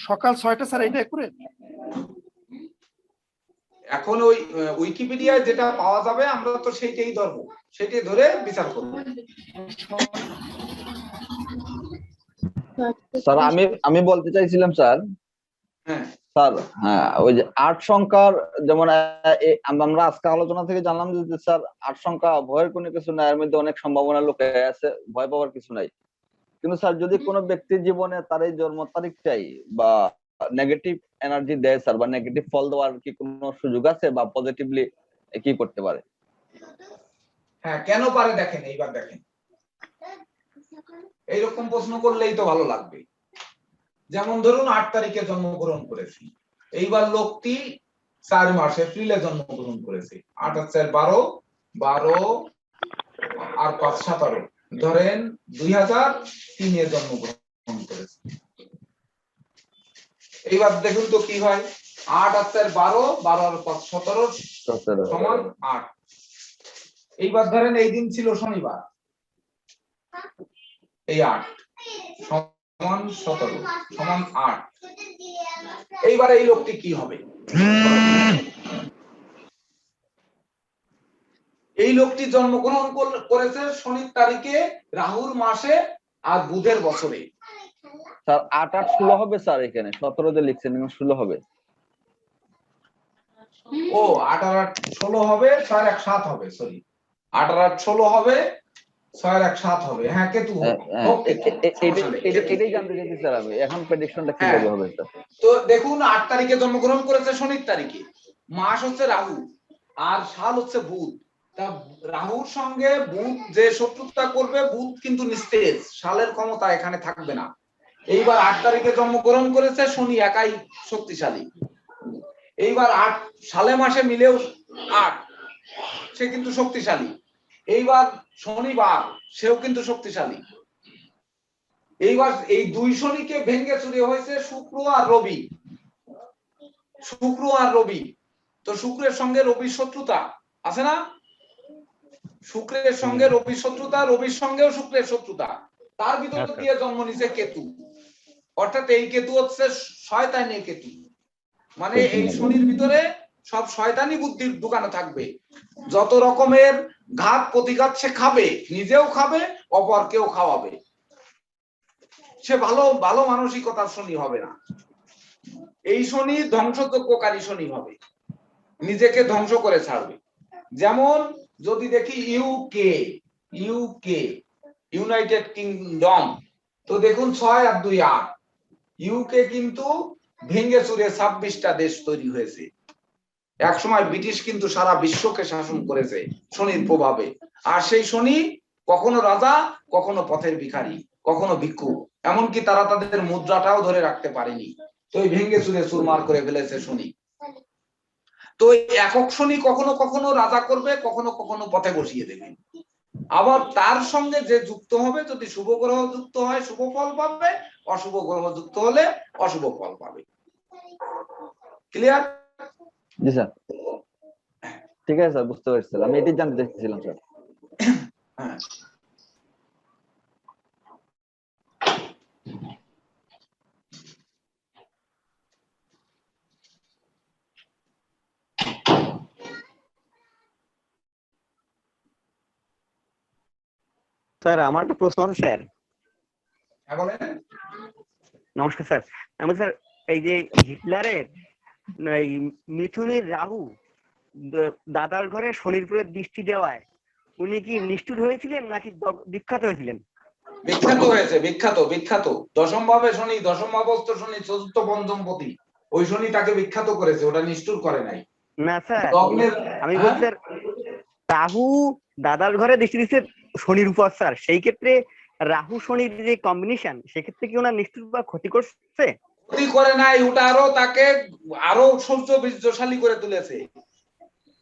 সকাল 6টা স্যার, এটা করে
এখন ওই উইকিপিডিয়ায় যেটা পাওয়া যাবে আমরা তো সেইটাই ধরবো, সেইটাই ধরে বিচার করবো।
স্যার আমি বলতে চাইছিলাম স্যার,
হ্যাঁ
স্যার হ্যাঁ ওই যে 8 সংখ্যার যেমন আমরা আজকে আলোচনা থেকে জানলাম যে স্যার 8 সংখ্যা ভয়ের কোনো কিছু নাই, এর মধ্যে অনেক সম্ভাবনা লুকিয়ে আছে, ভয় পাওয়ার কিছু নাই। কিন্তু স্যার যদি কোনো ব্যক্তির জীবনে তার এই জন্ম তারিখটাই বা নেগেটিভ এনার্জি দেয় স্যার, বা নেগেটিভ ফল দেওয়ার কি কোনো সুযোগ আছে, বা পজিটিভলি কি করতে পারে?
হ্যাঁ, কেন পারে দেখেন, এইবার দেখেন, এইরকম প্রশ্ন করলেই তো ভালো লাগবে। যেমন ধরুন 8 তারিখে জন্মগ্রহণ করেছি, এইবার লোকটি 4 মাস এপ্রিলে জন্মগ্রহণ করেছে। 8 আর 4 12, 12 আর 5 17, ধরেন 2003 জন্মগ্রহণ করেছে। এইবার দেখুন তো কি হয়, 8 আর 4 12, 12 আর 5 17 সমান 8। এইবার ধরেন এই দিন ছিল শনিবার, এই 8 সমান 17 সমান 8। এইবার এই লোকটি কি হবে? এই লোকটি জন্মগ্রহণ করেছে শনির তারিখে, রাহুর মাসে আর বুধের বছরে।
স্যার 8 8 16 হবে স্যার, এখানে 17 যে লিখছেন 16 হবে।
ও 8 আর 8 16 হবে, 6 আর 1 7 হবে, সরি 8 আর 8 16 হবে, 6 আর 1 7 হবে। হ্যাঁ কেতু
এটাই জানতে চাইছি স্যার আমি, এখন প্রেডিকশনটা কিভাবে হবে স্যার?
তো দেখুন 8 তারিখে জন্মগ্রহণ করেছে শনির তারিখে, মাস হচ্ছে রাহু আর সাল হচ্ছে বুধ। তা রাহুর সঙ্গে বুধ যে শত্রুতা করবে, বুধ কিন্তু নিস্তেজ, সালের ক্ষমতা এখানে থাকবে না। এইবার 8 তারিখে জন্মগ্রহণ করেছে শনি, একাই শক্তিশালী। এইবার 8 সালে মাসে মিলেও 8, সে কিন্তু শক্তিশালী। এইবার শনিবার, সেও কিন্তু শক্তিশালী। এইবার এই দুই শনিকে ভেঙে চুরে হয়েছে শুক্র আর রবি। শুক্র আর রবি, তো শুক্রের সঙ্গে রবির শত্রুতা আছে না? শুক্রের সঙ্গে রবির শত্রুতা, রবির সঙ্গেও শুক্রের শত্রুতা, তার ভিতর দিয়ে জন্ম নিছে কেতু। অর্থাৎ এই কেতু হচ্ছে শয়তানি কেতু, মানে এই শনির ভিতরে সব শয়তানি বুদ্ধির দোকানে থাকবে। যত রকমের ঘাত প্রতিঘাত সে খাবে, নিজেও খাবে, অপরকেও খাওয়াবে। সে ভালো ভালো মানসিকতার শনি হবে না। এই শনি ধ্বংসযজ্ঞকারী শনি হবে, নিজেকে ধ্বংস করে ছাড়বে। যেমন যদি দেখি ইউকে ইউনাইটেড কিংডম, তো দেখুন 6 আর 2 8, ইউকে কিন্তু ভেঙে চুরে 26টা দেশ তৈরি হয়েছে। এক সময় ব্রিটিশ কিন্তু সারা বিশ্বকে শাসন করেছে শনির প্রভাবে। আর সেই শনি কখনো রাজা, কখনো পথের ভিখারি, কখনো ভিক্ষু, এমনকি তারা তাদের মুদ্রাটাও ধরে রাখতে পারেনি। তো এই ভেঙে চুরে চুরমার করে ফেলেছে শনি। তো একক শনি কখনো কখনো রাজা করবে, কখনো কখনো পথে বসিয়ে দেবে। আবার তার সঙ্গে যে যুক্ত হবে, যদি শুভ গ্রহ যুক্ত হয় শুভ ফল পাবে, অশুভ গ্রহ যুক্ত হলে অশুভ ফল পাবে। ক্লিয়ার?
জি স্যার, ঠিক আছে স্যার, বুঝতে পারছি স্যার, আমি এটাই জানতে চাইছিলাম স্যার।
হ্যাঁ
স্যার আমার একটা প্রশ্ন আছে স্যার।
হ্যাঁ বলেন।
নমস্কার স্যার। আমি স্যার এই যে হিটলারের এই মিথুনের রাহু দাদার ঘরে শনির উপরে দৃষ্টি দেওয়ায় উনি কি নিষ্ঠুর হয়েছিলেন নাকি বিখ্যাত হয়েছিলেন?
বিখ্যাত হয়েছে, বিখ্যাত বিখ্যাত। দশম ভাবে শনি, দশম ভাবস্থ শনি, চতুর্থ পঞ্চমপতি, ওই শনি তাকে বিখ্যাত করেছে, ওটা নিষ্ঠুর করে নাই।
না স্যার, আমি বলছি স্যার রাহু দাদার ঘরে দৃষ্টি দিচ্ছে শনির উপর স্যার, সেই ক্ষেত্রে রাহু শনির যে কম্বিনেশন, সেক্ষেত্রে কি ওনার নিষ্ঠুর বা ক্ষতি করছে?
ক্ষতি করে নাই, ওটা আরো তাকে আরো সৌর্য বীর্যশালী করে তুলেছে।